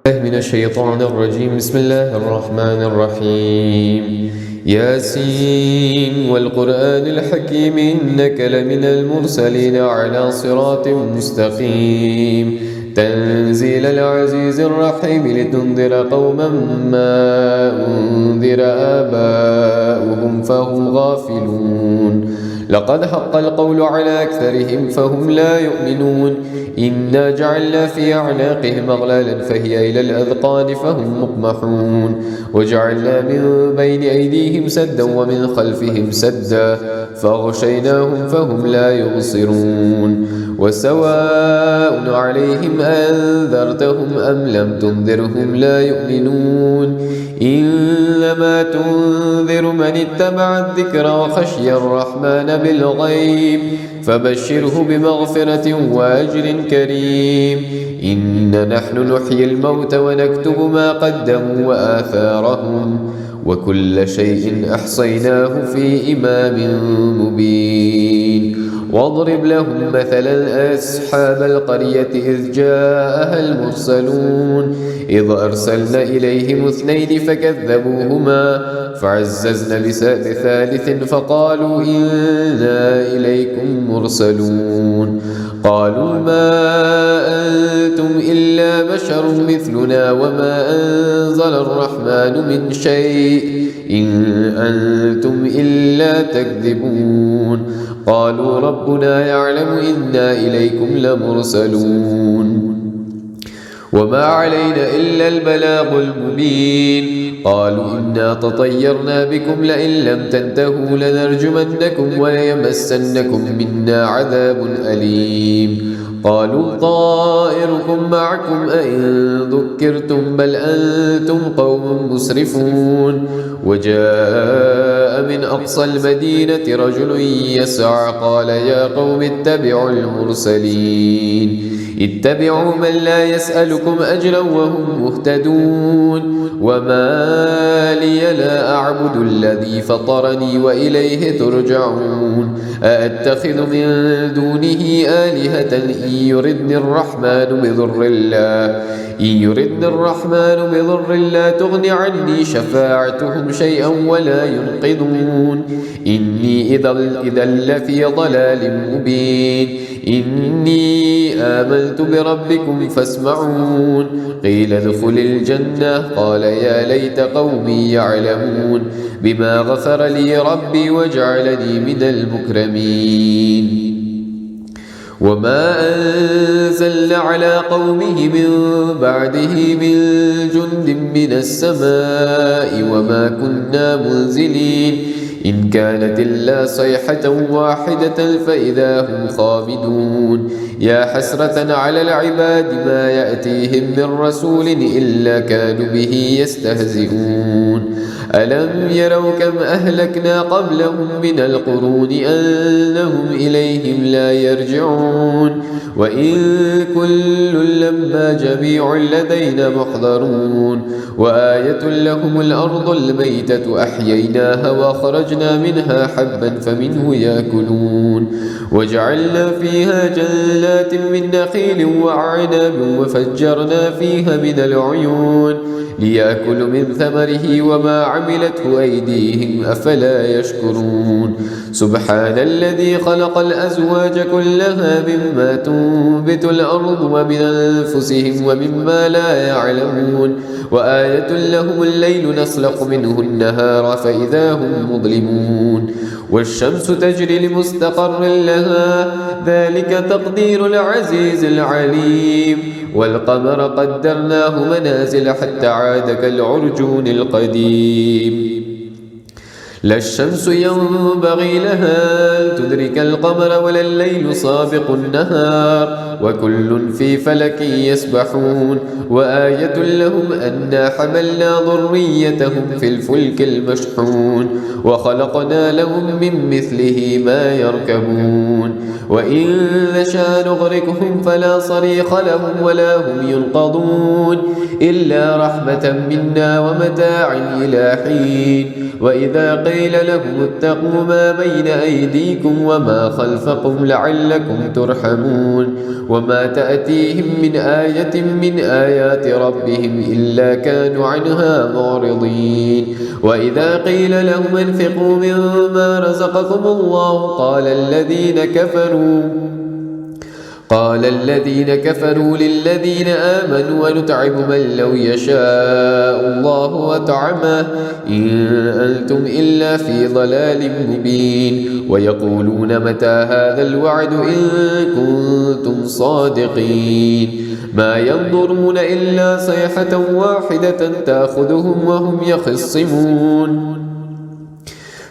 من الشيطان الرجيم. بسم الله الرحمن الرحيم. ياسين والقرآن الحكيم إنك لمن المرسلين على صراط مستقيم تنزيل العزيز الرحيم لتنذر قوما ما أنذر آباؤهم فهم غافلون. لقد حق القول على أكثرهم فهم لا يؤمنون. إنا جعلنا في أعناقهم أغلالا فهي إلى الأذقان فهم مقمحون. وجعلنا من بين أيديهم سدا ومن خلفهم سدا فأغشيناهم فهم لا يبصرون. وسواء عليهم أنذرتهم أم لم تنذرهم لا يؤمنون. إنما تنذر من اتبع الذكر وخشي الرحمن بالغيب فبشره بمغفرة وأجر كريم. إنا نحن نحيي الموتى ونكتب ما قدموا وآثارهم وكل شيء أحصيناه في إمام مبين. واضرب لهم مثلا أصحاب القرية إذ جاءها المرسلون إذ أرسلنا إليهم اثنين فكذبوهما فعززنا بثالث فقالوا إنا إليكم مرسلون. قالوا ما أنتم إلا بشر مثلنا وما أنزل الرحمن من شيء إن أنتم إلا تكذبون. قالوا ربنا يعلم إنا إليكم لمرسلون وما علينا إلا البلاغ المبين. قالوا إنا تطيرنا بكم لئن لم تنتهوا لنرجمنكم وليمسنكم منا عذاب أليم. قالوا طائركم معكم أئن ذكرتم بل أنتم قوم مسرفون. وجاء من أقصى المدينة رجل يسعى قال يا قوم اتبعوا المرسلين اتبعوا من لا يسألكم أجرا وهم مهتدون. وما لي لا أعبد الذي فطرني وإليه ترجعون. أأتخذ من دونه آلهة إن يردني الرحمن بضر لا تغن عني شفاعتهم شيئا ولا ينقذون. إني إذا لفي ضلال مبين. إني آمنت بربكم فاسمعون. قيل ادخل الجنة قال يا ليت قومي يعلمون بما غفر لي ربي وجعلني من المكرمين. وما أنزلنا على قومه من بعده من جند من السماء وما كنا منزلين. إن كانت إلا صيحة واحدة فإذا هم خامدون. يا حسرة على العباد ما يأتيهم من رسول إلا كانوا به يستهزئون. ألم يروا كم أهلكنا قبلهم من القرون أنهم إليهم لا يرجعون. وإن كل لما جميع لدينا محضرون. وآية لهم الأرض الميتة أحييناها وأخرجنا منها حبا فمنه يأكلون. وجعلنا فيها جنات من نخيل وأعناب وفجرنا فيها من العيون ليأكلوا من ثمره وما عملته أيديهم أفلا يشكرون. سبحان الذي خلق الأزواج كلها مما تنبت الأرض ومن أنفسهم ومما لا يعلمون. وآية لهم الليل نسلخ منه النهار فإذا هم مظلمون. والشمس تجري لمستقر لها ذلك تقدير العزيز العليم. والقمر قدرناه منازل حتى عاد كالعرجون القديم. لا الشمس ينبغي لها أن تدرك القمر ولا الليل سابق النهار وكل في فلك يسبحون. وآية لهم أنا حملنا ذريتهم في الفلك المشحون وخلقنا لهم من مثله ما يركبون. وإن نشاء نغرقهم فلا صريخ لهم ولا هم ينقضون إلا رحمة منا ومتاع إلى حين. وإذا قيل لهم اتقوا ما بين أيديكم وما خلفكم لعلكم ترحمون. وما تأتيهم من آية من آيات ربهم إلا كانوا عنها معرضين وإذا قيل لهم انفقوا مما رزقكم الله قال الذين كفروا للذين آمنوا ونطعم من لو يشاء الله وطعمه إن أنتم إلا في ضلال مبين ويقولون متى هذا الوعد إن كنتم صادقين ما ينظرون إلا صيحة واحدة تأخذهم وهم يخصمون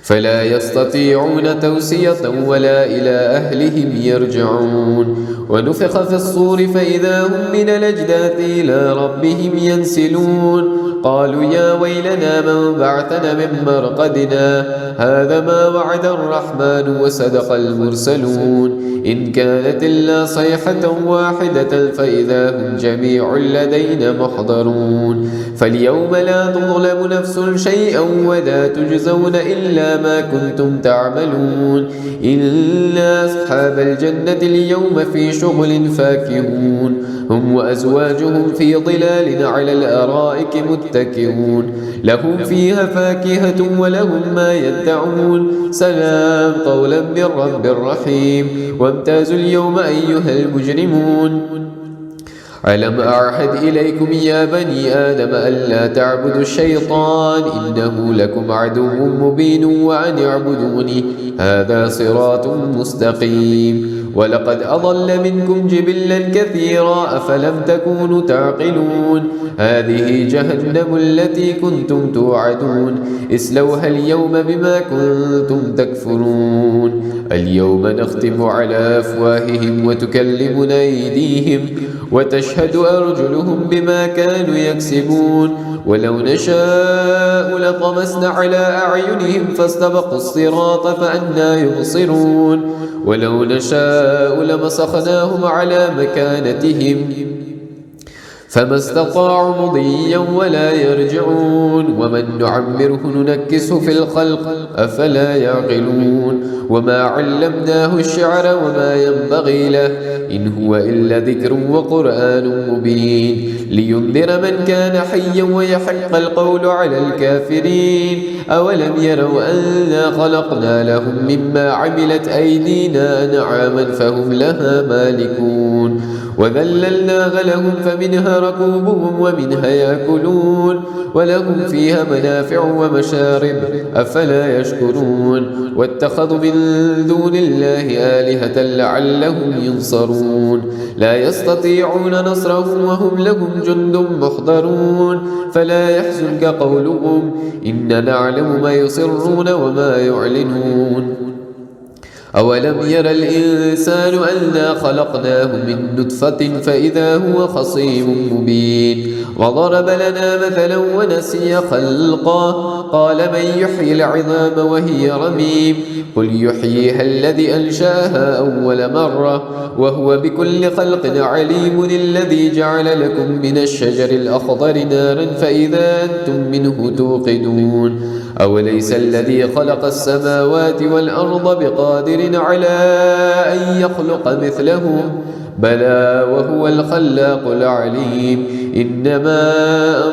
فلا يستطيعون توسية ولا إلى أهلهم يرجعون ونفخ في الصور فإذا هم من الأجداث إلى ربهم ينسلون قالوا يا ويلنا من بعثنا من مرقدنا هذا ما وعد الرحمن وصدق المرسلون إن كانت إلا صيحة واحدة فإذا هم جميع لدينا محضرون فاليوم لا تظلم نفس شيئا ولا تجزون إلا ما كنتم تعملون إلا أصحاب الجنة اليوم في شغل فاكهون هم وأزواجهم في ظلال على الأرائك متكئون لهم فيها فاكهة ولهم ما يدعون سلام قولا من رب رحيم وامتازوا اليوم أيها المجرمون ألم أعهد إليكم يا بني آدم ألا تعبدوا الشيطان إنه لكم عدو مبين وأن اعبدوني هذا صراط مستقيم ولقد أضل منكم جبلا كثيرا أفلم تكونوا تعقلون هذه جهنم التي كنتم توعدون اسلوها اليوم بما كنتم تكفرون اليوم نختم على أفواههم وتكلمنا أيديهم وتشهد أرجلهم بما كانوا يكسبون ولو نشاء لطمسنا على أعينهم فاستبقوا الصراط فأنى يبصرون ولو نشاء لمسخناهم على مكانتهم فما استطاعوا مضيا ولا يرجعون ومن نعمره ننكسه في الخلق أفلا يعقلون وما علمناه الشعر وما ينبغي له إن هو إلا ذكر وقرآن مبين لينذر من كان حيا ويحق القول على الكافرين أولم يروا أنا خلقنا لهم مما عملت أيدينا أنعاما فهم لها مالكون وذللناها لهم فمنها ركوبهم ومنها يأكلون ولهم فيها منافع ومشارب أفلا يشكرون واتخذوا من دون الله آلهة لعلهم ينصرون لا يستطيعون نصرهم وهم لهم جند محضرون فلا يحزنك قولهم إن نعلم ما يصرون وما يعلنون أولم ير الإنسان أنا خلقناه من نطفة فإذا هو خصيم مبين وضرب لنا مثلا ونسي خلقه قال من يحيي العظام وهي رميم قل يحييها الذي أنشاها أول مرة وهو بكل خلق عليم الذي جعل لكم من الشجر الأخضر نارا فإذا أنتم منه توقدون أوليس الذي خلق السماوات والأرض بقادر على أن يخلق مثلهم بلى وهو الخلاق العليم إنما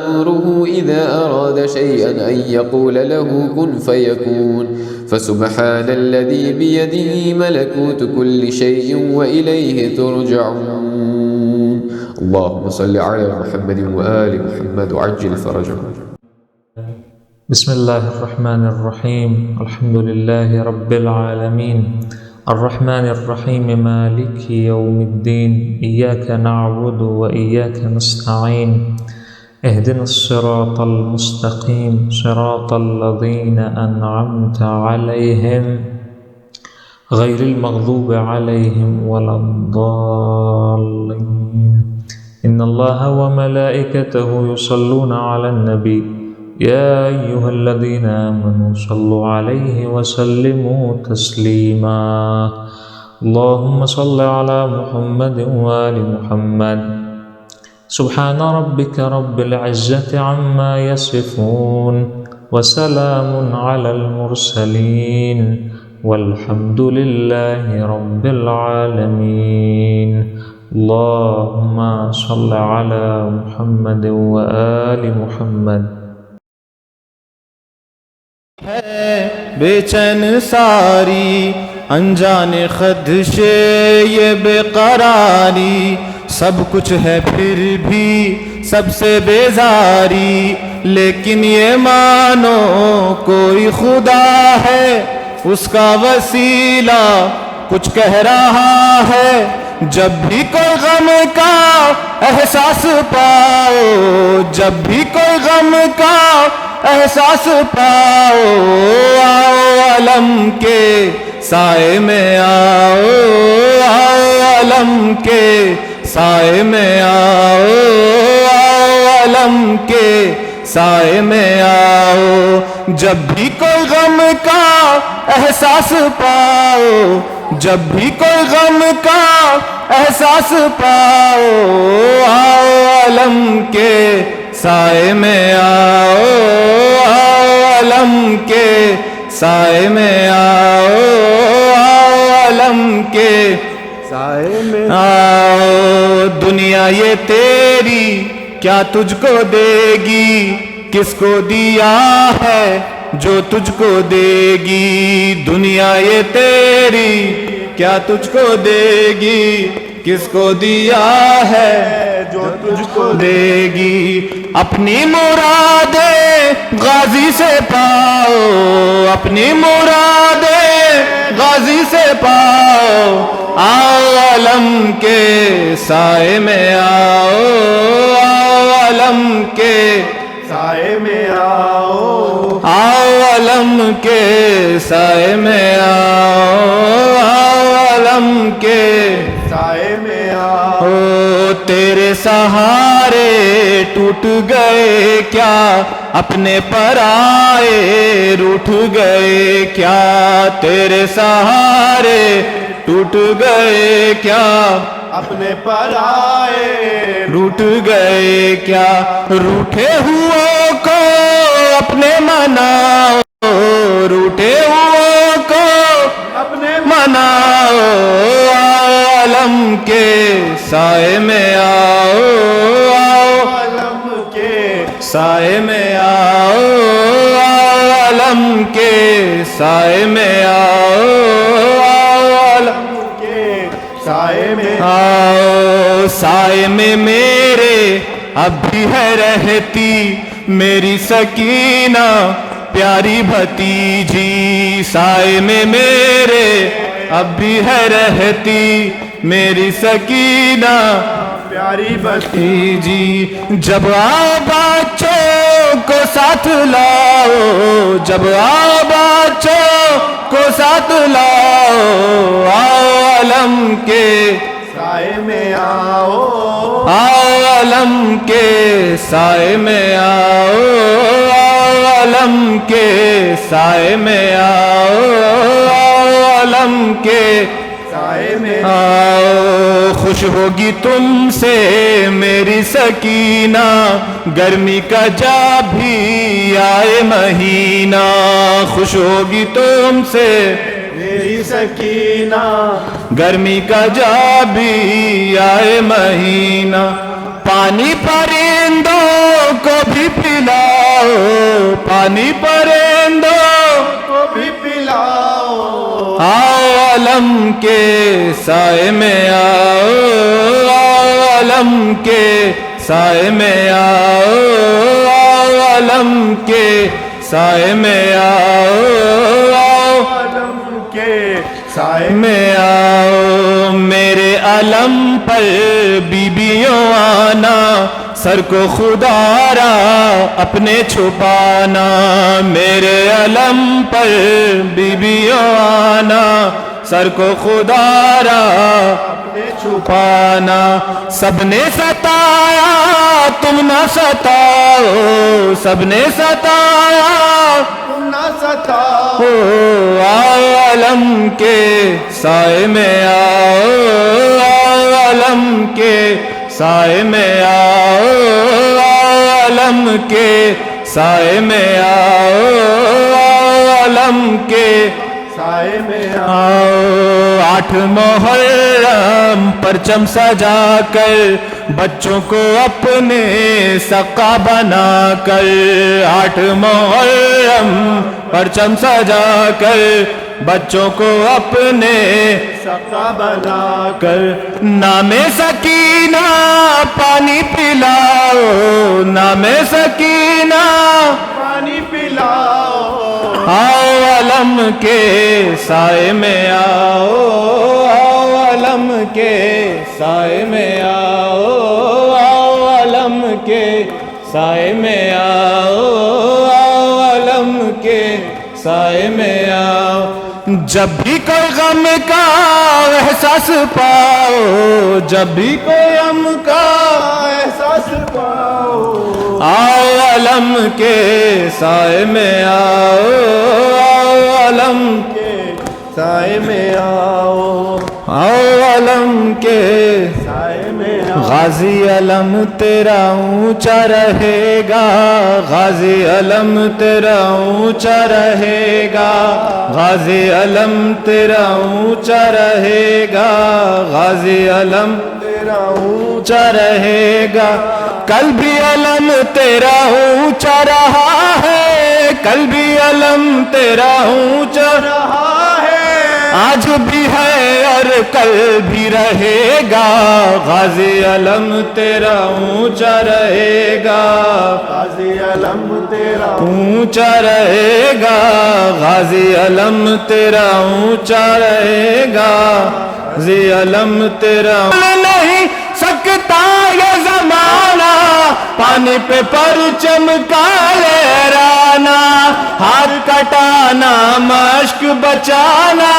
أمره إذا أراد شيئا أن يقول له كن فيكون فسبحان الذي بيده ملكوت كل شيء وإليه ترجعون اللهم صل على محمد وآل محمد وعجل فرجهم. بسم الله الرحمن الرحيم الحمد لله رب العالمين الرحمن الرحيم مالك يوم الدين إياك نعبد وإياك نستعين اهدنا الصراط المستقيم صراط الذين أنعمت عليهم غير المغضوب عليهم ولا الضالين إن الله وملائكته يصلون على النبي يا أيها الذين آمنوا صلوا عليه وسلموا تسليما اللهم صل على محمد وآل محمد سبحان ربك رب العزة عما يصفون وسلام على المرسلين والحمد لله رب العالمين اللهم صل على محمد وآل محمد. ہے بے چین ساری انجان خدشے یہ بے قراری، سب کچھ ہے پھر بھی سب سے بیزاری، لیکن یہ مانو کوئی خدا ہے، اس کا وسیلہ کچھ کہہ رہا ہے، جب بھی کوئی غم کا احساس پاؤ، جب بھی کوئی غم کا احساس پاؤ، آؤ علم کے سائے میں آؤ، آؤ علم کے سائے میں آؤ، آؤ علم کے سائے میں آؤ، جب بھی کوئی غم کا احساس پاؤ، جب بھی کوئی غم کا احساس پاؤ، آؤ علم کے سائے میں آؤ، آؤ علم کے سائے میں آؤ، آؤ علم کے سائے میں آؤ، دنیا یہ تیری کیا تجھ کو دے گی، کس کو دیا ہے جو تجھ کو دے گی، دنیا یہ تیری کیا تجھ کو دے گی، کس کو دیا ہے جو تجھ کو دے گی، اپنی مرادیں غازی سے پاؤ، اپنی مرادیں غازی سے پاؤ، آؤ علم کے سائے میں آؤ، آؤ علم کے سائے میں آؤ، آؤ علم کے سائے میں آؤ، آؤ علم کے سائے میں آؤ، تیرے سہارے ٹوٹ گئے کیا، اپنے پرائے روٹھ گئے کیا، تیرے سہارے ٹوٹ گئے کیا، اپنے پرائے روٹ گئے کیا، روٹھے ہوئوں کو اپنے مناؤ، روٹھے ہوئوں کو اپنے مناؤ، آؤ علم کے سائے میں آؤ، آؤ علم کے سائے میں آؤ، آؤ علم کے سائے میں آؤ، آؤ علم کے سائے میں آؤ، سائے میں میرے اب بھی ہے رہتی میری سکینہ پیاری بھتیجی، سائے میں میرے اب بھی ہے رہتی میری سکینہ پیاری بھتیجی، جب آؤ بچوں کو ساتھ لاؤ، جب آؤ بچوں کو ساتھ لاؤ، آؤ علم کے سائے میں آؤ، آؤ علم کے سائے میں آؤ، آؤ علم کے سائے میں آؤ، آؤ علم کے سائے میں آؤ، خوش ہوگی تم سے میری سکینہ، گرمی کا جا بھی آئے مہینہ، خوش ہوگی تم سے میری سکینہ، گرمی کا جا بھی آئے مہینہ، پانی پرندوں کو بھی پلاؤ، پانی پرندوں کو بھی پلاؤ، آؤ علم کے سائے میں آؤ، آؤ علم کے سائے میں آؤ، آؤ علم کے سائے میں آؤ، آؤ علم کے سائے میں آؤ، میرے علم پر بیبیوں آنا، سر کو خدا را اپنے چھپانا، میرے علم پر بیبیوں آنا، سر کو خدا را اپنے چھپانا، سب نے ستایا تم نہ ستاؤ، سب نے ستایا تم نہ ستاؤ، آؤ علم کے سائے میں آؤ، آؤ علم کے سائے میں آؤ، آؤ علم کے سائے میں آؤ، آؤ علم کے سائے میں آؤ، 8 محرم پر پرچم سجا کر بچوں کو اپنے سقا بنا کر 8 محرم پرچم سجا کر بچوں کو اپنے سقا بنا کر نام سکینہ پانی پلاؤ نام سکینہ پانی پلاؤ آؤ علم کے سائے میں آؤ علم کے سائے میں آؤ علم کے سائے میں آؤ علم کے سائے میں آؤ جب بھی کوئی غم کا احساس پاؤ جب بھی کوئی غم کا احساس پاؤ آؤ علم کے سائے میں آؤ علم کے سائے میں آؤ علم کے سائے میں غازی علم تیرا اونچا رہے گا غازی علم تیرا اونچا رہے گا غازی علم تیرا اونچا رہے گا غازی علم تیرا اونچا رہے گا کل بھی علم تیرا اونچا رہا ہے کل بھی علم تیرا اونچا رہا ہے آج بھی ہے اور کل بھی رہے گا غازی علم تیرا اونچا رہے گا غازی علم تیرا اونچا رہے گا غازی علم تیرا اونچا رہے گا غازی علم تیرا نہیں سکتا یہ زمانہ پانی پہ پرچم کا لہرانا ہاتھ کٹانا مشک بچانا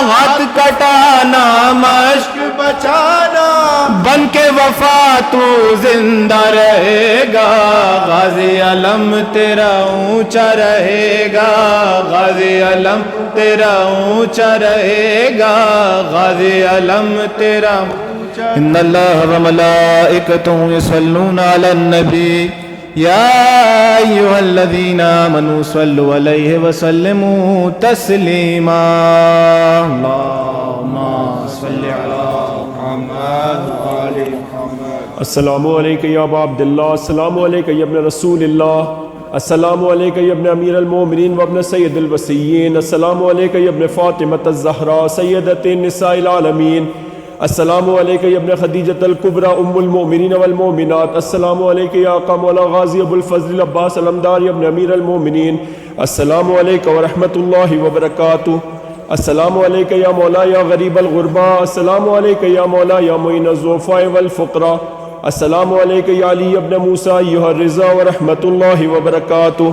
ہاتھ کٹانا مشک بچانا بن کے وفا تو زندہ رہے گا غازی علم تیرا اونچا رہے گا غازی علم تیرا اونچا رہے گا غازی علم تیرا ان اللہ وملائکته یصلون علی النبی یا ایھا الذین آمنوا صلوا علیہ وسلموا تسلیما اللہم صل علی محمد وآل محمد السلام علیکم یا ابا عبداللہ السلام علیکم یا ابن رسول اللہ السلام علیکم یا ابن امیر المومنین و ابن سید الوصیین السلام علیکم یا ابن فاطمۃ الزہرا سیدۃ النساء العالمین السلام علیکم یا ابن خدیجۃ الکبریٰ ام المؤمنین والمؤمنات السلام علیکم یا آقا مولا غازی ابو الفضل عباس علمدار یا ابن امیر المؤمنین السلام علیکم ورحمۃ اللہ وبرکاتہ السلام علیکم یا مولا یا غریب الغرباء السلام علیکم یا مولا یا معین الضعفاء والفقراء السلام علیکم یا علی ابن موسیٰ ایھا الرضا ورحمۃ اللہ وبرکاتہ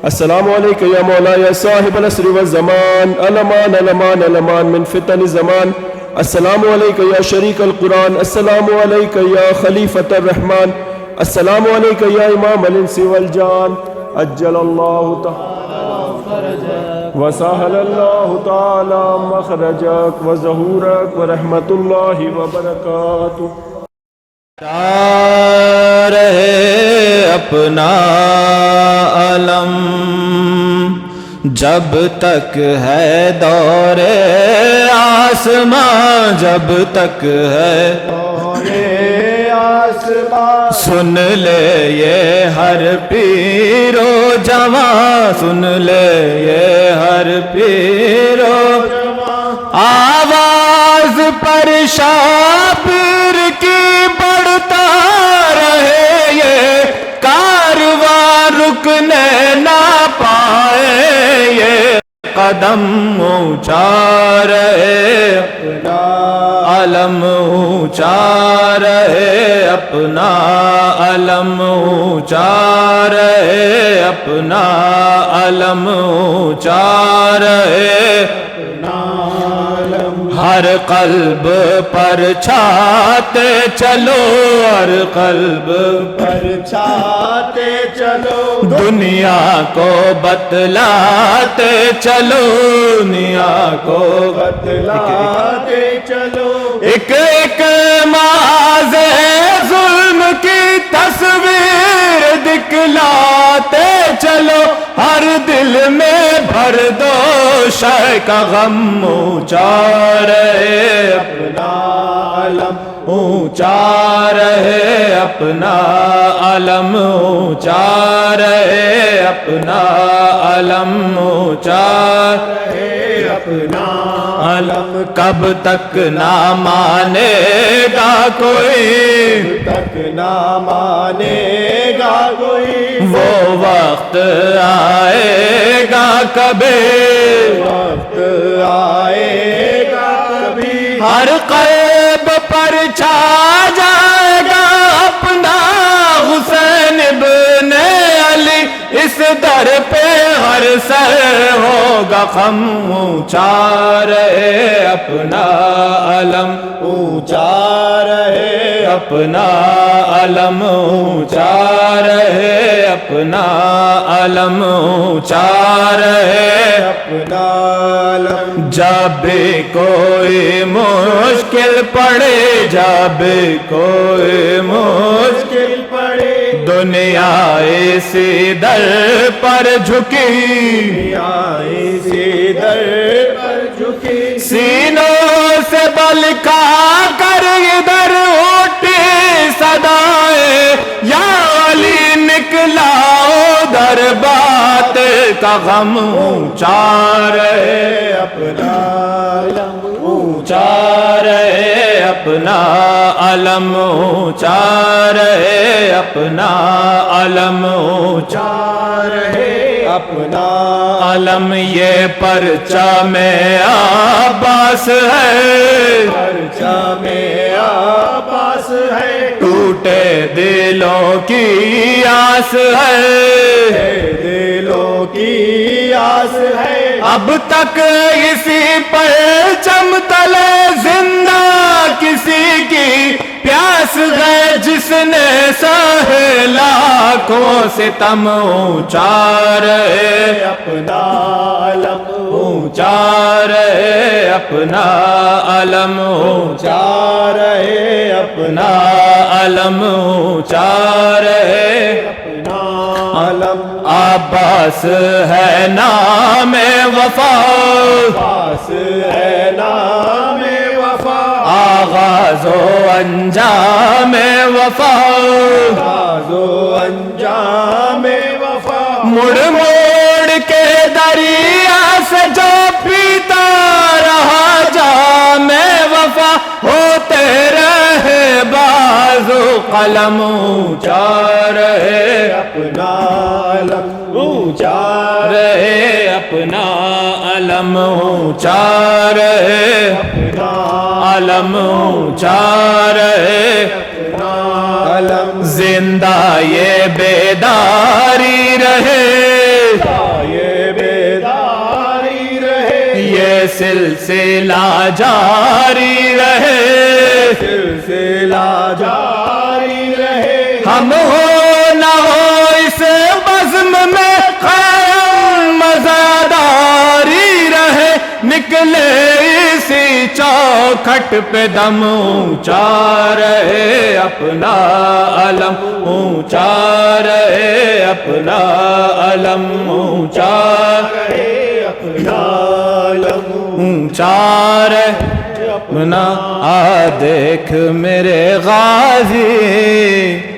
السلام علیکم یا مولا یا صاحب العصر والزمان الامان الامان الامان من فتن الزمان السلام علیکم یا شریک القرآن السلام علیکم یا خلیفۃ الرحمن السلام علیکم یا امام الانس والجان اجل اللہ تعالی وسہل اللہ تعالی مخرجک وظہورک ورحمۃ اللہ وبرکاتہ رہے اپنا علم جب تک ہے دور آسماں جب تک ہے دور آسماں سن لے یہ ہر پیر و جوان سن لے یہ ہر پیر و جوان آواز پر شابیر کی بڑھتا رہے یہ کارواں رکنے نہ پائے یہ قدم اونچا رہے اپنا علم اونچا رہے اپنا علم اونچا رہے اپنا علم اونچا رہے ہر قلب پر چھاتے چلو ہر قلب پر چھاتے چلو دنیا کو بتلاتے چلو دنیا کو بتلاتے چلو ایک ایک ماض ظلم کی تصویر دکھلاتے چلو ہر دل میں بھر دو شے کا غم اونچا رہے اپنا علم اونچا رہے اپنا علم اونچا رہے اپنا علم اونچا رہے اپنا علم کب تک نہ مانے گا کوئی تک نہ مانے گا کوئی وہ وقت آئے گا کبھی وقت آئے گا کبھی ہر قلب پر چھا جائے گا اپنا حسین ابن علی اس در پہ ہر سر ہوگا خم اونچا رہے اپنا علم اونچا رہے اپنا علم اونچا رہے اپنا علم اونچا رہے اپنا علم جب بھی کوئی مشکل پڑے جب بھی کوئی مشکل پڑے دنیا اسی در پر جھکی دنیا اسی در پر جھکی سینوں سے بل کھا کر ادھر اٹھی صدائے یا علی نکلا ادھر بات کا غم اونچا رہے اپنا علم اونچا رہے اپنا علم اونچا رہے اپنا علم اونچا رہے اپنا علم یہ پرچم عباس ہے پرچم عباس ہے ٹوٹے دلوں کی آس ہے دلوں کی آس ہے اب تک اسی پرچم تلے زندہ کسی کی پیاس ہے جس نے سہے لاکھوں ستم اونچا رہے اپنا علم اونچا رہے اپنا علم اونچا رہے اپنا علم اونچا رہے اپنا علم عباس ہے نام وفا عباس ہے نام وفا آغاز و انجام وفا آغاز و انجام وفا مڑ مڑ کے دریا سے جو پیتا رہا جام وفا ہوتے رہے بازو قلم اونچا رہے اپنا علم اونچا رہے اپنا علم اونچا رہے اپنا علم اونچا رہے اپنا علم زندہ یہ بیداری رہے یہ بیداری رہے یہ سلسلہ جاری رہے سلسلہ جاری رہے ہم ہو نہ ہو اس بزم میں قائم مزاداری رہے نکلے اسی چوکھٹ پہ دم اونچا رہے اپنا علم اونچا رہے اپنا علم اونچا رہے اپنا علم اونچا رہے اپنا دیکھ میرے غازی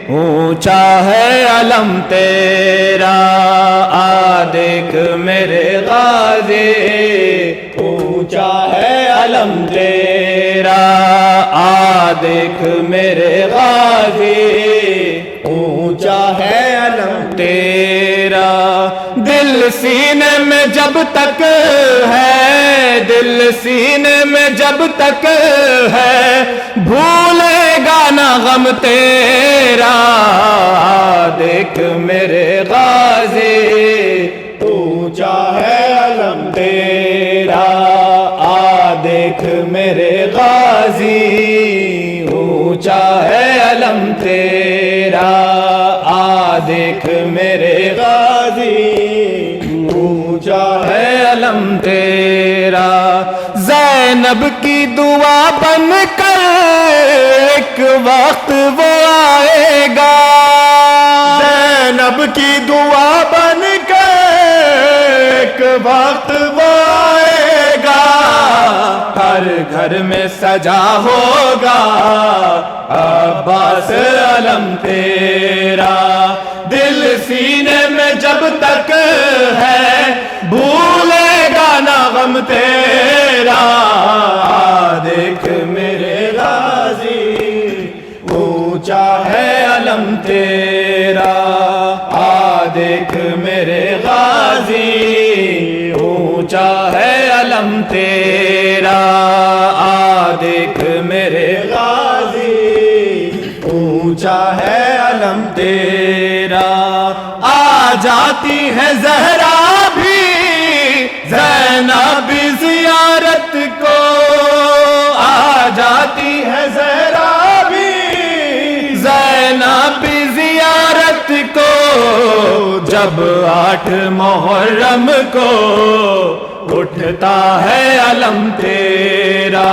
اونچا ہے علم تیرا دیکھ میرے غازی اونچا ہے علم تیرا دیکھ میرے غازی اونچا ہے علم تیرا دل سینے میں جب تک ہے دل سینے میں جب تک ہے بھولے گا نہ غم تیرا دیکھ میرے غازی اونچا ہے علم تیرا دیکھ میرے غازی اونچا ہے علم تیرا دیکھ میرے غازی اونچا ہے علم تیرا زینب کی دعا بن کر ایک وقت وہ آئے گا زینب کی دعا بن کر ایک وقت وہ آئے گا ہر ہر گھر میں سجا ہوگا عباس علم تیرا، دل سینے میں جب تک ہے بھولے گا نہ غم تیرا، دیکھ میرے غازی اونچا ہے علم تیرا، دیکھ میرے غازی اونچا ہے علم تیرا، دیکھ میرے غازی اونچا ہے علم تیرا، آ جاتی ہے زہرا بھی زینب زیارت کو، آ جاتی ہے زہرا بھی زینب زیارت کو، جب 8 محرم کو اٹھتا ہے علم تیرا،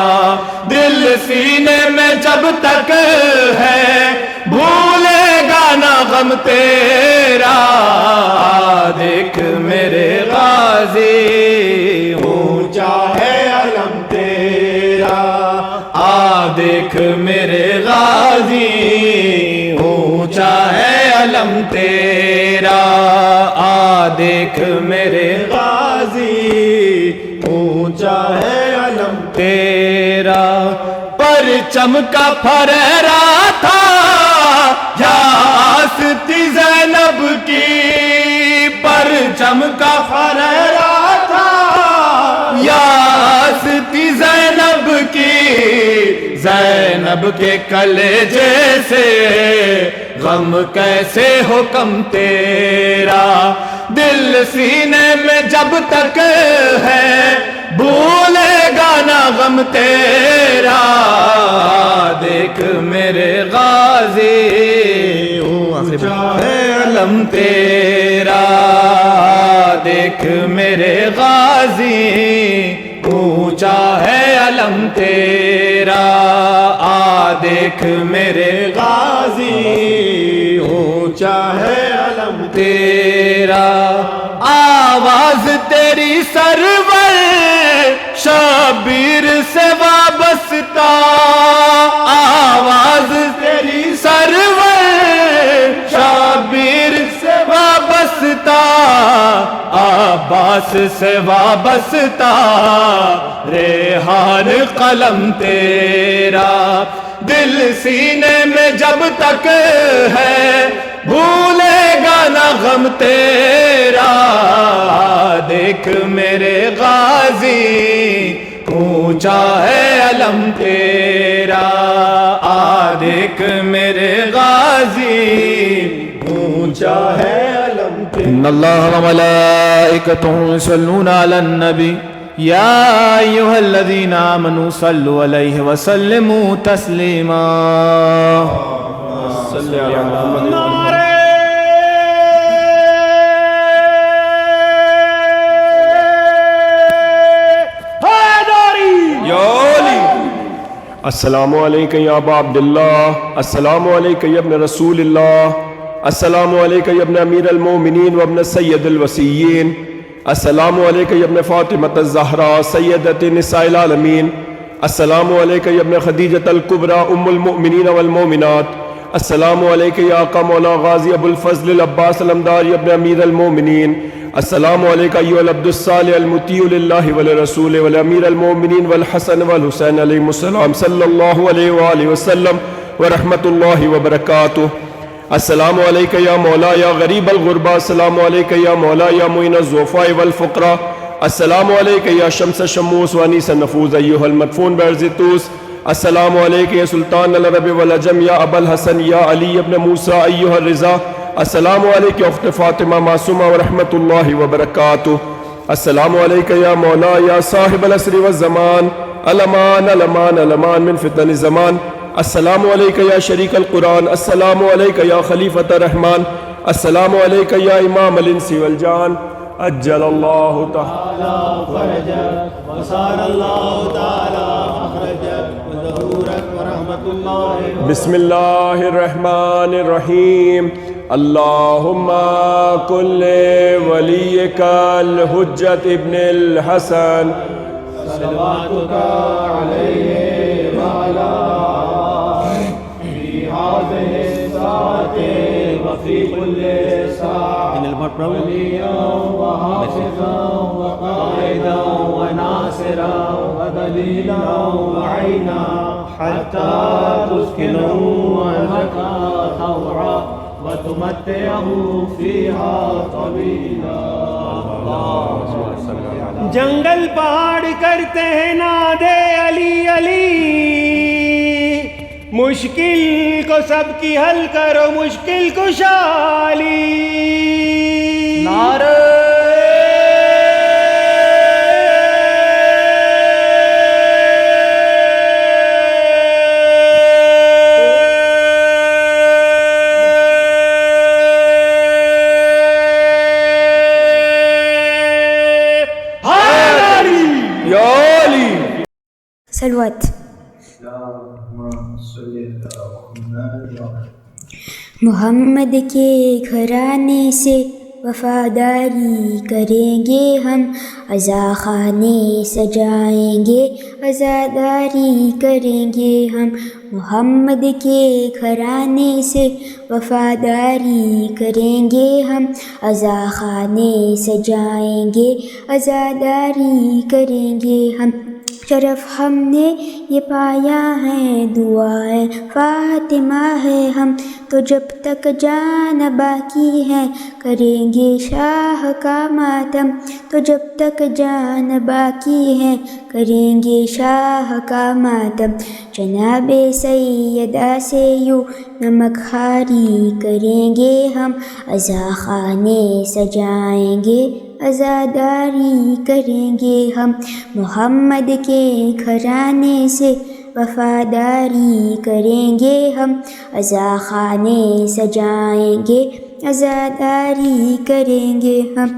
دل سینے میں جب تک ہے بھولے گا نہ غم تیرا، دیکھ میرے غازی اونچا ہے علم تیرا، دیکھ میرے غازی اونچا ہے علم تیرا، دیکھ میرے غازی اونچا ہے علم تیرا، پرچم کا پھریرا تھا یا آستی زینب کی، پرچم کا پھریرا تھا یا آستی زینب کی، زینب کے کلیجے سے غم کیسے ہو کم تیرا، دل سینے میں جب تک ہے بھولے گا نہ غم تیرا، دیکھ میرے غازی اونچا ہے علم تیرا، دیکھ میرے غازی اونچا ہے علم تیرا، دیکھ میرے غازی اونچا ہے علم تیرا، آواز تیری سرور شبیر سے وابستہ، آواز تیری سرور شبیر سے وابستہ، عباس سے وابستہ ریحان قلم تیرا، دل سینے میں جب تک ہے بھولے گا نہ غم تیرا، دیکھ میرے غازی اونچا ہے علم تیرا، دیکھ میرے غازی اونچا ہے علم تیرا۔ ان اللہ وملائکتہ یصلون علی النبی یا ایھا الذین آمنوا صلوا علیہ وسلموا تسلیما۔ صلی علی محمد۔ السلام علیکم یا ابا عبداللہ، السلام علیکم یا ابن رسول اللہ، السلام علیکم یا ابن امیر المومنین و ابن سید الوسیین، السلام علیکم یا ابن فاطمة الزہراء سیدۃ نساء العالمین، السلام علیکم یا ابن خدیجۃ الکبریٰ ام المؤمنین والمؤمنات، السلام علیکم یا آقا مولا غازی ابو الفضل العباس علمدار ابن امیر المومنین، السلام علیکم ایھا العبد الصالح المطیع للہ ولرسول والامیر المومنین والحسن والحسین علیہ السلام صلی اللہ علیہ وآلہ وسلم ورحمۃ اللہ وبرکاتہ۔ السلام علیکم یا مولا یا غریب الغربا، السلام علیکم یا مولا یا معین الضعفاء والفقراء، السلام علیکم یا شمس شموس وانیس النفوس ایھا المدفون بعرض طوس، السلام علیکم یا سلطان العرب والعجم یا ابا الحسن یا علی ابن موسیٰ ایھا الرضا، السلام علیکم اخت فاطمہ معصومہ ورحمۃ اللہ وبرکاتہ۔ السلام علیکم یا مولا یا صاحب العصر والزمان، الامان الامان الامان من فتن الزمان، السلام علیکم یا شریک القرآن، السلام علیکم یا خلیفۃ الرحمن، السلام علیکم یا امام الانس والجان، اجل اللہ تعالی فرجک وسار اللہ تعالی مخرجک وظہورک ورحمۃ اللہ۔ بسم اللہ الرحمن الرحیم، اللہم کل ولیک الحجت ابن الحسن صلواتك عليه وعلى في هذه الساعة وفي كل ساعة وليا وحافظا وقائدا وناصرا ودليلا وعينا حتى تسكنه أرضك طوعا وتمتعه فيها طويلا. جنگل پہاڑ کرتے ہیں نادے علی علی، مشکل کو سب کی حل کرو مشکل کشا علی. نعرہ صلوات. محمد کے گھرانے سے وفاداری کریں گے ہم، عزا خانے سجائیں گے عزاداری کریں گے ہم. محمد کے گھرانے سے وفاداری کریں گے ہم، عزا خانے سجائیں گے عزاداری کریں گے ہم. شرف ہم نے یہ پایا ہے دعائے فاطمہ ہے ہم، تو جب تک جان باقی ہے کریں گے شاہ کا ماتم، تو جب تک جان باقی ہے کریں گے شاہ کا ماتم. جناب سیدہ سے یوں نمک خواری کریں گے ہم، عزا خانے سجائیں گے عزاداری کریں گے ہم. محمد کے گھرانے سے وفاداری کریں گے ہم، عزا خانے سجائیں گے عزاداری کریں گے ہم.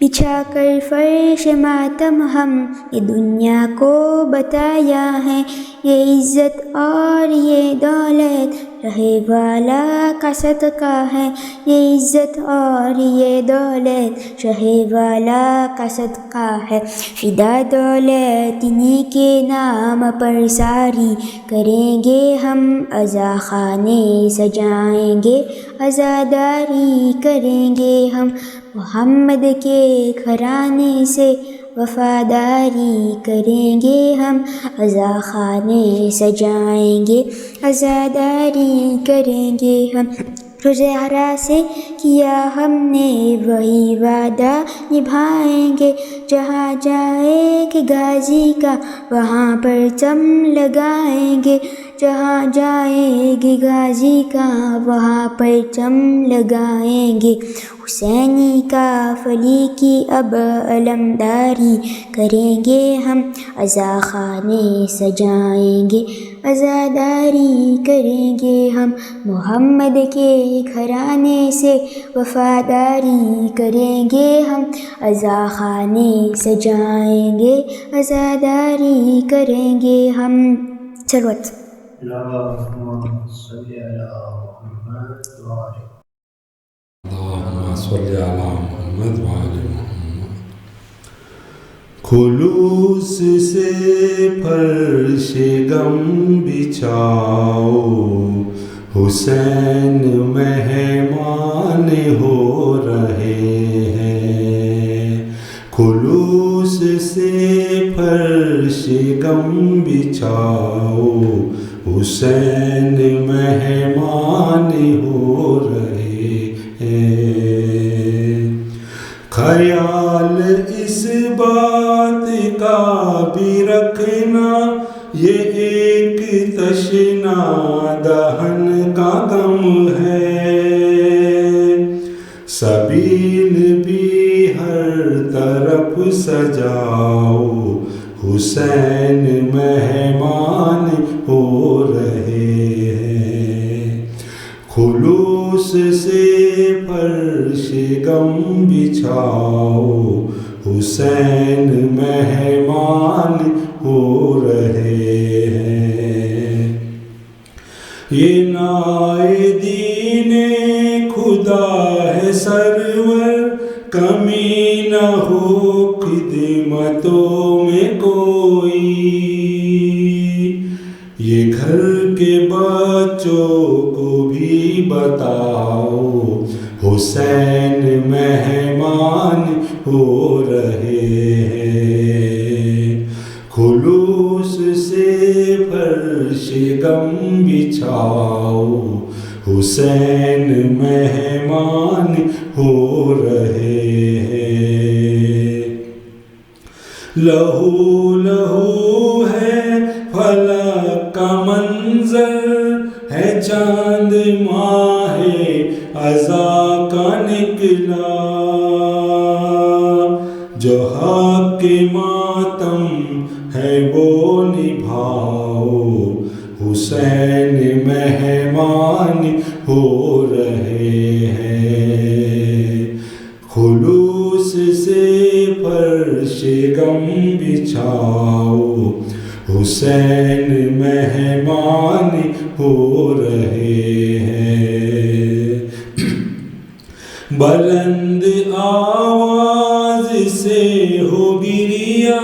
بچھا کر فرش ماتم ہم یہ دنیا کو بتایا ہے، یہ عزت اور یہ دولت رہے والا کا صدقہ ہے، یہ عزت اور یہ دولت رہے والا کا صدقہ ہے. فدا دولت انہی کے نام پر ساری کریں گے ہم، عزا خانے سجائیں گے عزاداری کریں گے ہم. محمد کے گھرانے سے وفاداری کریں گے ہم، عزا خانے سجائیں گے عزاداری کریں گے ہم. زہرا سے کیا ہم نے وہی وعدہ نبھائیں گے، جہاں جائے کہ غازی کا وہاں پرچم لگائیں گے، جہاں جائیں گے غازی کا وہاں پرچم لگائیں گے. حسینی قافلے کی اب علمداری کریں گے ہم، عزا خانے سجائیں گے عزاداری کریں گے ہم. محمد کے گھرانے سے وفاداری کریں گے ہم، عزا خانے سجائیں گے عزاداری کریں گے ہم. صلوات. اللهم صل على محمد وعلى محمد. خلوص سے فرش غم بچھاؤ، حسین مہمان ہو رہے ہیں. خلوص سے فرش غم بچھاؤ، حسین مہمان ہو رہے ہیں. خیال اس بات کا بھی رکھنا، یہ ایک تشنا دہن کا غم ہے. سبیل بھی ہر طرف سجاؤ، حسین مہمان ہو رہے ہیں. خلوص سے فرش غم بچھاؤ، حسین مہمان ہو رہے ہیں. یہ نائدین خدا ہے سرور، کمی نہ ہو خدمتوں میں کوئی. حسین مہمان ہو رہے ہیں، خلوص سے فرش غم بچھاؤ، حسین مہمان ہو رہے ہیں۔ لہو لہو ہے فلک کا منظر، ہے چاند ماہ عزا کا نکلا، جو حق کے ماتم ہے وہ نبھاؤ، حسین مہمان ہو رہے ہیں، خلوص سے فرش غم بچھاؤ، حسین مہمان ہو رہے ہیں۔ بلند آواز سے ہو گریا،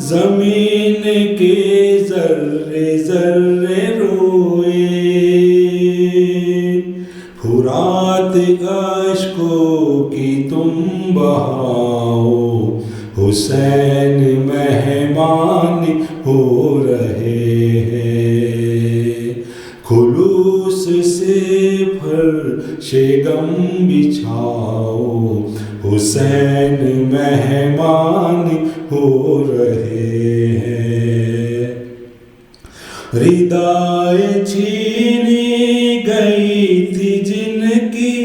زمین کے ذرے ذرے روئے، فرات اشکوں کی تم بہاؤ، حسین مہمان ہو رہے ہیں، خلوص سے فرش غم بچھاؤ، حسین مہمان ہو رہے ہیں۔ ردائے چھینی گئی تھی جن کی،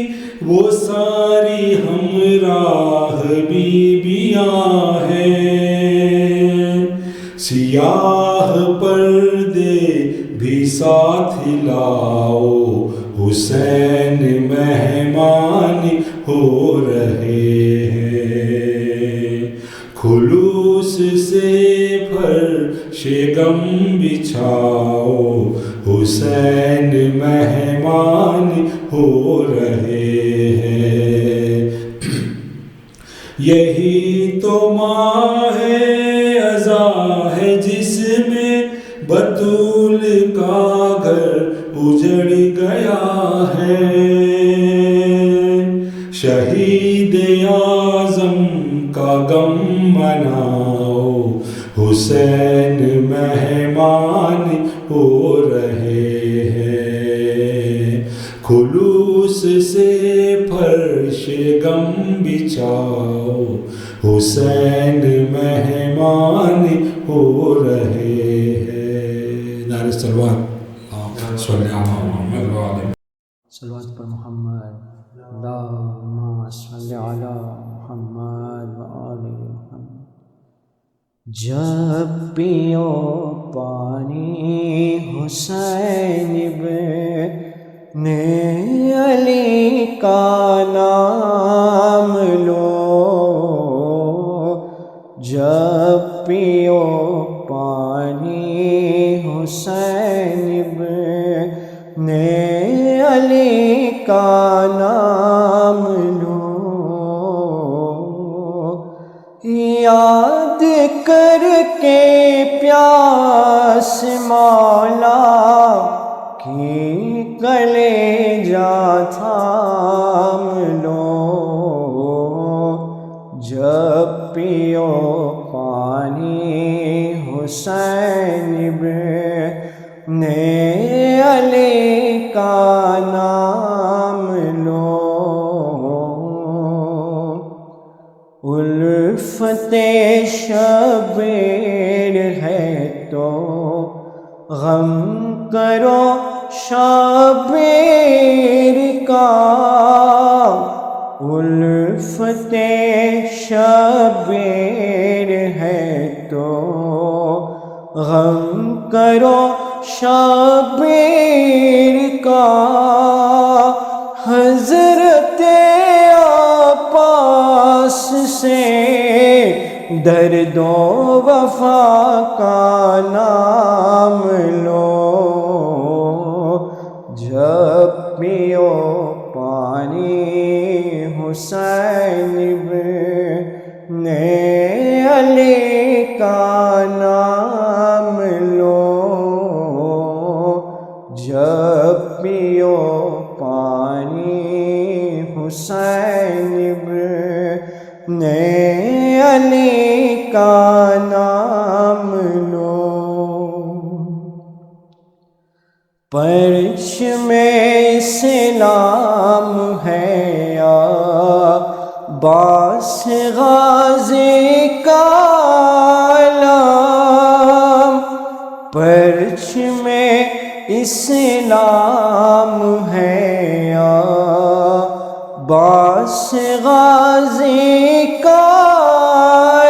وہ ساری ہمراہ بیبیاں ہیں، سیاہ پردے بھی ساتھ لاؤ، حسین مہمان ہو رہے ہیں، خلوص سے فرش غم بچھاؤ، حسین مہمان ہو رہے ہیں۔ یہی تو ماہ عزا ہے جس میں بطول کا گھر اجڑ گیا ہے، شہید اعظم کا غم مناؤ، حسین مہمان ہو رہے ہیں، خلوص سے فرش غم بچھاؤ، حسین مہمان ہو رہے ہیں۔ نعرہ صلوات، صلی اللہ محمد وآلہ صلوات پر محمد، اللہم صلی علی محمد وآل محمد۔ جب پیو پانی حسین ابن علی کا نام لو، جب پیو پانی حسین ابن علی کا نام لو، یاد کر کے پیاس مولا کی کلیجہ تھام لو، جب پیو پانی حسین ابن علی کا نام لو، الفت شبیر ہے تو غم کرو شبیر کا، الفت شبیر ہے تو غم کرو شبیر کا، حضرت عباس سے درد و وفا کا نام لو، جب پیو پانی حسین ابن علی کا نام لو، جب پیو پانی حسین علی کا نام لو، پرچم اسلام ہے عباس غازی کا علم، پرچم اسلام ہے عباس غازی کا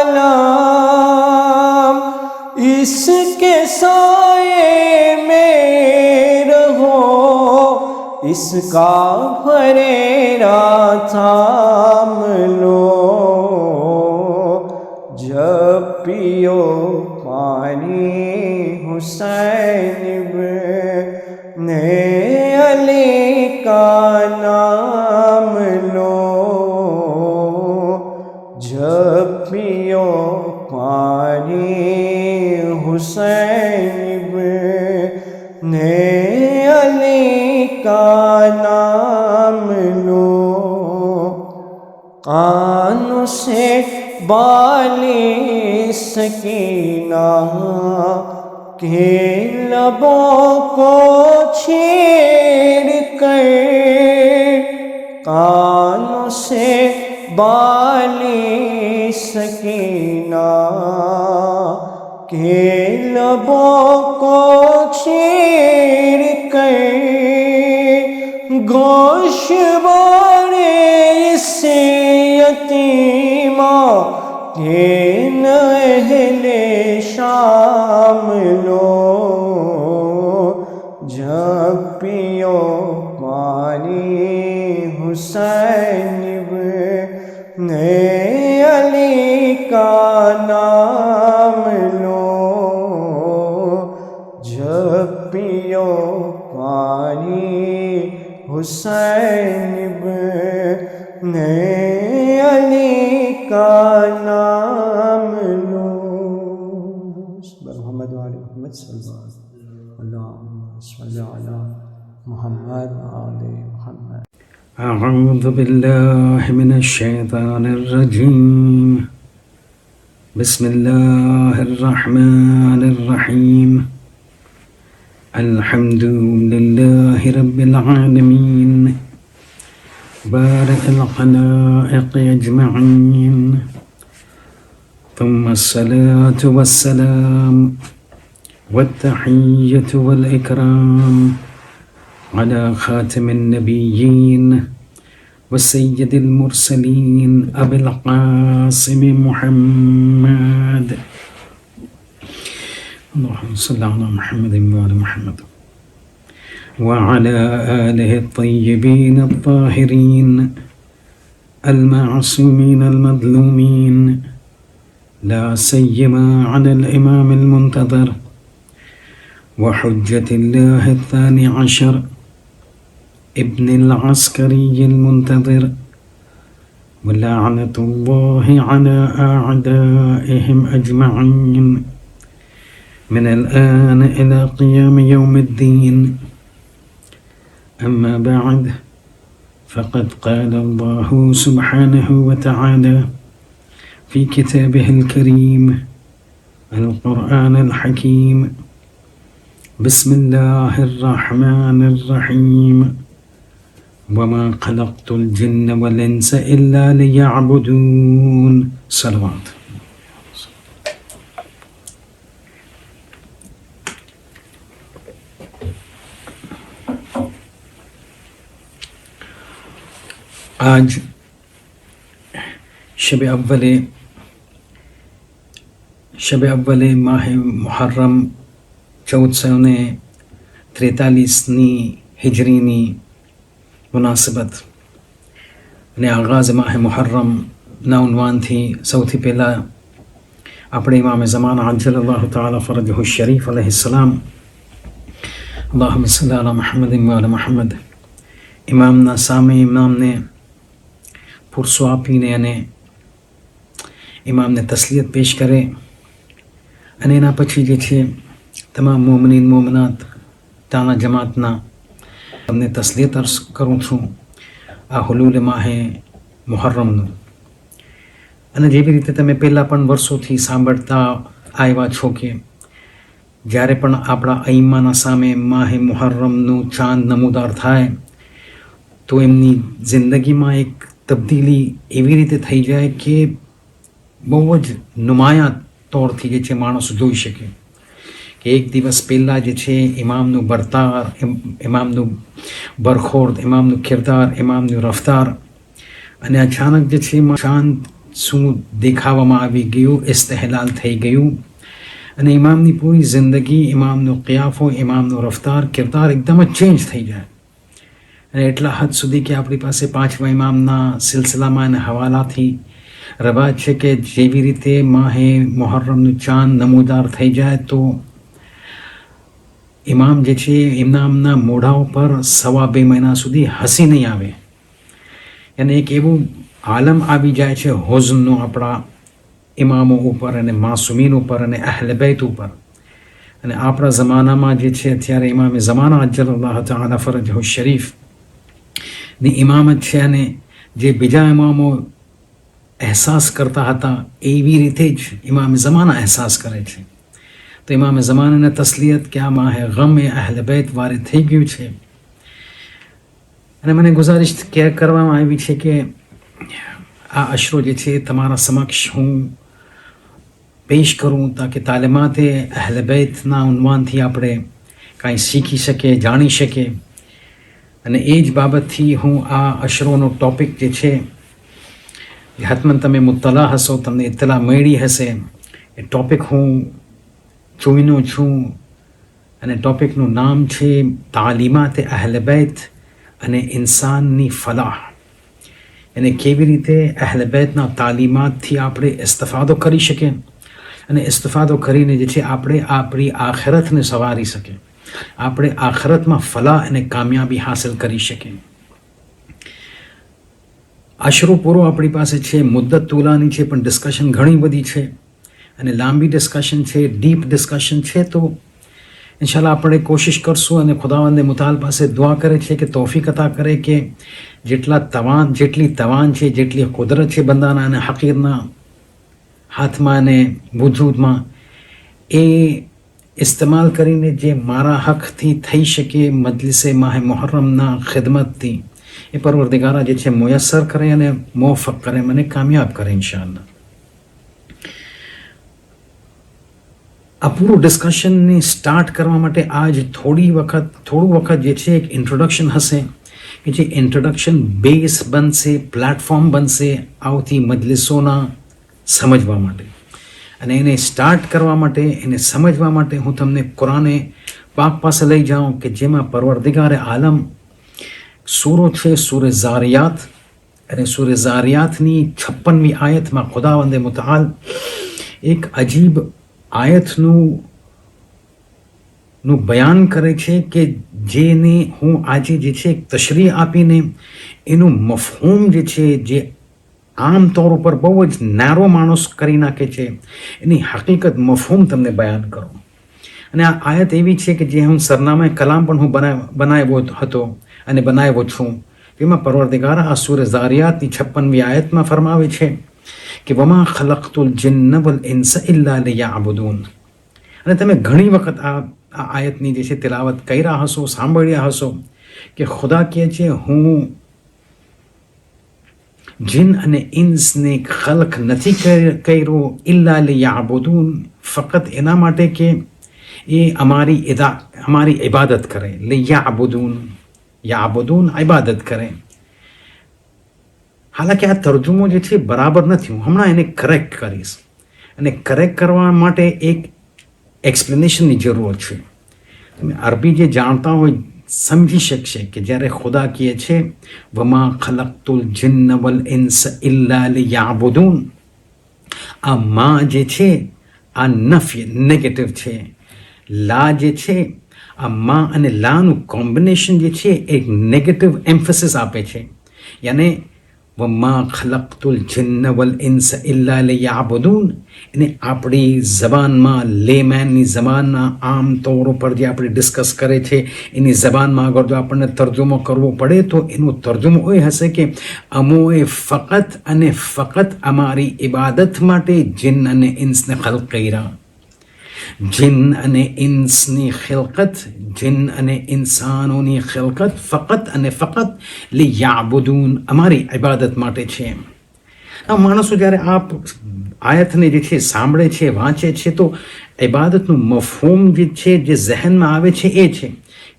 علم، اس کے سائے میں رہو، اس کا فریرا تھام لو، جب پیو پانی حسین ابن علی کا نام لو، جب پیو پانی حسین ابن علی کا نام لو، کانوں سے بالی سکینہ کے لبوں کو چھیڑ کر، کانوں سے بالی سکینہ کے لبوں کو چھیڑ کر، گوشوار اس یتیمہ کے اہل شام لو، جب پیو پانی حسین ابن علی کا نام لو، جب پیو پانی حسین ابن علی کا نام لو۔ محمد و آل محمد صلی اللہ علیہ وسلم، اللہم صلی علی محمد و آل محمد۔ اعوذ باللہ من الشیطان الرجیم، بسم اللہ الرحمن الرحیم، الحمد للہ رب العالمین، بارئ الخلائق اجمعین، ثم الصلاة والسلام والتحیۃ والاکرام على خاتم النبیین وسید المرسلین ابی القاسم محمد، اللهم صل على محمد وآل محمد وعلى آله الطيبين الطاهرين المعصومين المظلومين، لا سيما على الإمام المنتظر وحجة الله الثاني عشر ابن العسكري المنتظر، ولعنة الله على أعدائهم أجمعين من الآن إلى قيام يوم الدين. أما بعد، فقد قال الله سبحانه وتعالى في كتابه الكريم القرآن الحكيم، بسم الله الرحمن الرحيم، وما خلقت الجن والإنس إلا ليعبدون. صلوات. آج شب اول ماہ محرم 1443 ہجرینی مناسبت نے آغاز ماہ محرم نا عنوان تھی. سوتھی پہلا اپنے امام زمان عجل اللہ تعالی فرجہ الشریف علیہ السلام، اللہم صلی علی محمد و علی محمد، امام نا سامع امام نے پرسواپی نے امام نے تسلیت پیش کرے. انا پچھی جے چھے تمام مومنین مومنات تانا جماعتنا ہم نے تسلیت عرض کروں چھوں آ حلول ماہ محرم نو. અને જેવી રીતે તમે પહેલાં પણ વર્ષોથી સાંભળતા આવ્યા છો કે જ્યારે પણ આપણા અઈમાના સામે માહે મુહર્રમનું ચાંદ નમૂદાર થાય તો એમની જિંદગીમાં એક તબદીલી એવી રીતે થઈ જાય કે બહુ જ નુમાયા તौरથી જે છે માણસ જોઈ શકે કે એક દિવસ પહેલાં જે છે ઇમામનું બરતાર, ઇમામનું બરખોર્દ, ઇમામનું કિરદાર, ઇમામનું રફતાર, અને અચાનક જે છે ચાંદ શું દેખાવામાં આવી ગયું, ઇસ્તહેલાલ થઈ ગયું, અને ઇમામની પૂરી જિંદગી, ઇમામનો क़િયાફો, ઇમામનો રફતાર, કિરદાર એકદમ જ ચેન્જ થઈ જાય. અને એટલા હદ સુધી કે આપણી પાસે પાંચમા ઇમામના સિલસિલામાં અને હવાલાથી રવાજ છે કે જેવી રીતે માહે મુહર્રમનું ચાંદ નમૂદાર થઈ જાય તો ઇમામ જે છે એમના મોઢા ઉપર 2.5 મહિના સુધી હસી નહીં આવે, અને એક એવું આલમ આવી જાય છે હોઝનનું આપણા ઇમામો ઉપર અને માસુમીન ઉપર અને અહલે બેત ઉપર. અને આપણા જમાનામાં જે છે અત્યારે ઇમામે ઝમાના અજ્જલલ્લાહુ તઆલા ફરજહુ શરીફ ની ઇમામત છે, અને જે બીજા ઇમામો અહેસાસ કરતા હતા એવી રીતે જ ઇમામે ઝમાના અહેસાસ કરે છે. તો ઇમામે ઝમાનાને તસલિયત કે આ માહે ગમ એ અહલે બેત વારે થઈ ગયું છે. અને મને ગુજારિશ કરવામાં આવી છે કે આ અશરો જે છે તમારા સમક્ષ હું પેશ કરું તાકે તાલીમાતે અહલે બેતના ઉન્વાનથી આપણે કાંઈ શીખી શકીએ, જાણી શકીએ. અને એ જ બાબતથી હું આ અશરોનો ટૉપિક જે છે હતમન તમે મુત્તલા હશો, તમને ઇત્તલા મળી હશે, એ ટૉપિક હું જોઈનો છું. અને ટૉપિકનું નામ છે તાલીમાતે અહલે બેત અને ઇન્સાનની ફલાહ. અને કેવી રીતે અહલે બેતના તાલીમાતથી આપણે ઇસ્તફાદો કરી શકીએ અને ઇસ્તફાદો કરીને જે છે આપણે આપણી આખિરતને સવારી શકીએ, આપણે આખિરતમાં ફલાહ અને કામયાબી હાંસલ કરી શકીએ. અશરો પૂરો આપણી પાસે છે, મુદ્દત તોલાની છે, પણ ડિસ્કશન ઘણી બધી છે અને લાંબી ડિસ્કશન છે, ડીપ ડિસ્કશન છે. તો ઇન્શાલ્લાહ આપણે કોશિશ કરશું અને ખુદાવંદ મુતાલ પાસે દુઆ કરે છે કે તૌફીક અતા કરે કે જેટલી તવાન છે, જેટલી કુદરત છે બંદાના અને હકીરના હાથમાં અને વજૂદમાં, એ ઇસ્તેમાલ કરીને જે મારા હકથી થઈ શકે મજલિસે માહે મુહર્રમના ખિદમતથી, એ પરવરદિગારા જે છે મુયસ્સર કરે અને મુવફ્ફક કરે, મને કામયાબ કરે ઇન્શાઅલ્લાહ. આ પૂરું ડિસ્કશનને સ્ટાર્ટ કરવા માટે આજ થોડું વખત જે છે એક ઇન્ટ્રોડક્શન હશે કે જે ઇન્ટ્રોડક્શન બેઝ બનશે, પ્લેટફોર્મ બનશે આવતી મજલિસોના સમજવા માટે. અને એને સ્ટાર્ટ કરવા માટે, એને સમજવા માટે હું તમને કુરાને પાક પાસે લઈ જાઉં કે જેમાં પરવરદિગારે આલમ સૂરો છે સૂરે ઝારિયાત, અને સૂરે ઝારિયાતની 56મી આયતમાં ખુદાવંદે મુતઆલ એક અજીબ આયતનું બયાન કરે છે કે જેને હું આજે જે છે એક તશરીહ આપીને એનું મફહૂમ જે છે, જે આમ તौर ઉપર બહુ જ નેરો માણસ કરી નાખે છે, એની હકીકત મફહૂમ તમને બયાન કરું. અને આ આયત એવી છે કે જે હું સરનામે કલામ પણ હું બનાવ્યો હતો અને બનાવ્યો છું. જેમાં પરવરદિગાર આ સૂરે ઝારિયાતની 56મી આયતમાં ફરમાવે છે કે વમા ખલકતુલ જિન્ન વલ ઇન્સ ઇલ્લા લિયઅબુદૂન. અને તમે ઘણી વખત આ આયતની જે છે તિલાવત કર્યા હશો, સાંભળ્યા હશો કે ખુદા કહે છે હું જિન અને ઇન્સને ખલક નથી કર્યો ઇલ્લા લિયઅબુદૂન, ફક્ત એના માટે કે એ અમારી ઇબાદત કરે. લિયઅબુદૂન, યાબુદૂન ઇબાદત કરે. હાલાકી આ તર્જુમો જે છે બરાબર નથી, હું હમણાં એને કરેક્ટ કરીશ. અને કરેક્ટ કરવા માટે એક એક્સપ્લેનેશનની જરૂર છે. તમે અરબી જે જાણતા હોય સમજી શકશે કે જ્યારે ખુદા કહે છે વમા ખલકતુલ જિન્ન વલ ઇન્સ ઇલ્લા લિયઅબુદૂન, આ મા જે છે આ નફ્ય નેગેટિવ છે. લા જે છે આ મા અને લાનું કોમ્બિનેશન જે છે એક નેગેટિવ એમ્ફેસિસ આપે છે. યાને વમા ખલક્તુલ જિન્ન વલ ઇન્સ ઇલ્લા લિયાબુદૂન, એને આપણી જબાનમાં, લેમેનની જબાનના આમ તौर ઉપર જે આપણે ડિસ્કસ કરે છે એની જબાનમાં અગર જો આપણને તર્જુમો કરવો પડે તો એનો તર્જુમો એ હશે કે અમોએ ફકત અને ફકત અમારી ઇબાદત માટે જિન અને ઇન્સને ખલ્ક કર્યા. જિન અને ઇન્સની ખિલકત, જિન અને ઇન્સાનોની ખિલકત ફકત અને ફકત લિયાબુદૂન, અમારી ઇબાદત માટે છે. આ માણસો જ્યારે આ આયતને જે છે સાંભળે છે, વાંચે છે, તો ઇબાદતનું મફહૂમ જે છે, જે જહેનમાં આવે છે એ છે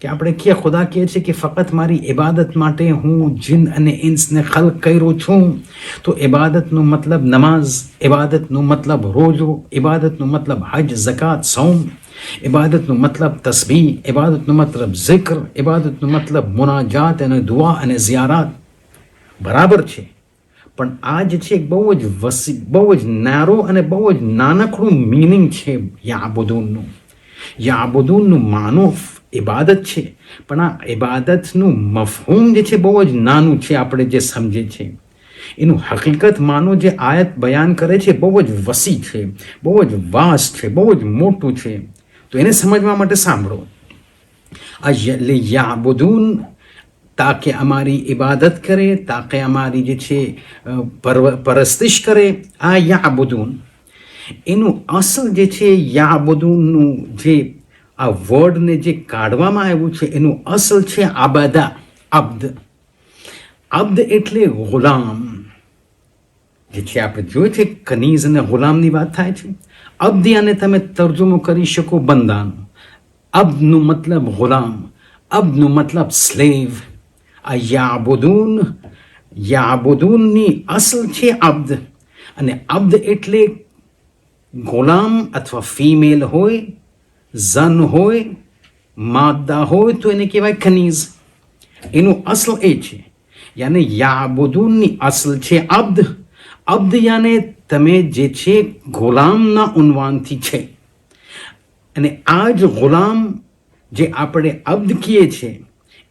કે આપણે કે ખુદા કહે છે કે ફકત મારી ઇબાદત માટે હું જિન અને ઇન્સને ખલ્ક કર્યો છું, તો ઇબાદતનો મતલબ નમાઝ, ઇબાદતનો મતલબ રોજો, ઇબાદતનો મતલબ હજ, ઝકાત, સૌમ, ઇબાદતનો મતલબ તસ્બીહ, ઇબાદતનો મતલબ zikr, ઇબાદતનો મતલબ મુનાજાત અને દુઆ અને ઝિયારાત. બરાબર છે, પણ આ જે છે બહુ જ બહુ જ નેરો અને બહુ જ નાનકડું મિનિંગ છે યાબુદૂનનું. યાબુદૂનનું માનો ઇબાદત છે, પણ આ ઇબાદતનું મફહૂમ જે છે બહુ જ નાનું છે. આપણે જે સમજે છે એનું હકીકત માનો જે આયત બયાન કરે છે બહુ જ વસી છે, બહુ જ વાસ્ટ છે, બહુ જ મોટું છે. તો એને સમજવા માટે સાંભળો. યાબુદૂન, તાકે અમારી ઇબાદત કરે, તાકે અમારી જે છે પરસ્તિશ કરે. આ યાબુદૂન એનું અસલ જે છે યાબુદૂનનું જે આ વર્ડને જે કાઢવામાં આવ્યું છે એનું અસલ છે આબાદા, અબ્દ. અબ્દ એટલે ગુલામ. જે છે આપણે જોયું છે કનીઝ અને ગુલામની વાત થાય છે. અબ્દિયાને તમે તર્જુમો કરી શકો બંદાનો. અબ્દનું મતલબ ગુલામ, અબ્દનું મતલબ સ્લેવ. આ યાબુદૂનની અસલ છે અબ્દ, અને અબ્દ એટલે ગુલામ અથવા ફિમેલ હોય, ઝન હોય, માદા હોય તો એને કહેવાય કનીઝ. એનું અસલ એ છે, યાને યાબુદૂનની અસલ છે અબ્દ. અબ્દ યાને તમે જે છે ગુલામના ઉન્વાનથી છે, અને આ જ ગુલામ જે આપણે અબ્દ કહીએ છીએ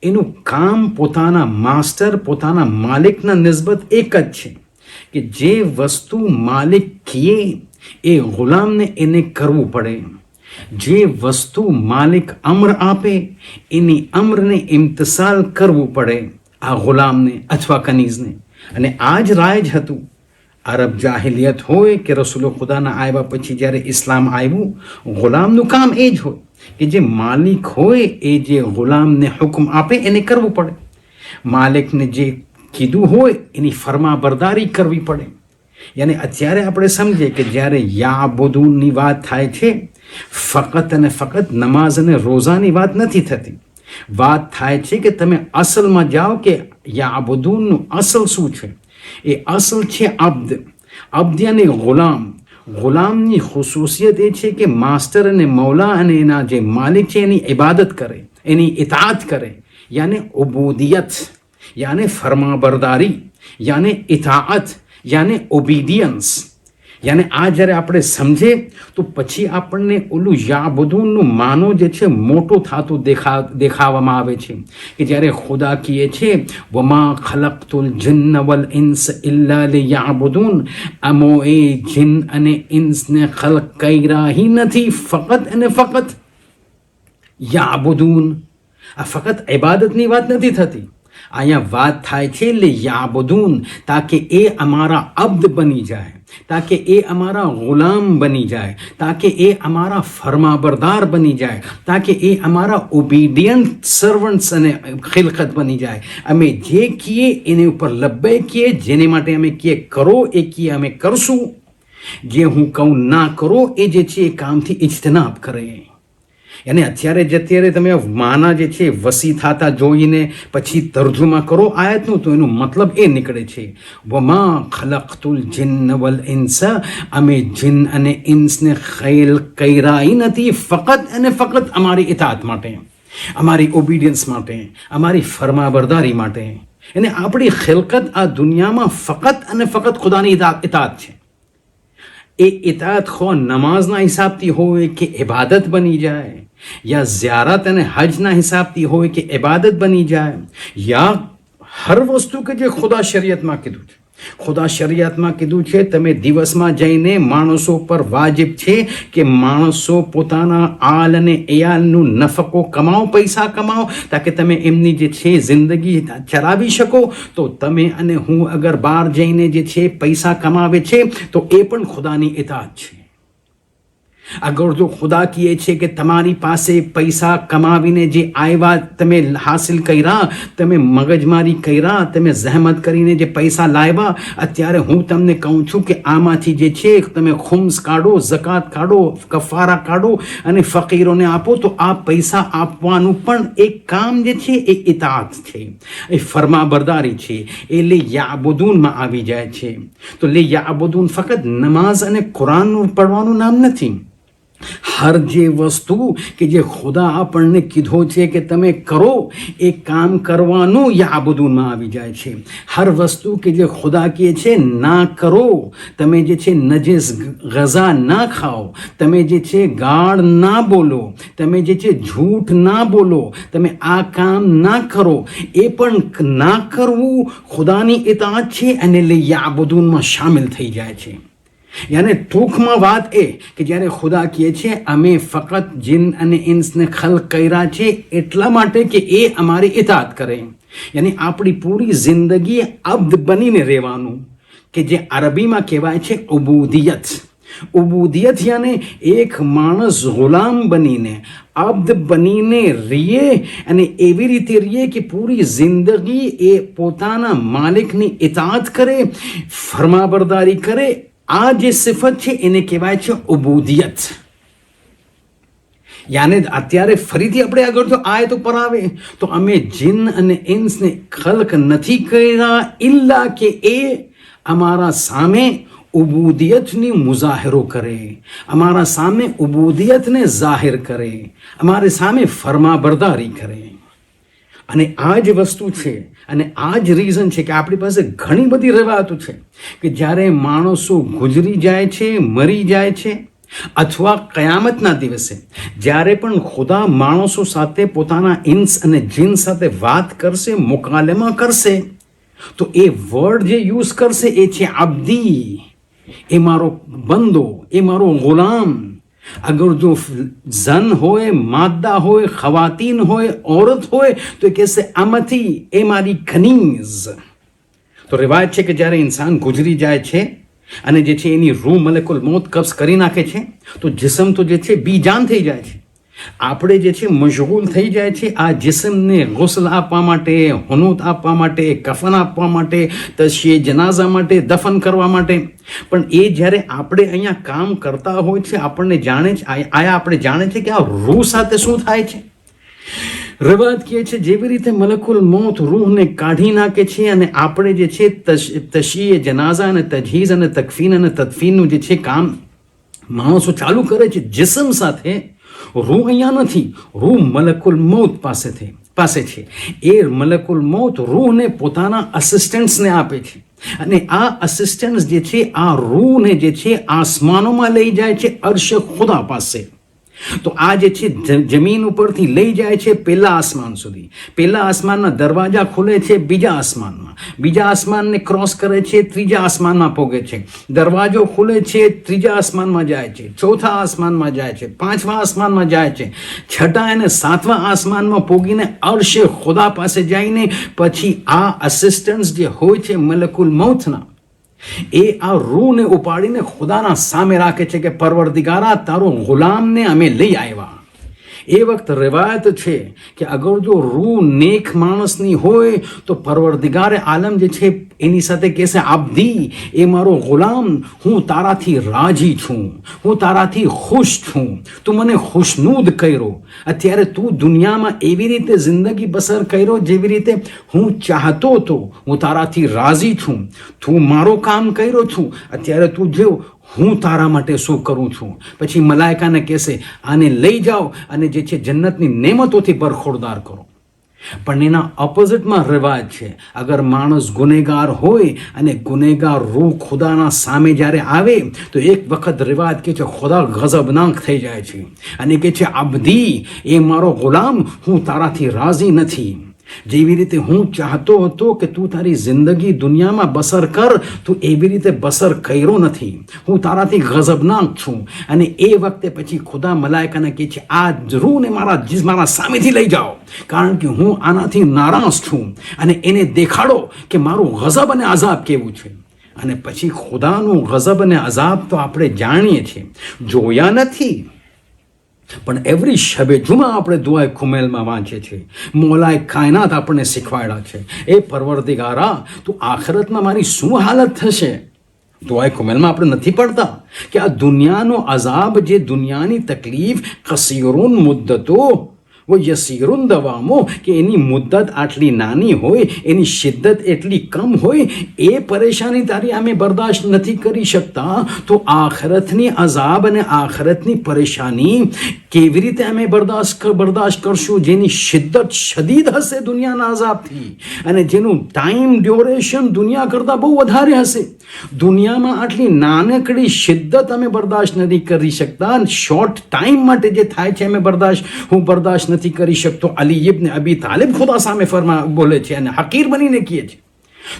એનું કામ પોતાના માસ્ટર, પોતાના માલિકના નિસ્બત એક જ છે કે જે વસ્તુ માલિક કીએ એ ગુલામને એને કરવું પડે. જે વસ્તુ માલિક અમ્ર આપે એની અમ્રને ઇમ્તિસાલ કરવું પડે આ ગુલામને અથવા કનીઝને. અને આ જ રાજ હતું. અરબ જાહિલિયત હોય કે રસૂલો ખુદાના આવ્યા પછી જ્યારે ઇસ્લામ આવ્યું, ગુલામનું કામ એ જ હોય કે જે માલિક હોય એ જે ગુલામને હુકમ આપે એને કરવું પડે. માલિકને જે કીધું હોય એની ફરમાબરદારી કરવી પડે. યાને અત્યારે આપણે સમજીએ કે જ્યારે યાબુદૂનની વાત થાય છે, ફકત અને ફકત નમાઝ અને રોઝાની વાત નથી થતી. વાત થાય છે કે તમે અસલમાં જાઓ કે યાબુદૂનનું અસલ શું છે. એ અસલ છે અબ્દ. અબ્દ યાને ગુલામ. ગુલામની ખુસૂસિયત એ છે કે માસ્ટર અને મૌલા અને એના જે માલિક છે એની ઇબાદત કરે, એની ઇતાઅત કરે, યાને ઉબૂદિયત, યાને ફરમાબરદારી, યાને ઇતાઅત, યાને ઓબીડિયન્સ. યાને આ જ્યારે આપણે સમજે તો પછી આપણને ઓલું યાબુદૂનનું માનો જે છે મોટું થતું દેખાવામાં આવે છે કે જ્યારે ખુદા કહે છે વમા ખલક્તુલ જિન્ન વલ ઇન્સ ઇલ્લા લિયાબુદૂન, અમોએ જિન અને ઇન્સને ખલક કર્યા ही નથી ફકત અને ફકત યાબુદૂન. આ ફકત ઇબાદતની વાત નથી થતી. અહીંયા વાત થાય છે લિયાબુદૂન, તાકે એ અમારા અબ્દ બની જાય, તાકે એ અમારા ગુલામ બની જાય, તાકે એ અમારા ફરમાબરદાર બની જાય, તાકે એ અમારા ઓબીડિયન્ટ સર્વન્ટ્સ અને ખિલકત બની જાય. અમે જે કહીએ એની ઉપર લબ્બૈ કહીએ, જેને માટે અમે કહીએ કરો એ કહીએ અમે કરશું. જે હું કહું ના કરો એ જે છે એ કામથી ઇજ્તનાબ કરે. અને અત્યારે તમે માના જે છે વસી થતા જોઈને પછી તર્જુમા કરો આયતનું તો એનો મતલબ એ નીકળે છે વમા ખલક્તુલ જિન્ન વલ ઇન્સ, અમે જિન અને ઇન્સને ખૈલ કર્યા નથી ફકત અને ફકત અમારી ઇતાઅત માટે, અમારી ઓબીડિયન્સ માટે, અમારી ફરમાબરદારી માટે. અને આપણી ખિલકત આ દુનિયામાં ફકત અને ફકત ખુદાની ઇતાઅત છે. એ ઇતાઅત ખો નમાઝના હિસાબથી હોય કે ઇબાદત બની જાય, યા ઝિયારત અને હજના હિસાબથી હોય કે ઇબાદત બની જાય, યા હર વસ્તુ કે જે ખુદા શરીયતમાં કીધું છે, ખુદા શરીયતમાં કીધું છે તમે દિવસમાં જઈને માણસો પર વાજિબ છે કે માણસો પોતાના આલ અને એયાલનું નફકો કમાઓ, પૈસા કમાઓ, તાકે તમે એમની જે છે જિંદગી ચલાવી શકો. તો તમે અને હું અગર બહાર જઈને જે છે પૈસા કમાવે છે તો એ પણ ખુદાની ઇતાઅત છે. અગર જો ખુદા કહે છે કે તમારી પાસે પૈસા કમાવીને જે આવ્યા, તમે હાસિલ કર્યા, તમે મગજમારી કર્યા, તમે જહેમત કરીને જે પૈસા લાવ્યા, અત્યારે હું તમને કહું છું કે આમાંથી જે છે તમે ખુમ્સ કાઢો, ઝકાત કાઢો, કફારા કાઢો અને ફકીરોને આપો. તો આ પૈસા આપવાનું પણ એક કામ જે છે એ ઇતાઅત છે, એ ફરમાબરદારી છે, એ લે યાબુદૂનમાં આવી જાય છે. તો લે યાબુદૂન ફક્ત નમાઝ અને કુરાનનું પડવાનું નામ નથી. હર જે વસ્તુ કે જે ખુદા આપણને કીધો છે કે તમે કરો એ કામ કરવાનું યાબુદૂનમાં આવી જાય છે. હર વસ્તુ કે જે ખુદા કહે છે ના કરો, તમે જે છે નજીસ ગઝા ના ખાઓ, તમે જે છે ગાળ ના બોલો, તમે જે છે झूठ ના બોલો, તમે આ કામ ના કરો, એ પણ ના કરવું ખુદાની ઇતાઅત છે અને લે યાબુદૂનમાં શામિલ થઈ જાય છે. યાને ટૂંકમાં વાત એ કે જ્યારે ખુદા કહે છે અમે ફક્ત જીન અને ઇન્સને ખલ્ક કર્યા છે એટલા માટે કે એ અમારી ઇતાઅત કરે, યાની આપણી પૂરી જિંદગી અબ્દ બનીને રહેવાનું, કે જે અરબીમાં કહેવાય છે ઉબૂદિયત. ઉબૂદિયત યાને એક માણસ ગુલામ બનીને, અબ્દ બનીને રહીએ અને એવી રીતે રહીએ કે પૂરી જિંદગી એ પોતાના માલિકની ઇતાઅત કરે, ફરમાબરદારી કરે. આ જે સિફત છે એને કહેવાય છે ઉબૂદિયત. યાને અત્યારે ફરીથી આપણે આગળ જો આયતો પર આવે તો અમે જીન અને ઇન્સને ખલ્ક નથી કર્યા ઇલ્લા કે એ અમારા સામે ઉબૂદિયતની મુઝાહિરો કરે, અમારા સામે ઉબૂદિયતને જાહેર કરે, અમારી સામે ફરમાબરદારી કરે. અને આ જ વસ્તુ છે અને આ જ રીઝન છે કે આપણી પાસે ઘણી બધી રવાયતો છે કે જ્યારે માણસો ગુજરી જાય છે, મરી જાય છે, અથવા કયામતના દિવસે જ્યારે પણ ખુદા માણસો સાથે પોતાના ઇન્સ અને જીન સાથે વાત કરશે, મુકાલમા કરશે, તો એ વર્ડ જે યુઝ કરશે એ છે અબ્દી, એ મારો બંદો, એ મારો ગુલામ. અગર જો જન હોય, માદા હોય, ખવાતીન હોય, औरत હોય તો એ કહેશે અમથી, એ મારી ખનીઝ. તો રિવાયત છે કે જ્યારે ઇન્સાન ગુજરી જાય છે અને જે છે એની રૂહ મલકુલ મૌત કબ્ઝ કરી નાખે છે તો જિસ્મ તો જે છે બીજાન થઈ જાય છે. આપણે જે છે મશગુલ થઈ જાય છે આ જિસ્મને ગુસ્લ આપવા માટે, હુનૂત આપવા માટે, કફન આપવા માટે, તશીએ જનાઝા માટે, દફન કરવા માટે. પણ એ જ્યારે આપણે અહીંયા કામ કરતા હોય છે આપણને જાણે છે, આપણે જાણે છે કે આ રૂહ સાથે શું થાય છે. રવાત કહે છે જેવી રીતે મલકુલ મૌત રૂહને કાઢી નાખે છે અને આપણે જે છે તશીએ જનાઝા અને તજહીઝ અને તકફીન અને તદફીનનું જે છે કામ માણસો ચાલુ કરે છે જિસ્મ સાથે, રૂહ અહીંયા નથી, રૂહ મલકુલ મૌત પાસે છે. એ મલકુલ મૌત રૂહને પોતાના અસિસ્ટન્ટ્સને આપે છે અને આ અસિસ્ટન્ટ્સ જે છે આ રૂહને જે છે આસમાનોમાં લઈ જાય છે અર્શ ખુદા પાસે. તો આ જે છે જમીન ઉપરથી લઈ જાય છે પહેલા આસમાન સુધી, પહેલા આસમાનના દરવાજા ખુલે છે બીજા આસમાનમાં, બીજા આસમાનને ક્રોસ કરે છે ત્રીજા આસમાનમાં પહોંચે છે, દરવાજો ખુલે છે ત્રીજા આસમાનમાં જાય છે, ચોથા આસમાનમાં જાય છે, પાંચમા આસમાનમાં જાય છે, છઠ્ઠા અને સાતમા આસમાનમાં પોગીને અર્શ ખુદા પાસે જઈને પછી આ અસિસ્ટન્ટ્સ જે હોય છે મલકુલ મૌતના એ આ રૂહને ઉપાડીને ખુદાના સામે રાખે છે કે પરવરદિગારા તારો ગુલામને અમે લઈ આવ્યા. એ વખત રિવાયત છે કે અગર જો રૂહ નેક માણસની હોય તો પરવરદિગારે આલમ જે છે એની સાથે કહેશે આબ્દી, એ મારો ગુલામ, હું તારાથી રાજી છું, હું તારાથી ખુશ છું, તું મને ખુશનૂદ કર્યો, અત્યારે તું દુનિયામાં એવી રીતે જિંદગી બસર કર્યો જેવી રીતે હું ચાહતો હતો, હું તારાથી રાજી છું, તું મારો કામ કર્યો છું, અત્યારે તું જો હું તારા માટે શું કરું છું. પછી મલાયકાને કહેશે આને લઈ જાઓ અને જે છે જન્નતની નેમતોથી બરખોરદાર કરો. પણ એના ઓપોઝિટમાં રિવાજ છે અગર માણસ ગુનેગાર હોય અને ગુનેગાર રૂહ ખુદાના સામે જ્યારે આવે તો એક વખત રિવાજ કે છે ખુદા ગઝબનાક થઈ જાય છે અને કે છે અબ્દી, એ મારો ગુલામ, હું તારાથી રાજી નથી. જેવી રીતે હું ચાહતો હતો કે તું તારી જિંદગી દુનિયામાં બસર કર, તું એવી રીતે બસર કર્યો નથી. હું તારાથી ગઝબનાક છું. અને એ વખતે પછી ખુદા મલાઈકાને કહે છે, આ રૂહને મારા સામેથી લઈ જાઓ, કારણ કે હું આનાથી નારાજ છું. અને એને દેખાડો કે મારું ગઝબ અને અઝાબ કેવું છે. અને પછી ખુદાનું ગઝબ અને અઝાબ તો આપણે જાણીએ છીએ, જોયા નથી, પણ એવરી શબે જુમા આપણે દુઆએ ખુમેલમાં વાંચીએ છીએ. મોલાએ કાયનાત આપણને શીખવાડ્યા છે, એ પરવરદિગારા તું આખરતમાં મારી શું હાલત થશે. દુઆએ ખુમેલમાં આપણે નથી પડતા કે આ દુનિયાનો અઝાબ, જે દુનિયાની તકલીફ, કસીરુન મુદ્દતો વો યસીરુન દવામો, કે એની મુદ્દત આટલી નાની હોય, એની શિદ્દત એટલી કમ હોય, એ પરેશાની તારી અમે બરદાશ્ત નથી કરી શકતા, તો આખરતની અઝાબ અને આખરતની પરેશાની કેવી રીતે અમે બરદાશ્ત કરશું, જેની શિદ્દત શદીદ હશે દુનિયાના અઝાબથી, અને જેનું ટાઈમ ડ્યુરેશન દુનિયા કરતાં બહુ વધારે હશે. દુનિયામાં આટલી નાનકડી શિદ્દત અમે બરદાશ્ત નથી કરી શકતા. શોર્ટ ટાઈમ માટે જે થાય છે અમે હું બરદાશ્ત નથી કરી શકતો. અલી ઇબ્ન અબી તાલિબ ખુદા સામે બોલે છે અને હકીર બનીને કહે છે.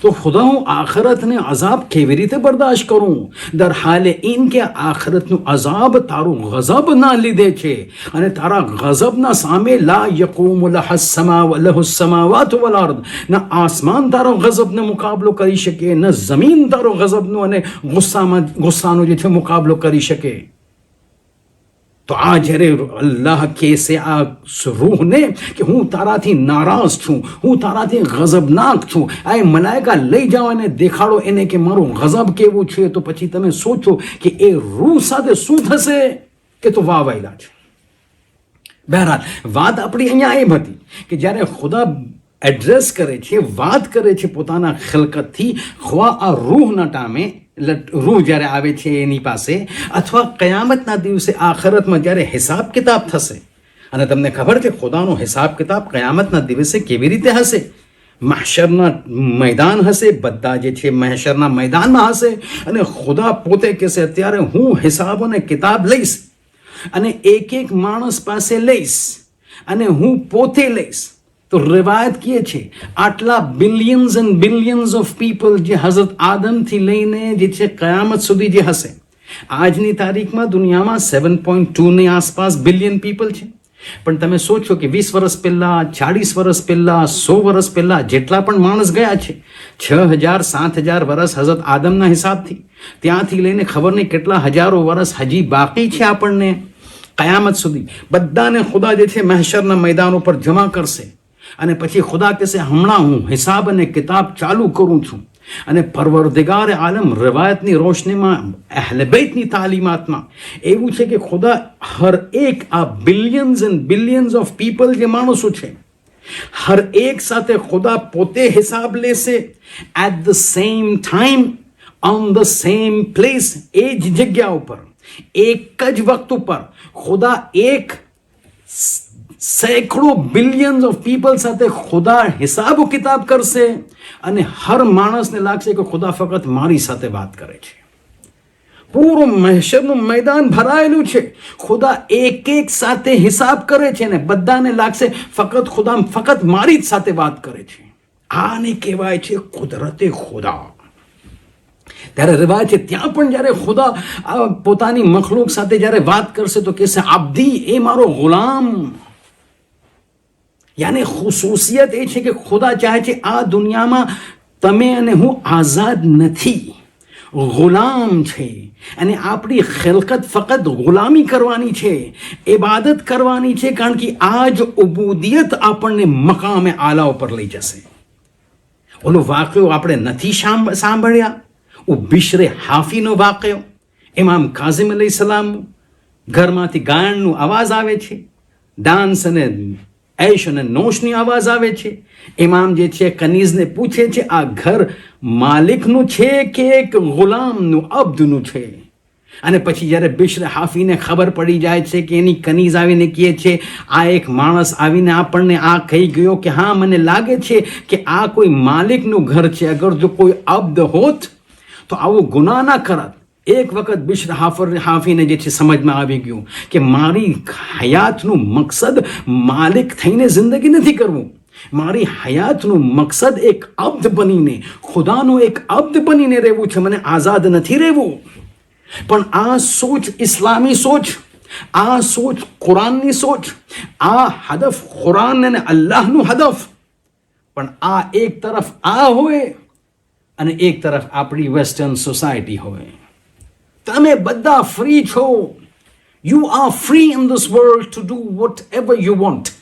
તો ખુદા હું આખરતને અઝાબ કેવી રીતે બરદાશ્ત કરું, દર હાલે ઇન કે આખરતનું અઝાબ તારું ગઝબ ના લીધે છે. અને તારા ગઝબના સામે લા યકૂમુ લહુ સમાવાત વલ અર્દ, ન આસમાન તારો ગઝબનો મુકાબલો કરી શકે, ન જમીન તારો ગઝબનો અને ગુસ્સાનો જે છે મુકાબલો કરી શકે. તો આ જ્યારે અલ્લાહ કહેશે આ રૂહને કે હું તારાથી નારાજ છું, હું તારાથી ગઝબનાક છું, આ મલાઈકા લઈ જાઓ અને દેખાડો એને કે મારું ગઝબ કેવું છે, તો પછી તમે સોચો કે એ રૂહ સાથે શું થશે. એ તો વાવાયેલા છે. બહેરહાલ વાત આપણી અહીંયા એમ હતી કે જ્યારે ખુદા એડ્રેસ કરે છે, વાત કરે છે પોતાના ખિલકતથી, ખવા આ રૂહના ટામે, રૂહ જ્યારે આવે છે એની પાસે, અથવા કયામતના દિવસે આખરતમાં જ્યારે હિસાબ કિતાબ થશે. અને તમને ખબર છે ખુદાનો હિસાબ કિતાબ કયામતના દિવસે કેવી રીતે હશે. મહશરના મેદાન હશે, બધા જે છે મહશરના મેદાનમાં હશે, અને ખુદા પોતે કહેશે અત્યારે હું હિસાબ અને કિતાબ લઈશ, અને એક માણસ પાસે લઈશ, અને હું પોતે લઈશ. તો રિવાયત કહે છે આટલા billions and billions of people જે હઝરત આદમથી લઈને જે છે કયામત સુધી જે હશે. આજની તારીખમાં દુનિયામાં 7.2ની આસપાસ બિલિયન પીપલ છે. પણ તમે સોચો કે 20 વર્ષ પહેલાં, 40 વર્ષ પહેલાં, 100 વર્ષ પહેલાં જેટલા પણ માણસ ગયા છે, 6,000-7,000 વર્ષ હઝરત આદમના હિસાબથી, ત્યાંથી લઈને ખબર નહીં કેટલા હજારો વર્ષ હજી બાકી છે આપણને કયામત સુધી. બધાને ખુદા જે છે મહશરના મેદાનો પર જમા કરશે. અને પછી ખુદા કહેશે હમણાં હું હિસાબ અને કિતાબ ચાલુ કરું છું. અને પરવરદિગાર આલમ રિવાયતની રોશનીમાં, અહલે બેતની તાલીમાતમાં એવું છે કે ખુદા હર એક આ billions and billions of people જે માણસો છે, હર એક સાથે ખુદા પોતે હિસાબ લેશે. At the same time, on the same place, એ જ જગ્યા ઉપર, એક જ વખત ઉપર ખુદા એક સેંકડો બિલિયન્સ ઓફ પીપલ સાથે ખુદા હિસાબ કિતાબ કરશે. અને હર માણસને લાગશે કે ખુદા ફક્ત મારી સાથે વાત કરે છે. પૂરું મહેશરનું મેદાન ભરાયેલું છે, ખુદા એક સાથે હિસાબ કરે છે, ને બધાને લાગશે ખુદા ફક્ત મારી જ સાથે વાત કરે છે. આને કહેવાય છે કુદરતે ખુદા. ત્યારે રિવાજ છે ત્યાં પણ જ્યારે ખુદા પોતાની મખલૂક સાથે જ્યારે વાત કરશે તો કહેશે આબ્દી, એ મારો ગુલામ. યાની ખુસૂસિયત એ છે કે ખુદા ચાહે છે આ દુનિયામાં તમે અને હું આઝાદ નથી, ગુલામ છે. અને આપણી ખિલકત ફક્ત ગુલામી કરવાની છે, ઇબાદત કરવાની છે, કારણ કે આ જ ઉબૂદિયત આપણને મકામે આલા ઉપર લઈ જશે. ઓલો વાક્યો આપણે નથી સાંભળ્યા, બિશ્રે હાફીનો વાક્યો, ઇમામ કાઝિમ અલૈહિસ્સલામ ઘરમાંથી ગાયનનો અવાજ આવે છે, ડાન્સ અને ऐश અને નોશની આવાજ આવે છે. ઇમામ જે છે કનીઝને પૂછે છે આ ઘર માલિકનું છે કે એક ગુલામનું, અબ્દનું છે. અને પછી જ્યારે બિશ્ર હાફીને ખબર પડી જાય છે કે એની કનીઝ આવીને કહે છે, આ એક માણસ આવીને આપણને આ કહી ગયો કે હા મને લાગે છે કે આ કોઈ માલિકનું ઘર છે, અગર જો કોઈ અબ્દ હોત તો આવું ગુનાહ ના કરત. એક વખત બિશ્ર હાફીને જે છે સમજમાં આવી ગયું કે મારી હયાતનું મકસદ માલિક થઈને જિંદગી નથી કરવું, મારી હયાતનું મકસદ એક અબ્દ બનીને, ખુદાનો એક અબ્દ બનીને રહેવું છે. મને આઝાદ નથી રહેવું. પણ આ સોચ ઇસ્લામી સોચ, આ સોચ કુરાનની સોચ, આ હદફ કુરાન અને અલ્લાહનું હદફ. પણ આ એક તરફ આ હોય અને એક તરફ આપણી વેસ્ટર્ન સોસાયટી હોય. તમે બધા ફ્રી છો. You are free in this world to do vote ever you want.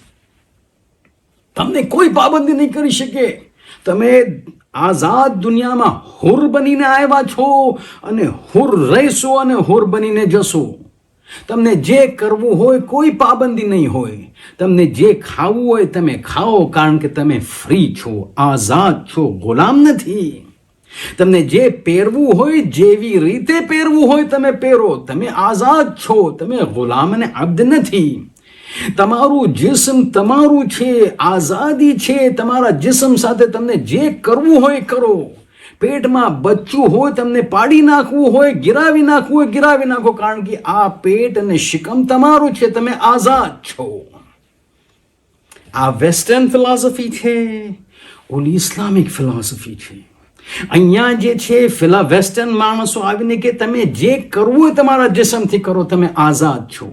તમને કોઈ પાબંદી નહીં કરી શકે. તમે આઝાદ દુનિયામાં હુર બનીને આવ્યા છો અને હુર રહેશો અને હુર બનીને જશો. તમને જે કરવું હોય કોઈ પાબંદી નહીં હોય. તમને જે ખાવું હોય તમે ખાઓ, કારણ કે તમે ફ્રી છો, આઝાદ છો, ગુલામ નથી. તમને જે પહેરવું હોય, જેવી રીતે પહેરવું હોય તમે પહેરો. તમે આઝાદ છો, તમે ગુલામ અને અબ્દ નથી. તમારું જિસ્મ તમારું છે, આઝાદી છે. તમારા જિસ્મ સાથે તમને જે કરવું હોય કરો. પેટમાં બચ્ચું હોય, તમને પાડી નાખવું હોય, ગિરાવી નાખવું હોય, ગિરાવી નાખો, કારણ કે આ પેટ અને શિકમ તમારું છે. તમે આઝાદ છો. આ વેસ્ટર્ન ફિલોસોફી છે, ઓલી ઇસ્લામિક ફિલોસોફી છે. અહીંયા જે છે વેસ્ટર્ન માણસો આવીને કે તમે જે કરવું હોય તમારા જિસ્મથી કરો, તમે આઝાદ છો.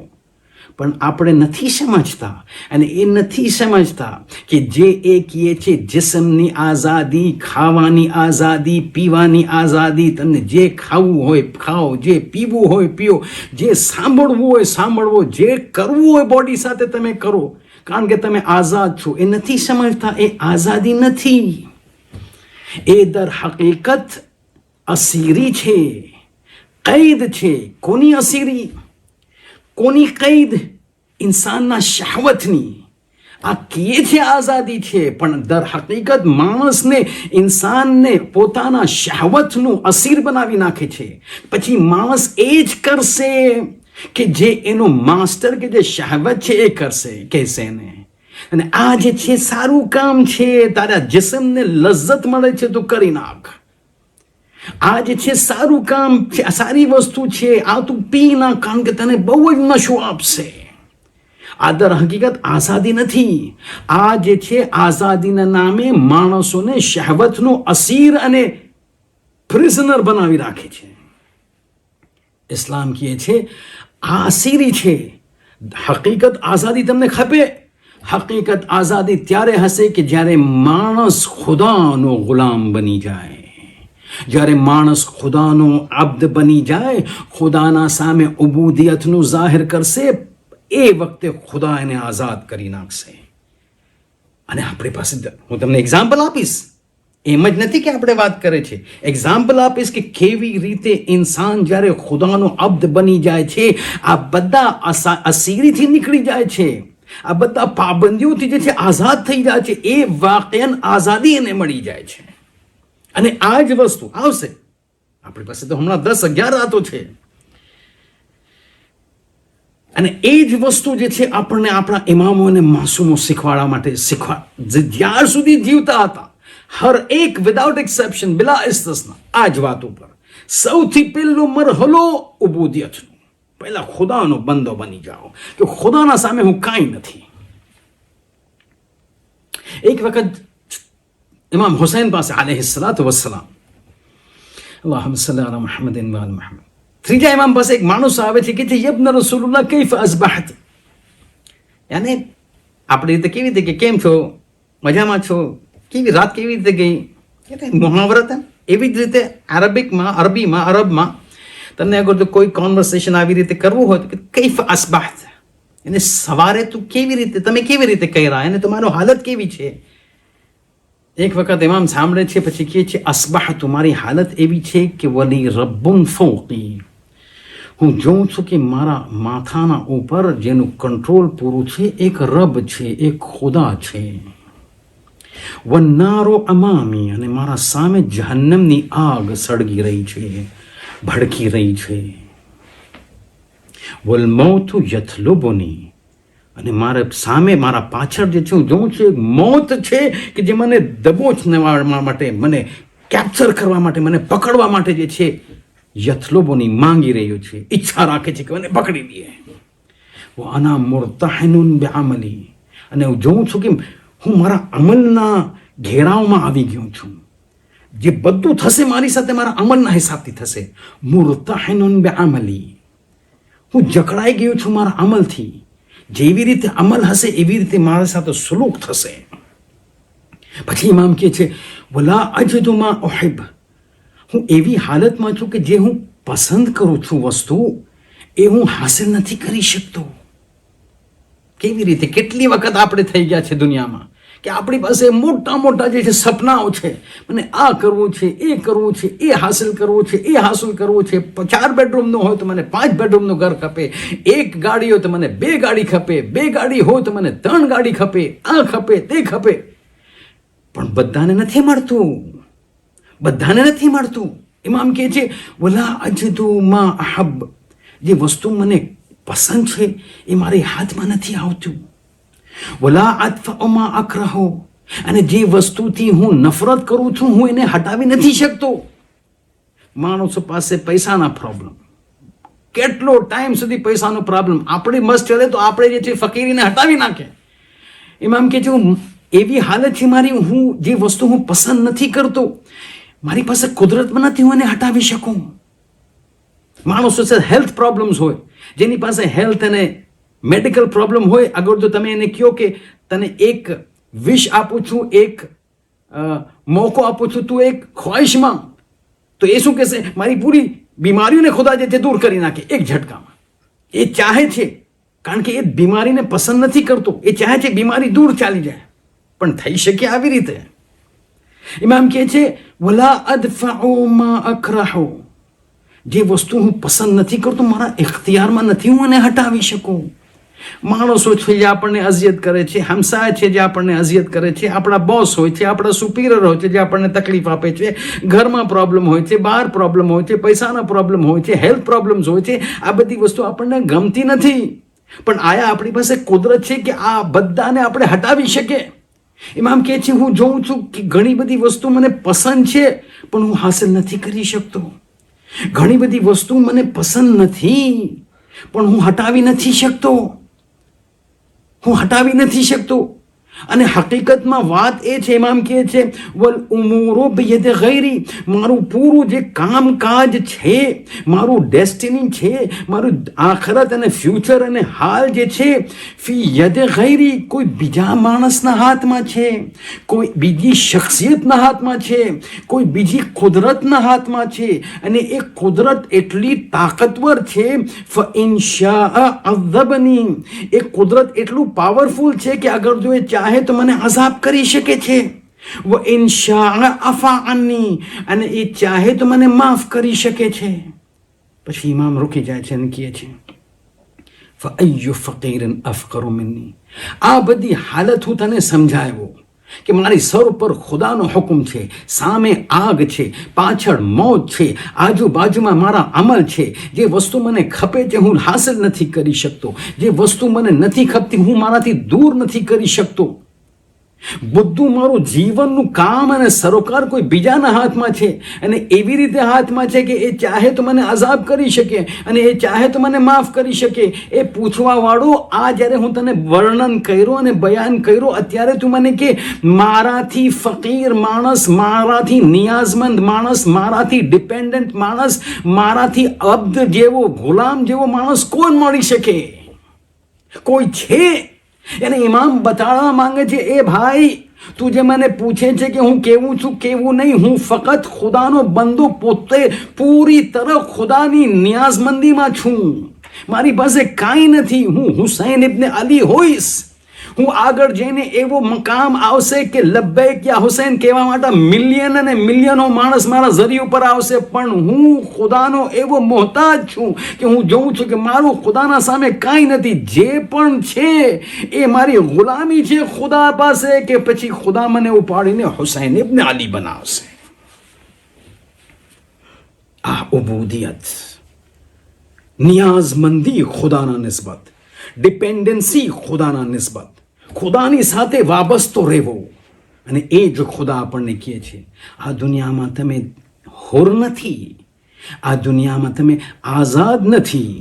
પણ આપણે નથી સમજતા, અને એ નથી સમજતા કે જે એ કહે છે જિસ્મની આઝાદી, ખાવાની આઝાદી, પીવાની આઝાદી. તમને જે ખાવું હોય ખાઓ, જે પીવું હોય પીઓ, જે સાંભળવું હોય સાંભળવો, જે કરવું હોય બોડી સાથે તમે કરો, કારણ કે તમે આઝાદ છો. એ નથી સમજતા એ આઝાદી નથી. એ દર હકીકત અસીરી છે, કૈદ છે. કોની અસીરી, કોની કૈદ? ઇન્સાનના શહવતની. આ કહે છે આઝાદી છે, પણ દર હકીકત માણસને, ઇન્સાનને પોતાના શહવતનું અસીર બનાવી નાખે છે. પછી માણસ એ જ કરશે કે જે એનો માસ્ટર, કે જે શહવત છે એ કરશે, કહેશે ને. અને આ જે છે સારું કામ છે, તારા જિસ્મને લજ્જત મળે છે તો કરી નાખ. આ જે છે સારું કામ છે, સારી વસ્તુ છે, આ તું પી ના, કારણ કે તને બહુ જ નશો આપશે. આ દર હકીકત આઝાદી નથી. આ જે છે આઝાદીના નામે માણસોને શહવતનો અસીર અને પ્રિઝનર બનાવી રાખે છે. ઇસ્લામ કહે છે આ અસીરી છે. હકીકત આઝાદી તમને ખપે. હકીકત આઝાદી ત્યારે હશે કે જ્યારે માણસ ખુદાનો ગુલામ બની જાય. જ્યારે માણસ ખુદાનો અબ્દ બની જાય, ખુદાના સામે ઉબૂદિયતનું જાહેર કરશે, એ વખતે ખુદા એને આઝાદ કરી નાખશે. અને આપણી પાસે, હું તમને એક્ઝામ્પલ આપીશ. એમ જ નથી કે આપણે વાત કરે છે, એક્ઝામ્પલ આપીશ કે કેવી રીતે ઇન્સાન જ્યારે ખુદાનો અબ્દ બની જાય છે, આ બધા અસીરીથી નીકળી જાય છે, આ બધા પાબંદીઓથી જે છે આઝાદ થઈ જાય છે. એ વાકયન આઝાદી એને મળી જાય છે. અને આ જ વસ્તુ આવશે આપણી પાસે. તો હમણાં 10-11 રાતો છે, અને એ જ વસ્તુ જે છે આપણને આપણા ઇમામો અને માસૂમો શીખવાડવા માટે જ્યાર સુધી જીવતા હતા, હર એક વિધાઉટ એક્સેપ્શન, બિલા ઇસ્તિસ્ના, આ જ વાત ઉપર સૌથી પહેલો મરહલો ઉબૂદિયતનો. પહેલા ખુદાનો બંદો બની જાઓ કે ખુદાના સામે હું કાંઈ નથી. એક વખત ઇમામ હુસૈન પાસે આલૈહિ સલાતુ વસ્સલામ, અલ્લાહુમ્મા સલ્લી અલા મુહમ્મદિન વ આલી મુહમ્મદ, ત્રીજા ઇમામ પાસે એક માણસ આવે છે કે યબ્ન રસૂલુલ્લાહ કૈફ અસ્બહત. યાને આપણી રીતે કેવી રીતે કે કેમ છો, મજામાં છો, કેવી રાત કેવી રીતે ગઈ, એટલે મુહાવરત એવી જ રીતે અરબમાં તમને અગર તો કોઈ કોન્વર્સેશન આવી રીતે કરવું હોય તો કૈફ અસ્બહત, એને સવારે તું કેવી રીતે, તમે કેવી રીતે કર્યા, એને તમારો હાલત કેવી છે. એક વખત ઇમામ સાંભળે છે, પછી કહે છે અસ્બહતુ, મારી હાલત એવી છે કે વલી રબ્બુન ફૌકી, હું જોઉં છું કે મારા માથાના ઉપર જેનું કંટ્રોલ પૂરું છે એક રબ છે, એક ખુદા છે. વન્નારો અમામી, અને મારા સામે જહન્નમની આગ સળગી રહી છે, ભડકી રહી છે. વલ મૌતુ યથલુબુની, અને મારા સામે, મારા પાછળ જે છે હું જોઉં છું એક મોત છે કે જે મને દબોચવા માટે, મને કેપ્ચર કરવા માટે, મને પકડવા માટે જે છે યથલુબુની માંગી રહ્યો છે, ઈચ્છા રાખે છે કે મને પકડી લે. વો અના મુરતહિનુન બિઅમલી, અને હું જોઉં છું કે હું મારા અમલના ઘેરાવમાં આવી ગયો છું. જે બધું થશે મારી સાથે મારા અમલના હિસાબથી થશે. મુરતહિનુન બિઅમલી, હું જકડાઈ ગયો છું મારા અમલથી. જેવી રીતે અમલ હશે એવી રીતે મારા સાથે સુલુક થશે. પછી ઇમામ કહે છે વલા અજદુ મા ઉહિબ, હું એવી હાલતમાં છું કે જે હું પસંદ કરું છું વસ્તુ એ હું હાસિલ નથી કરી શકતો. કેવી રીતે? કેટલી વખત આપણે થઈ ગયા છે દુનિયામાં કે આપણી પાસે મોટા મોટા જે છે સપનાઓ છે, મને આ કરવું છે, એ કરવું છે, એ હાસિલ કરવું છે, એ હાસિલ કરવું છે. 4 બેડરૂમનો હોય તો મને 5 બેડરૂમનું ઘર ખપે, 1 ગાડી હોય તો મને 2 ગાડી ખપે, 2 ગાડી હોય તો મને 3 ગાડી ખપે, આ ખપે તે ખપે. પણ બધાને નથી મળતું, બધાને નથી મળતું. ઇમામ કહે છે વલા અજદુ મા અહબ, જે વસ્તુ મને પસંદ છે એ મારી હાથમાં નથી આવતું. વલા અદફઅ મા અકરહુ, અને જે વસ્તુથી હું નફરત કરું છું હું એને હટાવી નથી શકતો. માણસો પાસે પૈસાના પ્રોબ્લેમ, કેટલો ટાઈમ સુધી પૈસાનો પ્રોબ્લેમ. આપણી મસ્ત ચલે તો આપણે જે છે ફકીરીને હટાવી નાખે. ઇમામ કહે છે એવી હાલત છે મારી, હું જે વસ્તુ હું પસંદ નથી કરતો મારી પાસે કુદરતમાં નથી, હું એને હટાવી શકું. માણસો છે હેલ્થ પ્રોબ્લેમ્સ હોય, જેની પાસે હેલ્થ અને મેડિકલ પ્રોબ્લેમ હોય, અગર જો તમે એને કહો કે તને એક વિશ આપું છું, એક મોકો આપું છું, તું એક ખ્વાહિશ માંગ, તો એ શું કહેશે? મારી પૂરી બીમારીઓને ખુદા જે તે દૂર કરી નાખે એક ઝટકામાં. એ ચાહે છે, કારણ કે એ બીમારીને પસંદ નથી કરતો, એ ચાહે છે બીમારી દૂર ચાલી જાય. પણ થઈ શકે આવી રીતે? ઇમામ કહે છે વલા અદફઅ મા અકરહુ, જે વસ્તુ હું પસંદ નથી કરતો મારા ઇખ્તિયારમાં નથી, હું એને હટાવી શકું. માણસો છે જે આપણને અઝિયત કરે છે, હમસાય છે જે આપણને અઝિયત કરે છે, આપણા બોસ હોય છે, આપણા સુપિરિયર હોય છે જે આપણને તકલીફ આપે છે, ઘરમાં પ્રોબ્લેમ હોય છે, બહાર પ્રોબ્લેમ હોય છે, પૈસાના પ્રોબ્લેમ હોય છે, હેલ્થ પ્રોબ્લેમ્સ હોય છે. આ બધી વસ્તુ આપણને ગમતી નથી, પણ આયા આપણી પાસે કુદરત છે કે આ બધાને આપણે હટાવી શકીએ. ઇમામ કહે છે હું જોઉં છું કે ઘણી બધી વસ્તુ મને પસંદ છે પણ હું હાસિલ નથી કરી શકતો. ઘણી બધી વસ્તુ મને પસંદ નથી પણ હું હટાવી નથી શકતો, હું હટાવી નથી શકતો. અને હકીકતમાં વાત એ છે, ઇમામ કહે છે વલ ઉમૂરુ બિયદ ગૈરી, મારું પૂરું જે કામકાજ છે, મારું ડેસ્ટિની છે, મારું આખરત અને ફ્યુચર અને હાલ જે છે ફી યદ ગૈરી, કોઈ બીજા માણસના હાથમાં છે, કોઈ બીજી શખ્સિયતના હાથમાં છે, કોઈ બીજી કુદરતના હાથમાં છે. અને એ કુદરત એટલી તાકતવર છે, ફઇન શાઅ અઝબની, એ કુદરત એટલું પાવરફુલ છે કે અગર જો એ ચાહે તો મને અઝાબ કરી શકે છે. વ ઇન શાઅ અફા અન્ની, અને એ ચાહે તો મને માફ કરી શકે છે. પછી ઇમામ રૂકી જાય છે અને કહે છે ફઅય્યુ ફકીરન અફકરુ મિન્ની. આ બધી હાલત હું તને સમજાવ્યો કે મારી સર પર ખુદાનો હુકમ છે, સામે આગ છે, પાછળ મોત છે, આજુબાજુમાં મારા અમલ છે. જે વસ્તુ મને ખપે છે હું હાસિલ નથી કરી શકતો, જે વસ્તુ મને નથી ખપતી હું મારાથી દૂર નથી કરી શકતો. બધું મારું જીવનનું કામ અને સરોકાર કોઈ બીજાના હાથમાં છે, અને એવી રીતે હાથમાં છે કે એ ચાહે તો મને અઝાબ કરી શકે અને એ ચાહે તો મને માફ કરી શકે. એ પૂછવા વાળો આ જ્યારે હું તને વર્ણન કર્યો અને બયાન કર્યો, અત્યારે તું મને કે મારાથી ફકીર માણસ, મારાથી નિયાઝમંદ માણસ, મારાથી ડિપેન્ડન્ટ માણસ, મારાથી અબ્દ જેવો, ગુલામ જેવો માણસ કોણ મળી શકે? કોઈ છે? એને ઇમામ બતાડવા માંગે છે એ ભાઈ તું જે મને પૂછે છે કે હું કેવું છું કેવું નહીં, હું ફક્ત ખુદાનો બંદો, પોતે પૂરી તરફ ખુદાની નિયાઝમંદીમાં છું. મારી પાસે કાંઈ નથી. હું હુસૈન ઇબ્ન અલી હોઈશ, હું આગળ જઈને એવો મકામ આવશે કે લબ્બૈક યા હુસૈન કહેવા માટે મિલિયન અને મિલિયનો માણસ મારા ઝરિયા ઉપર આવશે, પણ હું ખુદાનો એવો મોહતાજ છું કે હું જોઉં છું કે મારું ખુદાના સામે કાંઈ નથી. જે પણ છે એ મારી ગુલામી છે ખુદા પાસે, કે પછી ખુદા મને ઉપાડીને હુસૈન ઇબ્ન અલી બનાવશે. આ ઉબૂદિયત, નિયાઝમંદી ખુદાના નિસ્બત, ડિપેન્ડન્સી ખુદાના નિસ્બત, ખુદાની સાથે વાબસ્તો રહેવો. અને એ જ ખુદા આપણને કહે છે આ દુનિયામાં તમે હુર નથી, આ દુનિયામાં તમે આઝાદ નથી.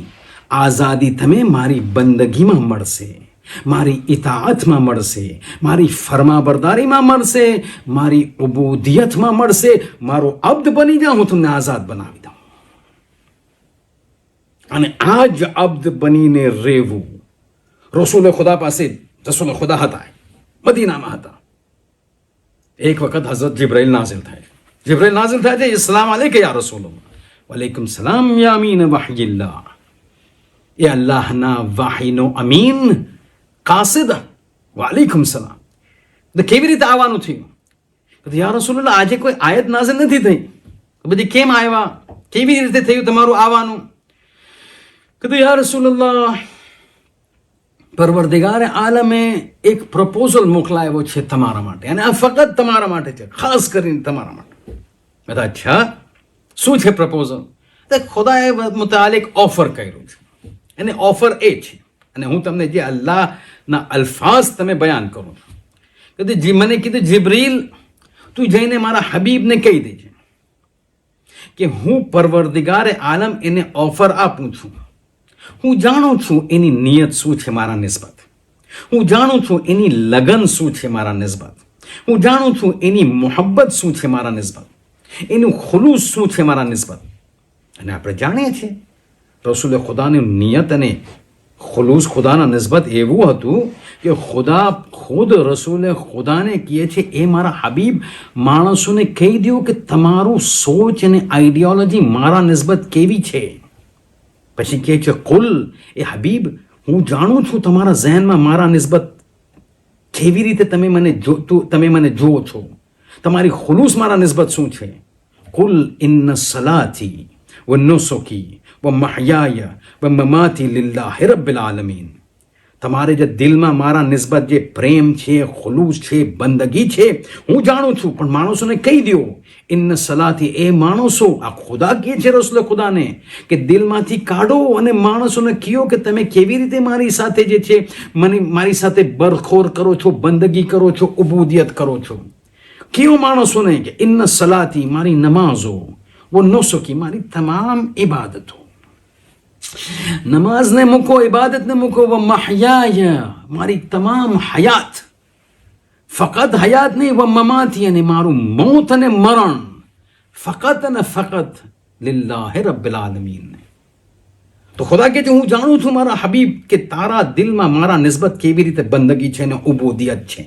આઝાદી તમે મારી બંદગીમાં મળશે, મારી ઇતાઅતમાં મળશે, મારી ફરમાબરદારીમાં મળશે, મારી ઉબૂદિયતમાં મળશે. મારો અબ્દ બની જાઓ, હું તમને આઝાદ બનાવી દઉં. અને આ જ અબ્દ બનીને રહેવું. રસૂલ ખુદા પાસે રસૂલ ખુદા હતા, મદીનામાં હતા. એક વખત હઝરત જિબ્રાઈલ નાઝિલ થાય. જિબ્રાઈલ નાઝિલ થાય છે, અસ્સલામ અલૈકા યા રસૂલલ્લાહ. વલૈકુમ સલામ યા અમીન વહયિલ્લાહ. એ અલ્લાહના વાહીનો અમીન કાસિદ. વાલેકુમ સલામ. તો કેવી રીતે આવવાનું થયું? યા રસૂલલ્લાહ, આજે કોઈ આયત નાઝિલ નથી થઈ, બધી કેમ આવ્યા, કેવી રીતે થયું તમારું આવવાનું? કીધું યા રસૂલલ્લાહ, પરવરદિગાર આલમે એક પ્રપોઝલ મોકલાવ્યો છે તમારા માટે, અને આ ફક્ત તમારા માટે છે, ખાસ કરીને તમારા માટે. બધા અચ્છા, શું છે પ્રપોઝલ? ખુદાએ મુતાલિક ઓફર કર્યું છે, અને ઓફર એ છે, અને હું તમને જે અલ્લાહના અલ્ફાઝ તમે બયાન કરો છો. કીધું મને કીધું જિબ્રીલ, તું જઈને મારા હબીબને કહી દેજે કે હું પરવરદિગારે આલમ એને ઓફર આપું છું. હું જાણું છું એની નિયત શું છે મારા નિસ્બત. હું જાણું છું એની લગન શું છે મારા નિસ્બત. હું જાણું છું એની મોહબ્બત શું છે મારા નિસ્બત, એનું ખુલૂસ શું છે મારા નિસ્બત. અને આપણે જાણીએ છીએ રસૂલ ખુદાની નિયત અને ખુલૂસ ખુદાના નિસ્બત એવું હતું કે ખુદા ખુદ રસૂલ ખુદાને કહે છે, એ મારા હબીબ માણસોને કહી દો કે તમારું સોચ અને આઈડિયોલોજી મારા નિસ્બત કેવી છે. પછી કહે છે, કુલ, એ હબીબ, હું જાણું છું તમારા ઝહેનમાં મારા નિસ્બત કેવી રીતે તમે મને જુઓ છો, તમારી ખુલૂસ મારા નિસ્બત શું છે. કુલ ઇન્ન સલાતી વ નુસુકી વ મહયાય વ મમાતી લિલ્લાહિ રબ્બિલ આલમીન. તમારે જે દિલમાં મારા નિસ્બત જે પ્રેમ છે, ખુલૂસ છે, બંદગી છે, હું જાણું છું, પણ માણસોને કહી દો ઇન્ન સલાતી, એ માણસો, આ ખુદા કહે છે રસૂલ ખુદાને કે દિલમાંથી કાઢો અને માણસોને કહો કે તમે કેવી રીતે મારી સાથે જે છે મારી સાથે બરખોર કરો છો, બંદગી કરો છો, ઉબૂદિયત કરો છો. કહો માણસોને કે ઇન્ન સલાતી, મારી નમાઝો, વો નુસુકી, મારી તમામ ઇબાદતો, નમાઝને મૂકો, ઇબાદતને મૂકો, વ મહયાય, મારી તમામ હયાત, ફકત હયાત નહીં, વ મમાતી, અને મારું મોત અને મરણ, ફકત અને ફકત લિલ્લાહિ રબ્બિલ આલમીન. તો ખુદા કહે છે, હું જાણું છું મારા હબીબ કે તારા દિલમાં મારા નિસ્બત કેવી રીતે બંદગી છે અને ઉબૂદિયત છે.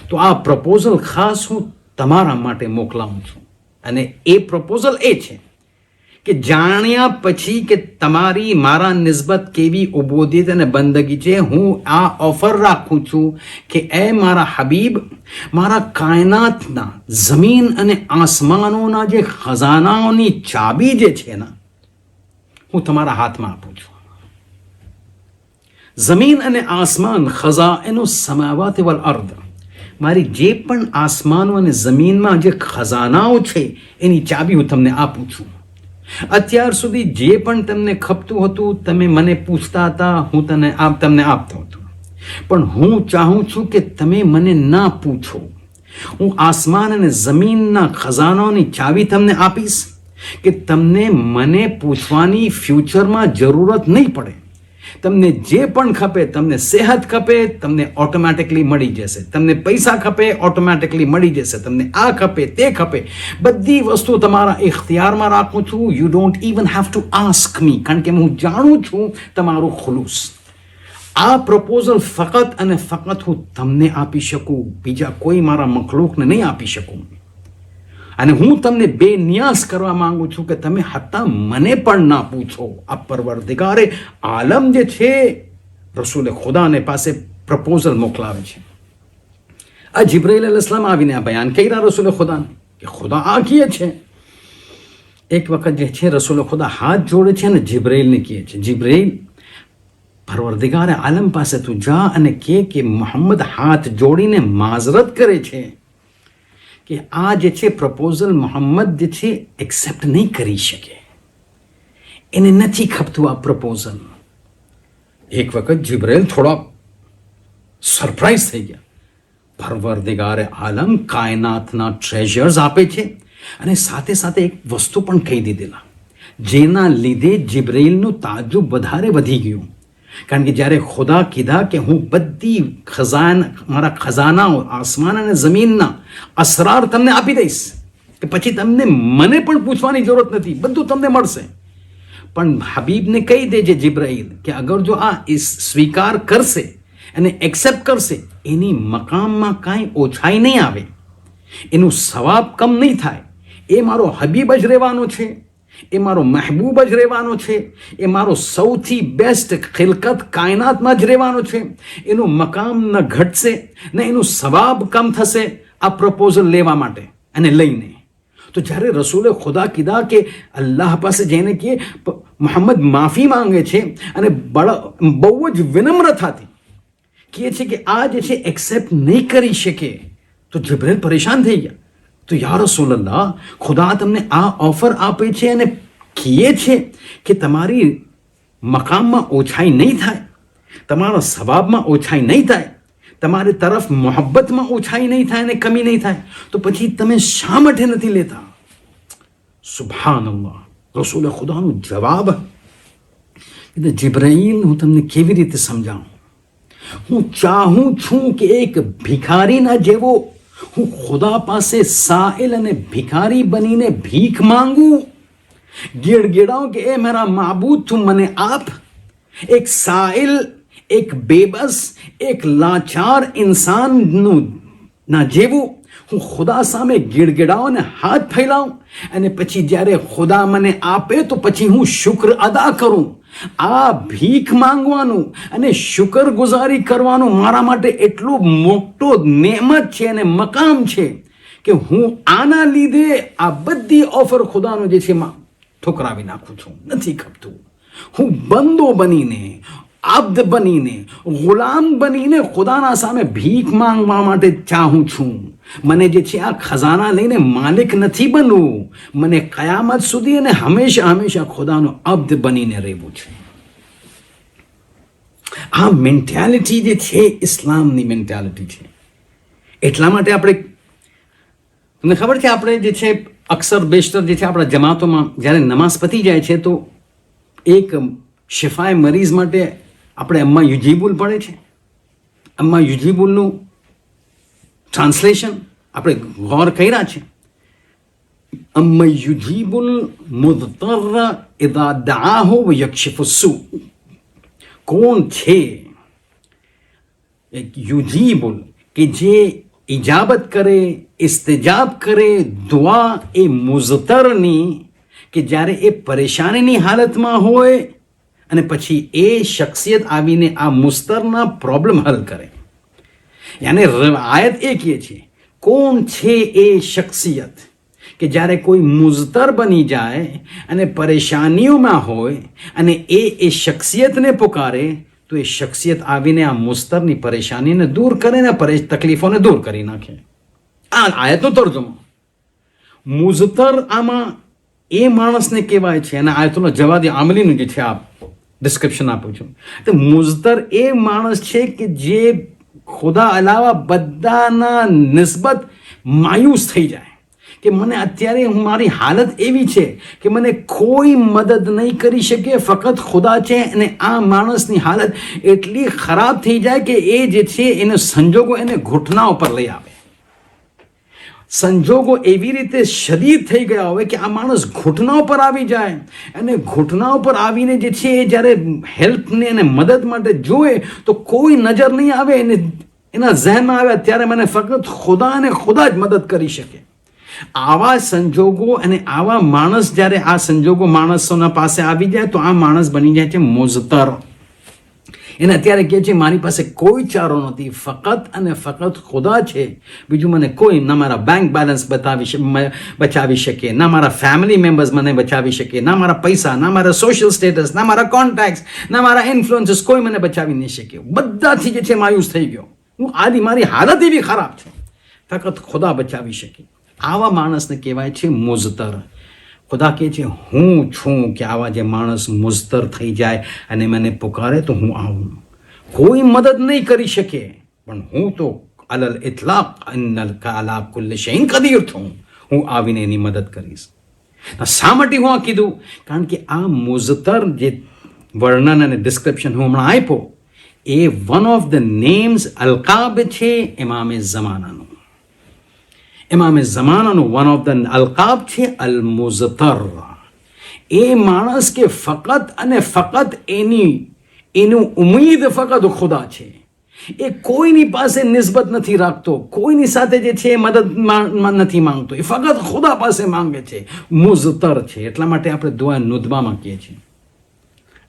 તો આ પ્રપોઝલ ખાસ હું તમારા માટે મોકલાવું છું. અને એ પ્રપોઝલ એ છે કે જાણ્યા પછી કે તમારી મારા નિસ્બત કેવી ઉબૂદિયત અને બંદગી છે, હું આ ઓફર રાખું છું કે એ મારા હબીબ, મારા કાયનાતના જમીન અને આસમાનોના જે ખજાનાઓની ચાબી જે છે ને, હું તમારા હાથમાં આપું છું. જમીન અને આસમાન, ખઝાઇનુ સમાવાતિ વલ અર્દ, મારી જે પણ આસમાનો અને જમીનમાં જે ખજાનાઓ છે એની ચાબી હું તમને આપું છું. અત્યાર સુધી જે પણ તમને ખપતું હતું તમે મને પૂછતા હતા, હું તમને આપતો હતો, પણ હું ચાહું છું કે તમે મને ના પૂછો. હું આસમાન અને જમીનના ખજાનાઓની ચાવી તમને આપીશ કે તમને મને પૂછવાની ફ્યુચરમાં જરૂરત નહીં પડે. તમને જે પણ ખપે, તમને સેહત ખપે, તમને ઓટોમેટિકલી મળી જશે. તમને પૈસા ખપે, ઓટોમેટિકલી મળી જશે. તમને આ ખપે, તે ખપે, બધી વસ્તુ તમારા ઇખ્તિયારમાં રાખું છું. You don't even have to ask me, કારણ કે હું જાણું છું તમારું ખુલૂસ. આ પ્રપોઝલ ફકત અને ફકત હું તમને આપી શકું, બીજા કોઈ મારા મખલૂકને નહીં આપી શકું. અને હું તમને બેનિયાસ કરવા માંગુ છું કે તમે હત્તા મને પણ ના પૂછો. આ પરવરદિગારે આલમ જે છે રસૂલ ખુદાને પાસે પ્રપોઝલ મોકલાવે છે. આ જિબ્રાઈલ અલૈહિસ્સલામ આવીને આ બયાન કર્યા રસૂલ ખુદાને કે ખુદા આ કહે છે. એક વખત જે છે રસૂલ ખુદા હાથ જોડે છે અને જિબ્રાઈલને કહે છે, જિબ્રાઈલ, પરવરદિગારે આલમ પાસે તું જા અને કે મોહમ્મદ હાથ જોડીને માઝરત કરે છે કે આ જે છે પ્રપોઝલ મોહમ્મદ જે છે એક્સેપ્ટ નહીં કરી શકે, એને નથી ખપતું આ પ્રપોઝલ. એક વખત જિબ્રાઈલ થોડા સરપ્રાઈઝ થઈ ગયા. પરવરદિગારે આલમ કાયનાતના ટ્રેઝર્સ આપે છે અને સાથે સાથે એક વસ્તુ પણ કહી દીધેલા, જેના લીધે જિબ્રાઈલનું તાજુબ વધારે વધી ગયું. કારણ કે જ્યારે ખુદા કીધા કે હું બધી મારા ખજાનાઓ આસમાન અને જમીનના અસરાર તમને આપી દઈશ, કે પછી તમને મને પણ પૂછવાની જરૂરત નથી, બધું તમને મળશે. પણ હબીબને કહી દેજે જિબ્રાઈલ કે અગર જો આ સ્વીકાર કરશે અને એક્સેપ્ટ કરશે, એની મકામમાં કાંઈ ઓછાઈ નહીં આવે, એનું સવાબ કમ નહીં થાય. એ મારો હબીબ જ રહેવાનો છે, એ મારો મહેબૂબ જ રહેવાનો છે, એ મારો સૌથી બેસ્ટ ખિલકત કાયનાતમાં જ રહેવાનો છે. એનું મકામ ન ઘટશે ને એનું સવાબ કમ થશે આ પ્રપોઝલ લેવા માટે અને લઈને. તો જ્યારે રસૂલે ખુદા કીધા કે અલ્લાહ પાસે જઈને કે મોહમ્મદ માફી માંગે છે અને બહુ જ વિનમ્રતાથી કહે છે કે આ જે છે એક્સેપ્ટ નહીં કરી શકે, તો જિબ્રાઈલ પરેશાન થઈ ગયા. તો યા રસૂલલ્લાહ, ખુદા તમને આ ઓફર આપે છે અને કહે છે કે તમારી મકામમાં ઓછાઈ નહીં થાય, તમારા સવાબમાં ઓછાઈ નહીં થાય, તમારી તરફ મોહબ્બતમાં ઓછાઈ નહીં થાય અને કમી નહીં થાય, તો પછી તમે શા માટે નથી લેતા? સુબહાનલ્લાહ. રસૂલ ખુદાનો જવાબ, જિબ્રાઈલ હું તમને કેવી રીતે સમજાવું? હું ચાહું છું કે એક ભિખારીના જેવો હું ખુદા પાસે સાઇલ અને ભિખારી બનીને ભીખ માંગું, ગીડગીડાઉં કે એ મારા માબૂદ તું મને આપ. એક સાઇલ, એક બેબસ, એક લાચાર ઇન્સાનનું ના જેવું હું ખુદા સામે ગીડગીડાઉં અને હાથ ફેલાવું, અને પછી જ્યારે ખુદા મને આપે તો પછી હું શુક્ર અદા કરું. આ ભીખ માંગવાનું અને શુકર ગુજારી કરવાનું મારા માટે એટલો મોટો નેમત છે અને મકામ છે કે હું આના લીધે આ બધી ઓફર ખુદાનો જે છે ઠુકરાવી નાખું છું. નથી ખપતું. હું બંદો બનીને, આબ્દ બનીને, ગુલામ બનીને ખુદાના સામે ભીખ માંગવા માટે ચાહું છું. મને જે છે આ ખજાના લઈને માલિક નથી બનવું. મને કયામત સુધી અને હંમેશા હંમેશા ખુદાનો અબ્દ બનીને રહેવું છે. આ મેન્ટાલિટી જે છે ઇસ્લામની મેન્ટાલિટી છે. એટલા માટે આપણે, તમને ખબર છે, આપણે જે છે અક્સર બેશતર જે છે આપણા જમાતોમાં જ્યારે નમાઝ પતી જાય છે તો એક શિફાએ મરીઝ માટે આપણે અમ્મા યુજીબુલ પડે છે. અમ્મા યુજીબુલનું ટ્રાન્સલેશન આપણે ગૌર કર્યા છે. અમ્મા યુજીબુલ મુદ્તર ઇદા દઆહુ વ યક્ષિફુ સુ. કોણ છે એક યુજીબુલ કે જે ઇજાબત કરે, ઇસ્તિજાબ કરે દુઆ એ મુઝતરની, કે જ્યારે એ પરેશાનીની હાલતમાં હોય અને પછી એ શખ્સિયત આવીને આ મુસ્તરના પ્રોબ્લેમ હલ કરે. યાને આયત એ કહે છે કોણ છે એ શખ્સિયત કે જ્યારે કોઈ મુઝતર બની જાય અને પરેશાનીઓમાં હોય અને એ શખ્સિયતને પુકારે તો એ શખ્સિયત આવીને આ મુસ્તરની પરેશાનીને દૂર કરે ને તકલીફોને દૂર કરી નાખે. આ આયતનો તર્જમો. મુઝતર આમાં એ માણસને કહેવાય છે, અને આયતોનો જવાબ આમલીનું જે છે આ ડિસ્ક્રિપ્શન આપું છું. તો મુઝતર એ માણસ છે કે જે ખુદા અલાવા બધાના નિસ્બત માયુસ થઈ જાય કે મને અત્યારે મારી હાલત એવી છે કે મને કોઈ મદદ નહીં કરી શકે, ફક્ત ખુદા છે. અને આ માણસની હાલત એટલી ખરાબ થઈ જાય કે એ જે છે એને સંજોગો એને ઘૂંટણા ઉપર લઈ આવે. સંજોગો એવી રીતે શદીદ થઈ ગયા હોય કે આ માણસ ઘૂંટણા ઉપર આવી જાય, અને ઘૂંટણા ઉપર આવીને જે છે એ જ્યારે હેલ્પને અને મદદ માટે જોવે તો કોઈ નજર નહીં આવે, એને એના ઝહેનમાં આવે અત્યારે મને ફક્ત ખુદા અને ખુદા જ મદદ કરી શકે. આવા સંજોગો અને આવા માણસ જ્યારે આ સંજોગો માણસોના પાસે આવી જાય તો આ માણસ બની જાય છે મુઝતર. એને અત્યારે કહે છે મારી પાસે કોઈ ચારો નથી, ફક્ત અને ફક્ત ખુદા છે, બીજું મને કોઈ ના મારા બેંક બેલેન્સ બચાવી શકે, ના મારા ફેમિલી મેમ્બર્સ મને બચાવી શકે, ના મારા પૈસા, ના મારા સોશિયલ સ્ટેટસ, ના મારા કોન્ટેક્ટ્સ, ના મારા ઇન્ફ્લુઅન્સીસ, કોઈ મને બચાવી નહીં શકે. બધાથી જે છે માયુસ થઈ ગયો. હું આદિ મારી હાલત એવી ખરાબ છે, ફક્ત ખુદા બચાવી શકે. આવા માણસને કહેવાય છે મુઝતર. ખુદા કહે છે હું છું કે આવા જે માણસ મુઝતર થઈ જાય અને મને પુકારે તો હું આવું. કોઈ મદદ નહીં કરી શકે પણ હું તો અલલ ઇતલાક અન્નલ કાલા કુલ્લ શૈન કદીર છું, હું આવીને એની મદદ કરીશ. શા માટે હું આ કીધું? કારણ કે આ મુઝતર જે વર્ણન અને ડિસ્ક્રિપ્શન હું હમણાં આપ્યો એ વન ઓફ ધ નેમ્સ અલકાબ છે ઇમામે ઝમાનાનું. ઇમામે ઝમાનાનું વન ઓફ ધ અલકાબ છે અલ મુઝતર. એ માણસ કે ફકત અને ફકત એનું ઉમ્મીદ ફકત ખુદા છે. એ કોઈની પાસે નિસ્બત નથી રાખતો, કોઈની સાથે જે છે એ મદદ નથી માંગતો, એ ફકત ખુદા પાસે માંગે છે. મુઝતર છે. એટલા માટે આપણે દુઆ નુદબામાં કહીએ છીએ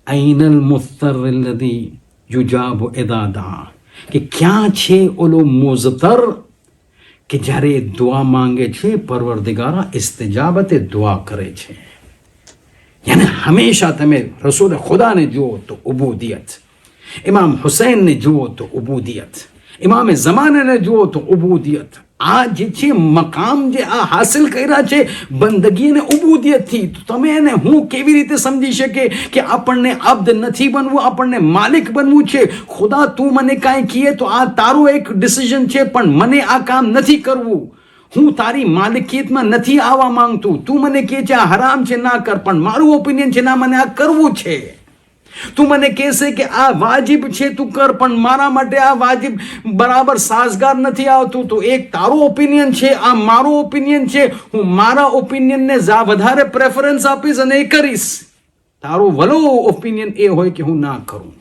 ઐનલ મુસ્તર અલ્લઝી યુજાબુ ઇઝા દઆ, કે ક્યાં છે ઓલો મુઝતર કે જ્યારે દુઆ માંગે છે પરવરદિગારા ઇસ્તિજાબતે દુઆ કરે છે. યાને હંમેશા તમે રસૂલ ખુદાને જુઓ તો ઉબૂદિયત, ઇમામ હુસૈનને જુઓ તો ઉબૂદિયત, ઇમામે ઝમાનાને જુઓ તો ઉબૂદિયત. આ જે છે મકામ જે આ હાસિલ કર્યા છે બંદગી અને ઉબૂદિયતથી, તો તમે એને હું કેવી રીતે સમજી શકે કે આપણને અબ્દ નથી બનવું, આપણને માલિક બનવું છે. ખુદા તું મને કાંઈ કહે તો આ તારું એક ડિસિઝન છે, પણ મને આ કામ નથી કરવું, હું તારી માલિકિયતમાં નથી આવવા માંગતું. તું મને કહે છે આ હરામ છે ના કર, પણ મારું ઓપિનિયન છે ના મને આ કરવું છે. તું મને કહેશે કે આ વાજિબ છે તું કર, પણ મારા માટે આ વાજિબ બરાબર સાજગાર નથી આવતું, તો એક તારો ઓપિનિયન છે, આ મારો ઓપિનિયન છે, હું મારા ઓપિનિયનને વધારે પ્રેફરન્સ આપીશ અને એ કરીશ. તારો વલો ઓપિનિયન એ હોય કે હું ના કરું.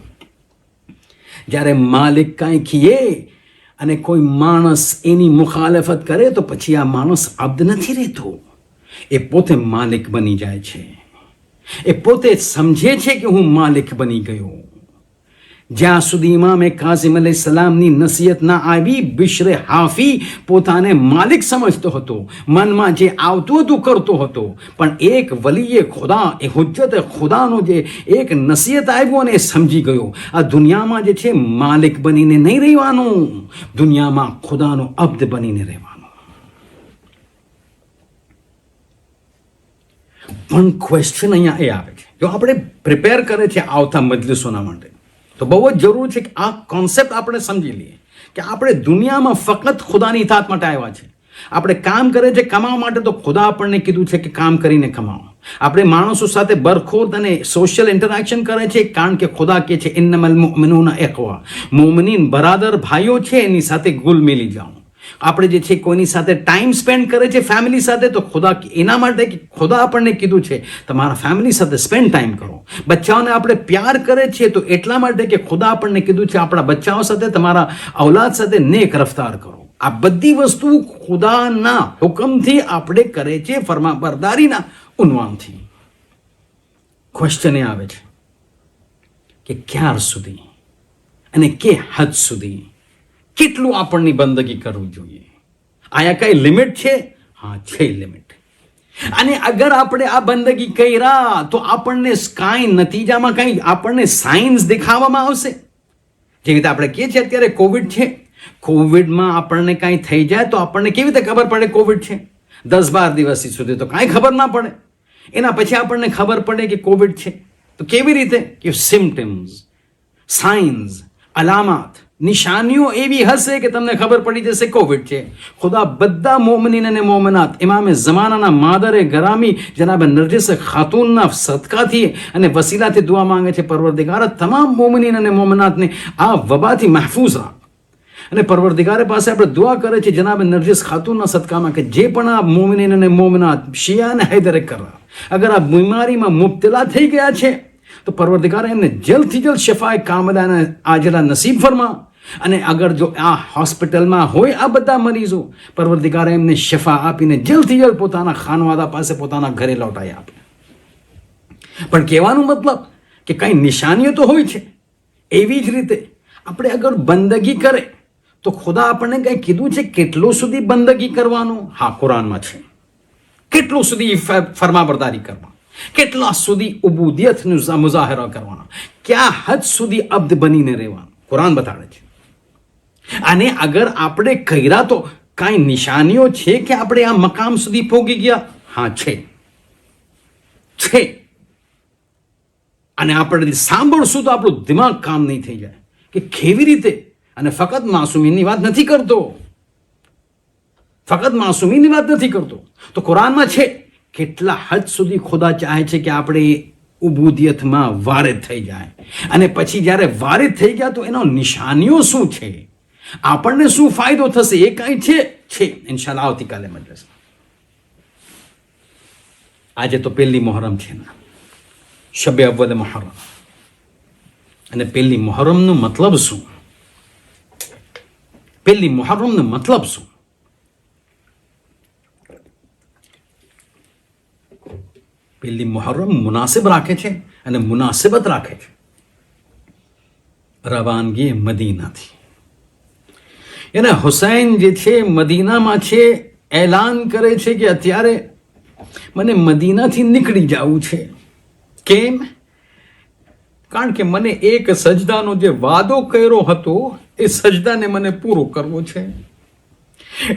જ્યારે માલિક કાંઈ કહે અને કોઈ માણસ એની મુખાલફત કરે તો પછી આ માણસ અબ્દ નથી રહેતો, એ પોતે માલિક બની જાય છે. એ પોતે સમજે છે કે હું માલિક બની ગયો. જ્યાં સુધી ઇમામે કાઝિમ અલૈહિસ્સલામની નસીહત ના આવી, બિશ્રે હાફી પોતાને માલિક સમજતો હતો, મનમાં જે આવતું હતું કરતો હતો. પણ એક વલીએ ખુદા, એ હુજ્જત ખુદાનો જે એક નસીહત આવ્યો અને એ સમજી ગયો આ દુનિયામાં જે છે માલિક બનીને નહીં રહેવાનું, દુનિયામાં ખુદાનો અબ્દ બનીને રહેવાનું. પણ ક્વેશ્ચન અહીંયા એ આવે છે, જો આપણે પ્રિપેર કરે છે આવતા મજલિસોના માટે તો બહુ જ જરૂર છે કે આ કોન્સેપ્ટ આપણે સમજી લઈએ કે આપણે દુનિયામાં ફક્ત ખુદાની ઇતાત માટે આવ્યા છે. આપણે કામ કરે છે કમાવા માટે, તો ખુદા આપણને કીધું છે કે કામ કરીને કમાવો. આપણે માણસો સાથે બરખોર્દ અને સોશિયલ ઇન્ટરેક્શન કરે છે કારણ કે ખુદા કહે છે ઇન્નમલ મુઅમિનૂના ઇખ્વા, મોમિનીન બરાદર ભાઈઓ છે, એની સાથે ગુલ મિલી જાઓ. આપણે જે છે કોઈની સાથે ટાઈમ સ્પેન્ડ કરે છે ફેમિલી સાથે, તો ખુદા એના માટે ખુદા આપણને કીધું છે તમારા ફેમિલી સાથે સ્પેન્ડ ટાઈમ કરો. બચ્ચાઓને આપણે પ્યાર કરે છે તો એટલા માટે કે ખુદા આપણને કીધું છે આપણા બચ્ચાઓ સાથે, તમારા ઔલાદ સાથે નેક રફતાર કરો. આ બધી વસ્તુ ખુદાના હુકમથી આપણે કરે છે, ફરમાબરદારીના ઉન્વાનથી. ક્વેશ્ચન એ આવે છે કે ક્યાર સુધી અને કે હદ સુધી કેટલું આપણની બંદગી કરવી જોઈએ? આયા કઈ લિમિટ છે? હા, છે લિમિટ. અને અગર આપણે આ બંદગી કર્યા તો આપણને કાંઈ નતીજામાં કાંઈ આપણને સાઇન્સ દેખાવામાં આવશે. જે રીતે આપણે કહીએ છીએ અત્યારે કોવિડ છે, કોવિડમાં આપણને કાંઈ થઈ જાય તો આપણને કેવી રીતે ખબર પડે કોવિડ છે? 10-12 દિવસ સુધી તો કાંઈ ખબર ના પડે. એના પછી આપણને ખબર પડે કે કોવિડ છે. તો કેવી રીતે? કે સિમ્ટમ્સ, સાઇન્સ, અલામત, નિશાનીઓ એવી હશે કે તમને ખબર પડી જશે કોવિડ છે. ખુદા બધા મોમિનીન અને મોમિનાત ઇમામે ઝમાનાના માદરે ગરામી જનાબ નરજિસ ખાતુનના સદકાથી અને વસીલાથી દુઆ માંગે છે પરવરદિગારા તમામ મોમિનીન અને મોમિનાતને આ વબાથી મહફૂઝ રાખ. અને પરવરદિગારે પાસે આપણે દુઆ કરે છે જનાબ નરજિસ ખાતુનના સદકામાં કે જે પણ આ મોમિનીન અને મોમિનાત શિયા અને હૈદરે કરવા અગર આ બીમારીમાં મુબ્તલા થઈ ગયા છે તો પરવરદિગાર એમને જલ્દથી જલ્દ શફાએ કામલાના આજલા નસીબ ફરમા. અને અગર જો આ હોસ્પિટલમાં હોય આ બધા મરીઝો, પરવરદિગાર એમને શફા આપીને જલ્દથી જલ્દ પોતાના ખાનવાદા પાસે પોતાના ઘરે લૌટાઈ આપે. પણ કહેવાનું મતલબ કે કંઈ નિશાનીઓ તો હોય છે. એવી જ રીતે આપણે અગર બંદગી કરે તો ખુદા આપણને કંઈ કીધું છે કેટલું સુધી બંદગી કરવાનું? હા, કુરાનમાં છે. કેટલું સુધી ફરમાબરદારી કરવા, કેટલા સુધી ઉબૂદિયતનો મુઝાહરા કરવાના, ક્યાં હદ સુધી અબ્દ બનીને રહેવાનું કુરાન બતાડે છે. અને અગર આપણે કર્યા તો કાંઈ નિશાનીઓ છે કે આપણે આ મકામ સુધી પહોંચી ગયા? હા, છે. અને આપણે સાંભળશું તો આપણું દિમાગ કામ નહીં થઈ જાય કે કેવી રીતે. અને ફક્ત માસૂમીની વાત નથી કરતો, તો કુરાનમાં છે કેટલા હદ સુધી ખુદા ચાહે છે કે આપણે ઉબૂદિયતમાં વારિદ થઈ જાય. અને પછી જ્યારે વારિદ થઈ ગયા તો એનો નિશાનીઓ શું છે, આપણને શું ફાયદો થશે, એ કાંઈ છે ઇન્શાલ્લાહ આવતીકાલે મજલિસ. આજે તો પહેલી મુહર્રમ છે ને, શબે અવ્વલ મુહર્રમ. અને પહેલી મુહર્રમનો મતલબ શું? પહેલી મુહર્રમનો મતલબ શું? પહેલી મુહર્રમ મુનાસિબ રાખે છે અને મુનાસિબત રાખે છે રવાનગી મદીનાથી. એને હુસૈન જે છે મદીનામાં છે, એલાન કરે છે કે અત્યારે મને મદીનાથી નીકળી જવું છે. કેમ? કારણ કે મને એક સજદાનો જે વાદો કર્યો હતો એ સજદાને મને પૂરો કરવો છે.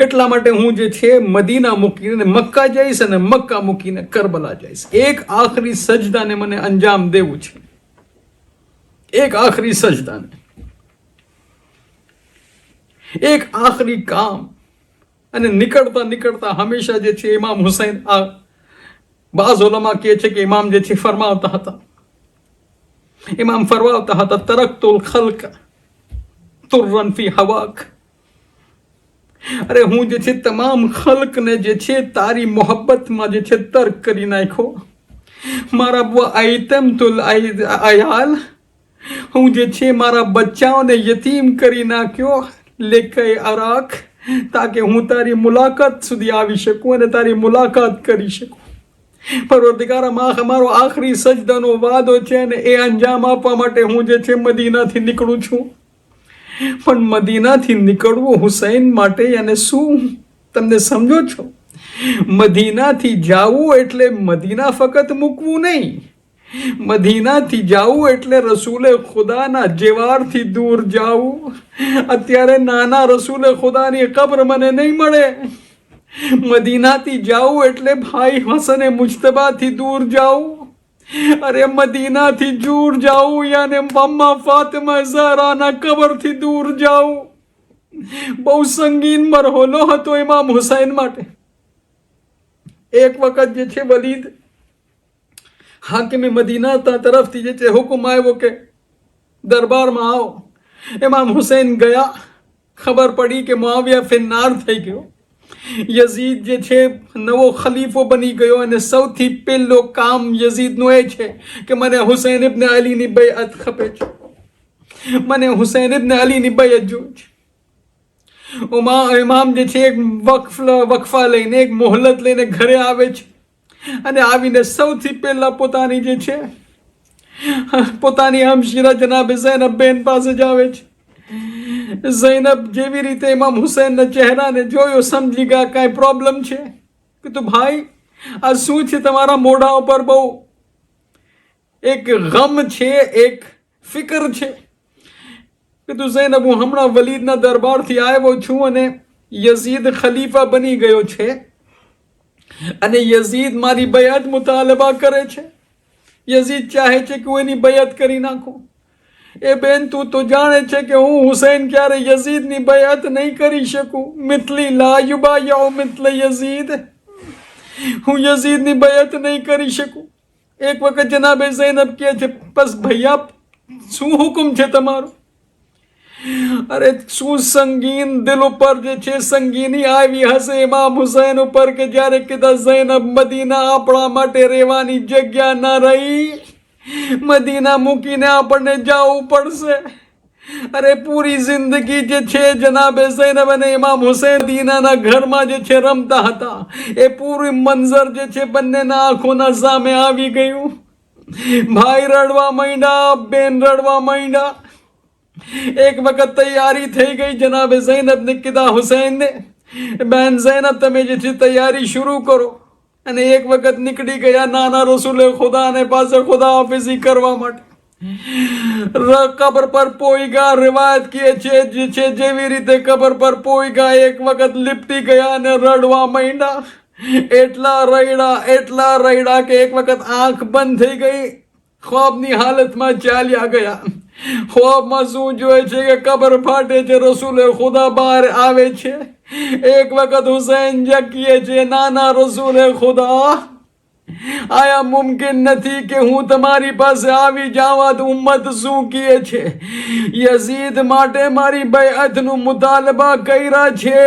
એટલા માટે હું જે છે મદીના મૂકીને મક્કા જઈશ અને મક્કા મૂકીને કરબલા જઈશ. એક આખરી સજદાને મને અંજામ દેવું છે, એક આખરી સજદાને, એક આખરી કામ. અને નીકળતા નીકળતા હંમેશા જે છે ઇમામ હુસૈન, આ બાઝ ઉલમા કહે છે કે ઇમામ જે છે ફરમાવતા હતા, ઇમામ ફરમાવતા હતા, તરકતુલ ખલ્ક તુર્રન ફી હવાક. અરે હું જે છે તમામ ખલ્કને જે છે તારી મોહબ્બતમાં જે છે તર્ક કરી નાખ્યો. મારા આઈતમતુલ આયાલ, હું જે છે મારા બચ્ચાઓને યતીમ કરી નાખ્યો. લેકે અરાક, તાકે હું તારી મુલાકાત સુધી આવી શકું અને તારી મુલાકાત કરી શકું. પરવરદિગાર, અમારો આખરી સજદાનો વાદો છે અને એ અંજામ આપવા માટે હું જે છે મદીનાથી નીકળું છું. પણ મદીનાથી નીકળવું હુસૈન માટે અને શું તમને સમજો છો? મદીનાથી જાવું એટલે મદીના ફક્ત મૂકવું નહીં, મદીનાથી જાવું એટલે રસૂલે ખુદાના જેવારથી દૂર જાવું. અત્યારે નાના રસૂલે ખુદાની કબ્ર મને નહીં મળે. મદીનાથી જાવું એટલે ભાઈ હસને મુજતબાથી દૂર જાવું. અરે મદીનાથી દૂર જાવું યાને મમ્મા ફાતિમા ઝહરાના કબરથી દૂર જાવું. બહુ સંગીન મરહોલો હતો ઇમામ હુસૈન માટે. એક વખત જે છે વલીદ હાકિમે મદીના તરફથી જે છે હુકમ આવ્યો કે દરબારમાં આવો. ઇમામ હુસૈન ગયા, ખબર પડી કે મુઆવિયા ફિન્નાર થઈ ગયો. યઝીદ જે છે નવો ખલીફો બની ગયો અને સૌથી પહેલો કામ યઝીદનું એ છે કે મને હુસૈન ઇબ્ન અલીની બૈઅત ખપે છે, મને હુસૈન ઇબ્ન અલીની બૈઅત જોઈએ છે. ઇમામ જે છે એક વકફા લઈને, એક મોહલત લઈને ઘરે આવે છે અને આવીને સૌથી પહેલા પોતાની જે છે પોતાની હમશીરા જનાબ ઝૈનબ બેન પાસે જ આવે છે. ઝૈનબ જેવી રીતે ઇમામ હુસૈનના ચહેરાને જોયો, સમજી ગયા કાંઈ પ્રોબ્લેમ છે. કે તો ભાઈ આ શું છે તમારા મોઢા ઉપર? બહુ એક ગમ છે, એક ફિકર છે. કે તું ઝૈનબ, હું હમણાં વલીદના દરબારથી આવ્યો છું અને યઝીદ ખલીફા બની ગયો છે અને યઝીદ મારી બયાત મુતાલબા કરે છે. યઝીદ ચાહે છે કે હું એની બયાત કરી નાખું. એ બેન, તું તો જાણે છે કે હું હુસૈન ક્યારે યઝીદની બયાત નહીં કરી શકું. મિથલી લા યુબાયઉ મિથલ યઝીદ, હું યઝીદની બયાત નહીં કરી શકું. એક વખત જનાબે ઝૈનબ કહે છે, બસ ભૈયા શું હુકમ છે તમારો? અરે શું સંગીન દિલ ઉપર જે છે સંગીની આવી હશે ઇમામ હુસૈન ઉપર કે જ્યારે કીધા ઝૈનબ મદીના આપણા માટે રહેવાની જગ્યા ન રહી, મદીના મૂકીને આપણને જવું પડશે. અરે પૂરી જિંદગી જે છે જનાબે ઝૈનબ અને ઇમામ હુસૈન મદીનાના ઘરમાં જે છે રમતા હતા. એ પૂરી મંઝર જે છે બંનેના આંખોના સામે આવી ગયું. ભાઈ રડવા માંડ્યા, બેન રડવા માંડ્યા. એક વખત તૈયારી થઈ ગઈ. જનાબે ઝૈનબ ને કીધા હુસૈનને, બેન ઝૈનબ તમે જે છે તૈયારી શરૂ કરો. અને એક વખત નીકળી ગયા નાના રસૂલે ખુદાને પાસે ખુદા હાફિઝી કરવા માટે. કબર પર પોઈ ગયા. રિવાયત કહે છે જે છે જેવી રીતે કબર પર પોઈ ગયા, એક વખત લીપટી ગયા અને રડવા માંડ્યા. એટલા રડ્યા કે એક વખત આંખ બંધ થઈ ગઈ. ખ્વાબની હાલતમાં ચાલ્યા ગયા. ખ્વાબમાં શું જોયે છે કે કબર ફાટે છે, રસૂલે ખુદા બહાર આવે છે. એક વખત હુસૈન જકીએ છે, નાના રસૂલે ખુદા આયા મુમકિન નથી કે હું તમારી પાસે આવી જાવા તો ઉમ્મત શું કહે છે? યઝીદ માટે મારી બૈઅતનું મુતાલબા કર્યા છે,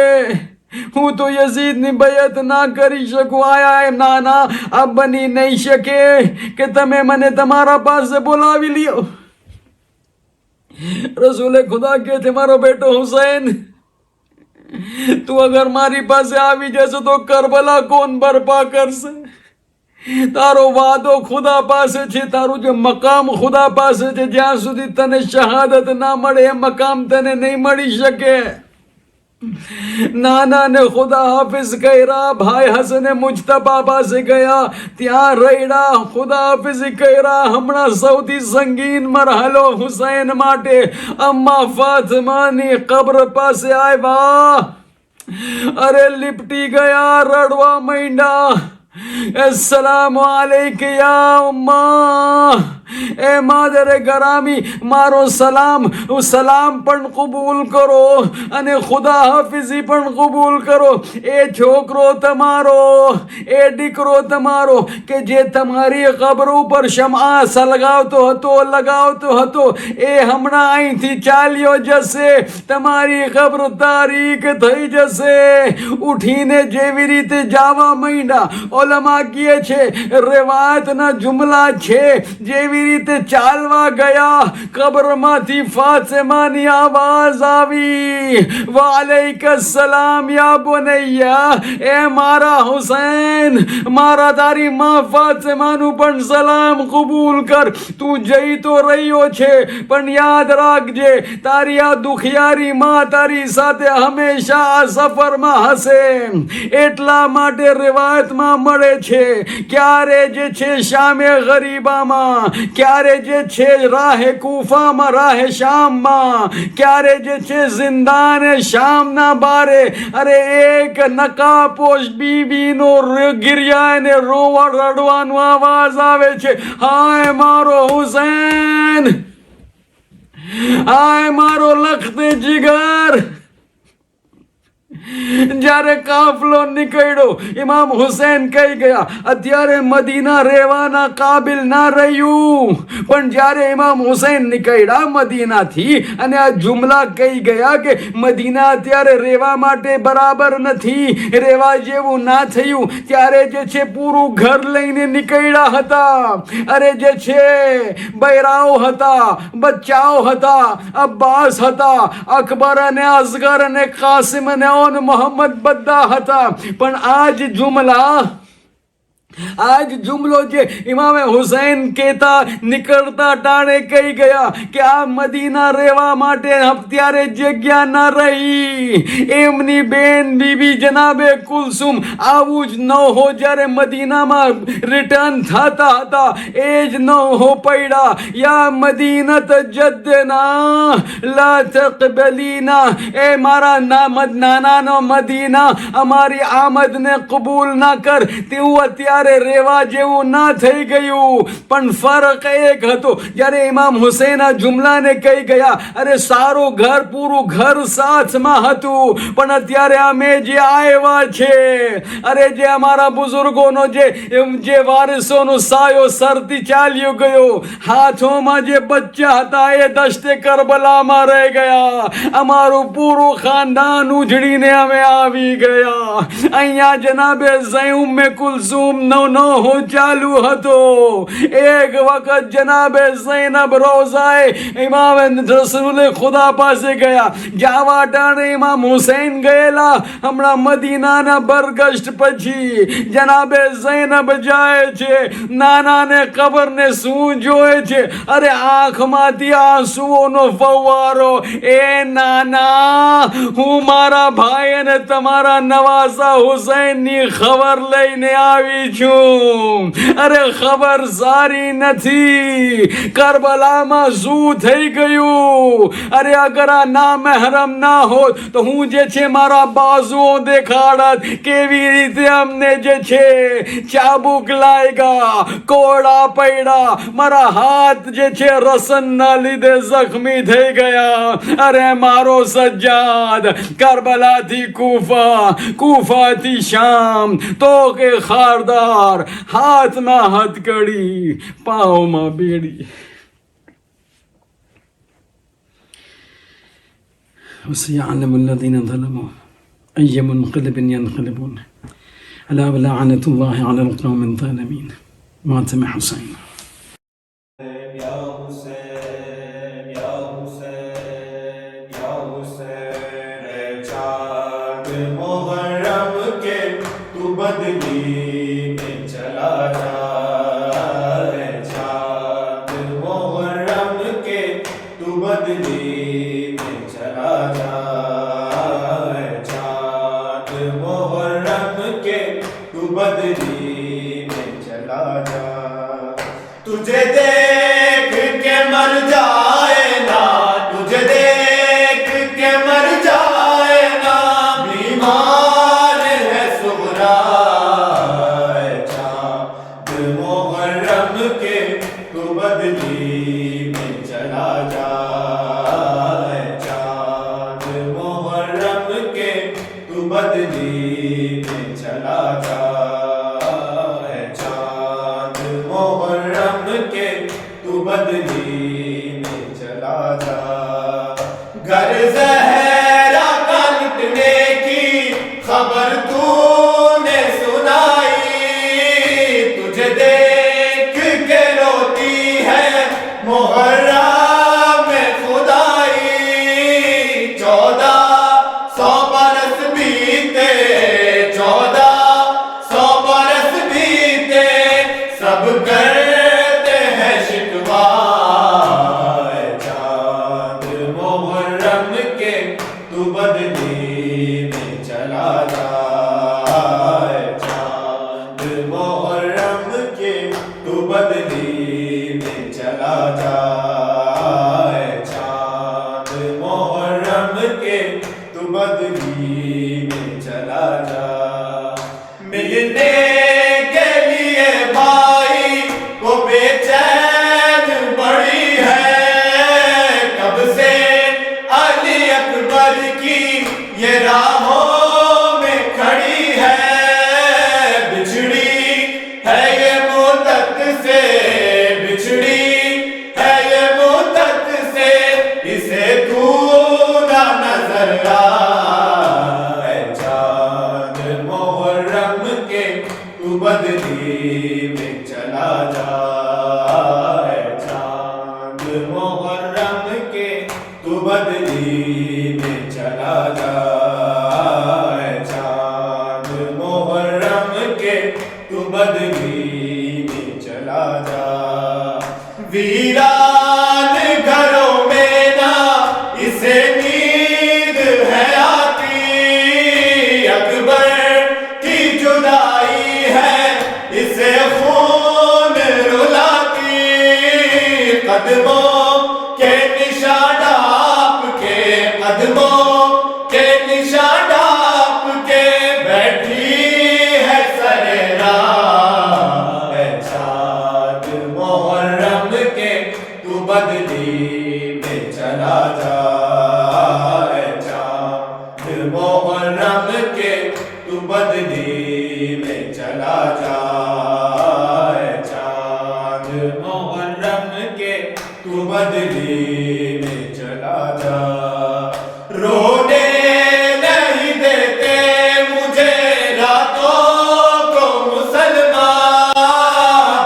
હું તો યઝીદની બૈઅત ના કરી શકું. આયા નાના આ બની નહીં શકે કે તમે મને તમારા પાસે બોલાવી લ્યો. રસૂલે ખુદા કહે છે, મારો બેટો હુસૈન, તું અગર મારી પાસે આવી જશે તો કરબલા કોણ બરપા કરશે? તારો વાદો ખુદા પાસે છે, તારું જે મકામ ખુદા પાસે છે, જ્યાં સુધી તને શહાદત ના મળે એ મકામ તને નહીં મળી શકે. નાના ને ખુદા હાફિઝ કર્યા, ભાઈ હસને મુજતબા પાસે ગયા, ત્યાં રહીડા, ખુદા હાફિઝ કર્યા. હમણાં સૌથી સંગીન મરહલો હુસૈન માટે અમ્મા ફાતિમાની કબ્ર પાસે આવ્યા. અરે લીપટી ગયા, રડવા માંડ્યા. अस्सलामु अलैका या उम्मा, ए मादरे गरामी, मारो सलाम પણ કબૂલ કરો અને ખુદા હાફિઝી પણ કબૂલ કરો. એ છોકરો તમારો, એ દીકરો તમારો કે જે તમારી કબર ઉપર શમઆ લગાવતો હતો, એ હમણાં અહીંથી ચાલ્યો જશે. તમારી કબર તારીખ થઈ જશે. ઉઠીને જેવી રીતે જાવા માંડ્યા, ઉલમા કહે છે, રિવાયતના જુમલા છે, જેવી રીતે ચાલવા ગયા, કબરમાંથી ફાતિમાની આવાજ આવી, વાલેકુમ સલામ યા બુનૈયા, એ મારા હુસૈન, મારા તારી માં ફાતિમાનું પણ સલામ કબૂલ કર. તું જઈ તો રહ્યો છે, પણ યાદ રાખજે, તારી આ દુખિયારી માં તારી સાથે હંમેશા આ સફરમાં હશે. એટલા માટે રિવાયતમાં મળે છે, ક્યારે જે છે શામે ગરીબામાં, ક્યારે જે છે રાહે કૂફામાં, રાહે શામમાં, ક્યારે જે છે જિંદાને શામના બારે. અરે એક નકાપોશ બીબીનો ગિરિયા ને રોવા રડવાનો અવાજ આવે છે, હાય મારો હુસૈન, હાય મારો લખતે જીગર. જ્યારે કાફલો નીકળ્યો, ઇમામ હુસૈન કહી ગયા, અત્યારે મદીના રહેવાના કાબિલ ના રહ્યું. પણ જ્યારે ઇમામ હુસૈન નીકળ્યા મદીનાથી અને આ જુમલા કહી ગયા કે મદીના અત્યારે રહેવા માટે બરાબર નથી, રહેવા જેવું ના થયું, ત્યારે જે છે પૂરું ઘર લઈને નીકળ્યા હતા. અરે જે છે બૈરાઓ હતા, બચ્ચાઓ હતા, અબ્બાસ હતા, અકબર અને અસગર અને કાસિમ અને મોહમ્મદ બધા હતા. પણ આજ જુમલો જે ઇમામે હુસૈન કહેતા નીકળતા ટાણે કહી ગયા કે આ મદીના રહેવા માટે અત્યારે જગ્યા ન રહી. એમની બેન બીબી જનાબે કુલસુમ આવું જ ન હો, જ્યારે મદીનામાં રિટર્ન થતા હતા એ જ ન હો પડ્યા. યા મદીનત જદ્દના લા તકબલીના, એ મારા નાનાનો મદીના, અમારી આમદને કબૂલ ના કર. તેવું અત્યારે રેવા જેવું ના થઈ ગયું. પણ ફરક એક હતો, જ્યારે ઇમામ હુસૈન આ જુમલાને કહી ગયા, અરે સારું ઘર, પૂરું ઘર સાથમાં હતું, પણ અત્યારે અમે જે આવ્યા છે, અરે જે અમારા બુઝુર્ગોનો જે વારિસોનો સાયો સરથી ચાલ્યો ગયો, હાથોમાં જે બચ્ચા હતા એ દશ્તે કરબલામાં રહી ગયા, અમારું પૂરું ખાનદાન ઉજળીને અમે આવી ગયા. અહીંયા જનાબે ઝૈઉમ્મે કુલસુમ નો ચાલુ હતો. એક વખત જનાબે ઝૈનબ રોઝાએ ઇમામ રસૂલ ખુદા પાસે ગયા, જાવા ટાણે ઇમામ હુસૈન ગયેલા. હમણાં મદીનાના બરગશ્ત પછી જનાબે ઝૈનબ જાય છે, નાનાને કબરને શું જોયે છે? અરે આંખમાંથી આંસુઓનો ફવારો. એ નાના, હું મારા ભાઈ અને તમારા નવાઝા હુસૈનની ખબર લઈને આવી છું. અરે ખબર સારી નથી, કરબલામાં શું થઈ ગયું. અરે અગર આ ના મહેરમ ના હોત તો હું જે છે મારા બાજુઓ દેખાડત, કેવી રીતે અમને જે છે ચાબુક લાગ્યા, કોડા પડ્યા, મારા હાથ જે છે રસનના લીધે જખમી થઈ ગયા. અરે મારો સજ્જાદ, કરબલાથી કૂફા, કૂફાથી શામ, તો કે ખારદા ہتھیار، ہاتھ میں ہتھ کڑی، پاؤں میں بیڑی. وسيعلم الذين ظلموا أي منقلب ينقلبون ألا ولعنة الله على القوم الظالمين. ماتم حسين. تجھے دیکھ کے مر جائے نا، تجھے دیکھ کے مر جائے نا، بیمار ہے سغرا چاند محرم کے تو بدلی میں چلا جا، چاند محرم کے تو بدلی میں چلا جا، بدلی میں چلا جا. گر زہرا کا لٹنے کی خبر تو نے سنائی، تجھے دیکھ کے روتی ہے محرم میں خدائی. 1400 برس بیتے، 1400 برس بیتے، سب کرتے ہیں شکوا، چاند محرم کے تو بدلی میں چلا جا، چاند محرم کے تو بدلی میں چلا جا، چاند محرم کے تو بدلی میں چلا جا. ملنے کے لیے بھائی کو بے چین بڑی ہے، کب سے علی اکبر کی یہ راہوں میں کھڑی ہے، بچھڑی ہے یہ مدت سے، بچھڑی ہے یہ مدت سے، اسے دورا نظر آئے، چاند محرم کے تو بدلی میں چلا جا، چاند محرم کے تو بدلی میں چلا جا، چاند محرم کے تو بدلی میں چلا جا. ویران گھروں میں نہ اسے نیند ہے آتی، اکبر کی جدائی ہے اسے خون رلاتی، قدموں کے نشان ڈھانپ کے، قدموں کے نشان ڈھانپ کے بیٹھی ہے سرے راہ، چاند محرم کے تو بدلی میں چلا جا، چاند محرم کے تو بدلی میں چلا جا، چاند محرم کے تو بدلی میں چلا جا. رونے نہیں دیتے مجھے راتوں کو مسلمان،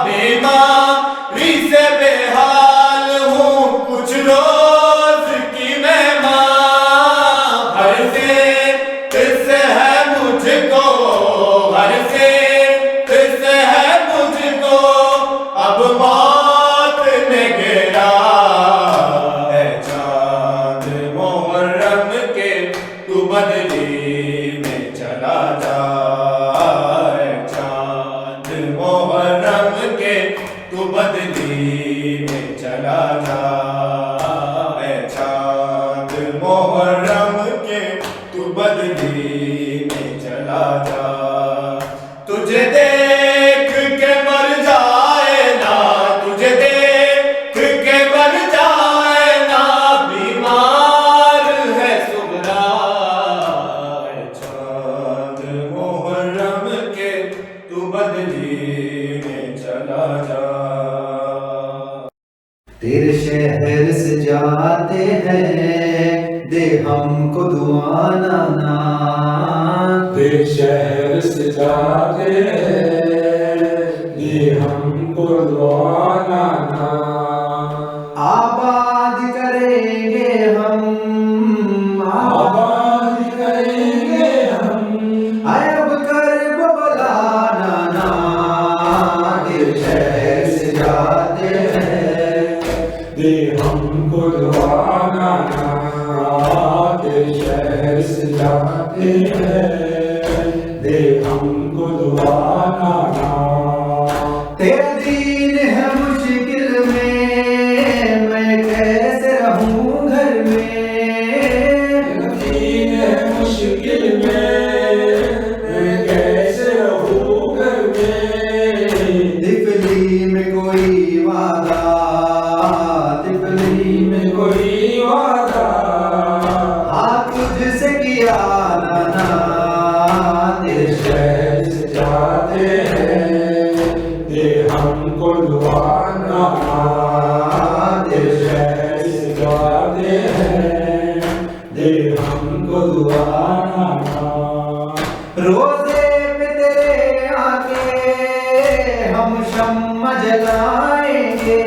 بیماری سے بے حال ہوں کچھ روز کی میں جاتے ہیں دے ہم کو دعا نانا دے شہر سے جاتے ہیں دے ہم کو دعا نانا آباد کریں گے ہم آباد کریں گے ہم اب کرب بلا نانا دے شہر سے جاتے ہیں دے ہم کو دعا نانا دے شہر سے جاتے ہیں دے ہم کو دعا نانا تیرا دین ہے مشکل میں کیسے رہوں گھر میں تیرا دین ہے مشکل میں کیسے رہوں گھر میں طفلی میں کوئی وعدہ طفلی میں کوئی وعدہ ہاں تجھ سے کیا نانا تیرے شہر سے جاتے ہیں دے ہم کو دعا نانا دے شہر سے جاتے ہیں دے ہم کو دعا نانا روزے پہ تیرے آکے ہم شمع جلائیں گے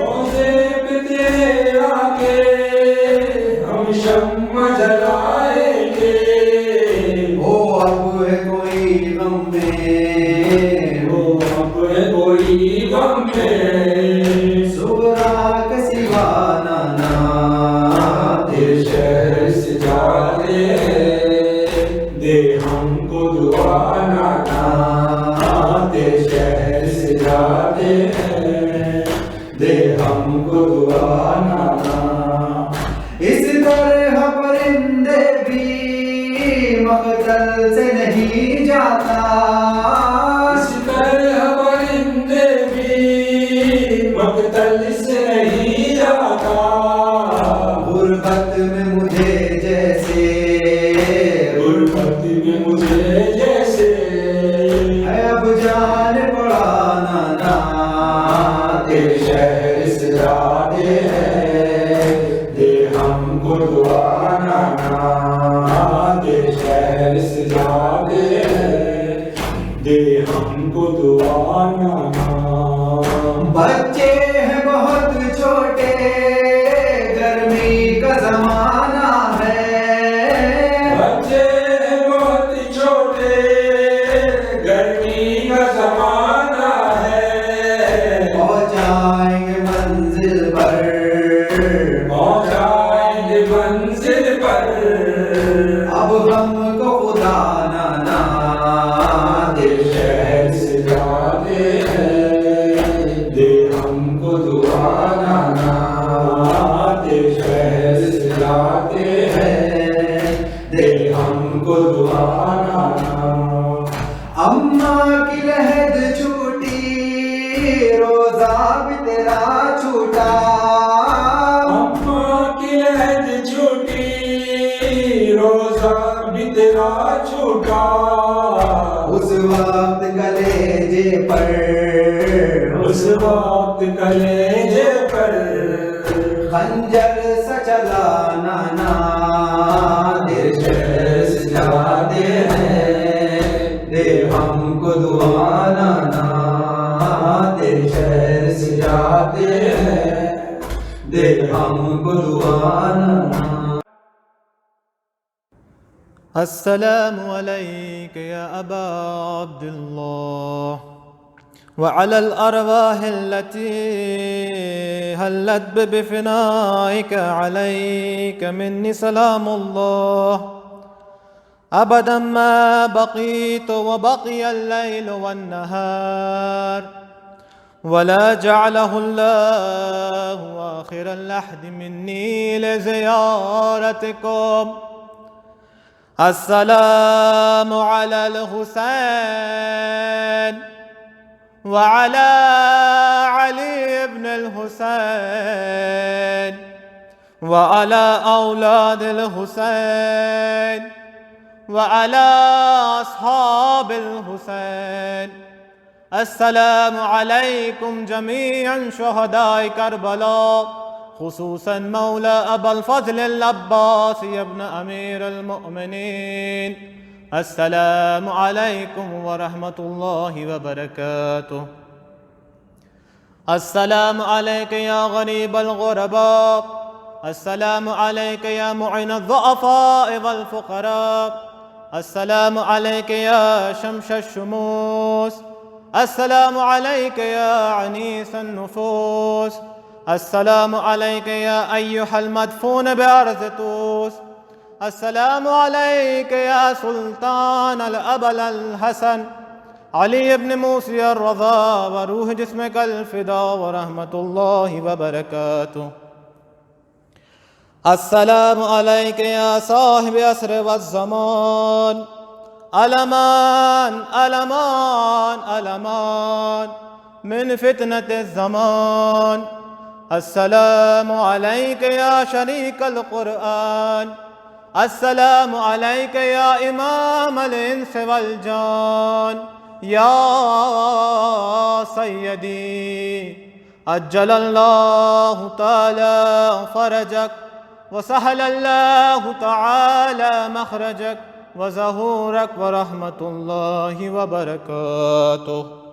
روزے پہ تیرے آکے ہم شمع جلائیں گے وہ اب ہے کوئی غم میں وہ اب ہے کوئی غم میں صبح کے سوا نانا تیرے شہر سے جاتے ہیں دے ہم کو دعا نانا تیرے شہر سے جاتے ہیں دے ہم کو دعا نانا اس طرح پرندے بھی مقتل سے نہیں جاتا اس طرح پرندے بھی مقتل سے نہیں جاتا غربت میں مجھے جیسے غربت میں مجھے جیسے اب جان پڑا نانا تیرے شہر سے جاتے ہیں دے ہم کو دعا نانا تیرے شہر سے جاتے ہیں دے ہم کو دعا نانا بچے ہیں بہت چھوٹے گرمی کا زمانہ ہے بچے بہت چھوٹے گرمی کا زمانہ ہے پہنچائیں گے منزل پر پہنچائیں گے منزل پر اب ہم کو خدا نانا دے شہر سے جاتے ہیں دے ہم کو دعا نانا دے شہر سے جاتے ہیں دے ہم کو دعا نانا اماں کی لہد چھوٹی روزہ بھی تیرا چھوٹا اماں کی لہد چھوٹی روزہ بھی تیرا چھوٹا اس وقت کلیجے پر اس وقت کلیجے پر خنجر سا چلا نانا تیرے شہر سے جاتے ہیں دے ہم کو دعا نانا تیرے شہر سے جاتے ہیں دے ہم کو دعا نانا السلام عليك يا أبا عبد الله وعلى الأرواح التي هلت بفنائك عليك مني سلام الله أبدا ما بقيت وبقي الليل والنهار ولا جعله الله آخر اللحد مني لزيارتكم السلام على الحسين وعلى علي بن الحسين وعلى أولاد الحسين وعلى أصحاب الحسين السلام عليكم جميعا شهداء كربلاء خصوصا مولا أبا الفضل العباسي ابن أمير المؤمنين. السلام عليكم ورحمة الله وبركاته. السلام عليك يا غريب الغرباء. السلام عليك يا معين الضعفاء والفقراء. السلام عليك يا شمس الشموس. السلام عليك يا عنيس النفوس. السلام عليك يا أيها المدفون بأرض طوس. السلام عليك يا سلطان الأبل الحسن علي بن موسى الرضا وروح جسمك الفداء ورحمة الله وبركاته. السلام عليك يا صاحب عصر والزمان. ألمان ألمان ألمان من فتنة الزمان. السلام عليك يا شريك القرآن. السلام عليك يا إمام الإنس والجان. يا سيدي أجل الله تعالى فرجك وسهل الله تعالى مخرجك وظهورك ورحمة الله وبركاته.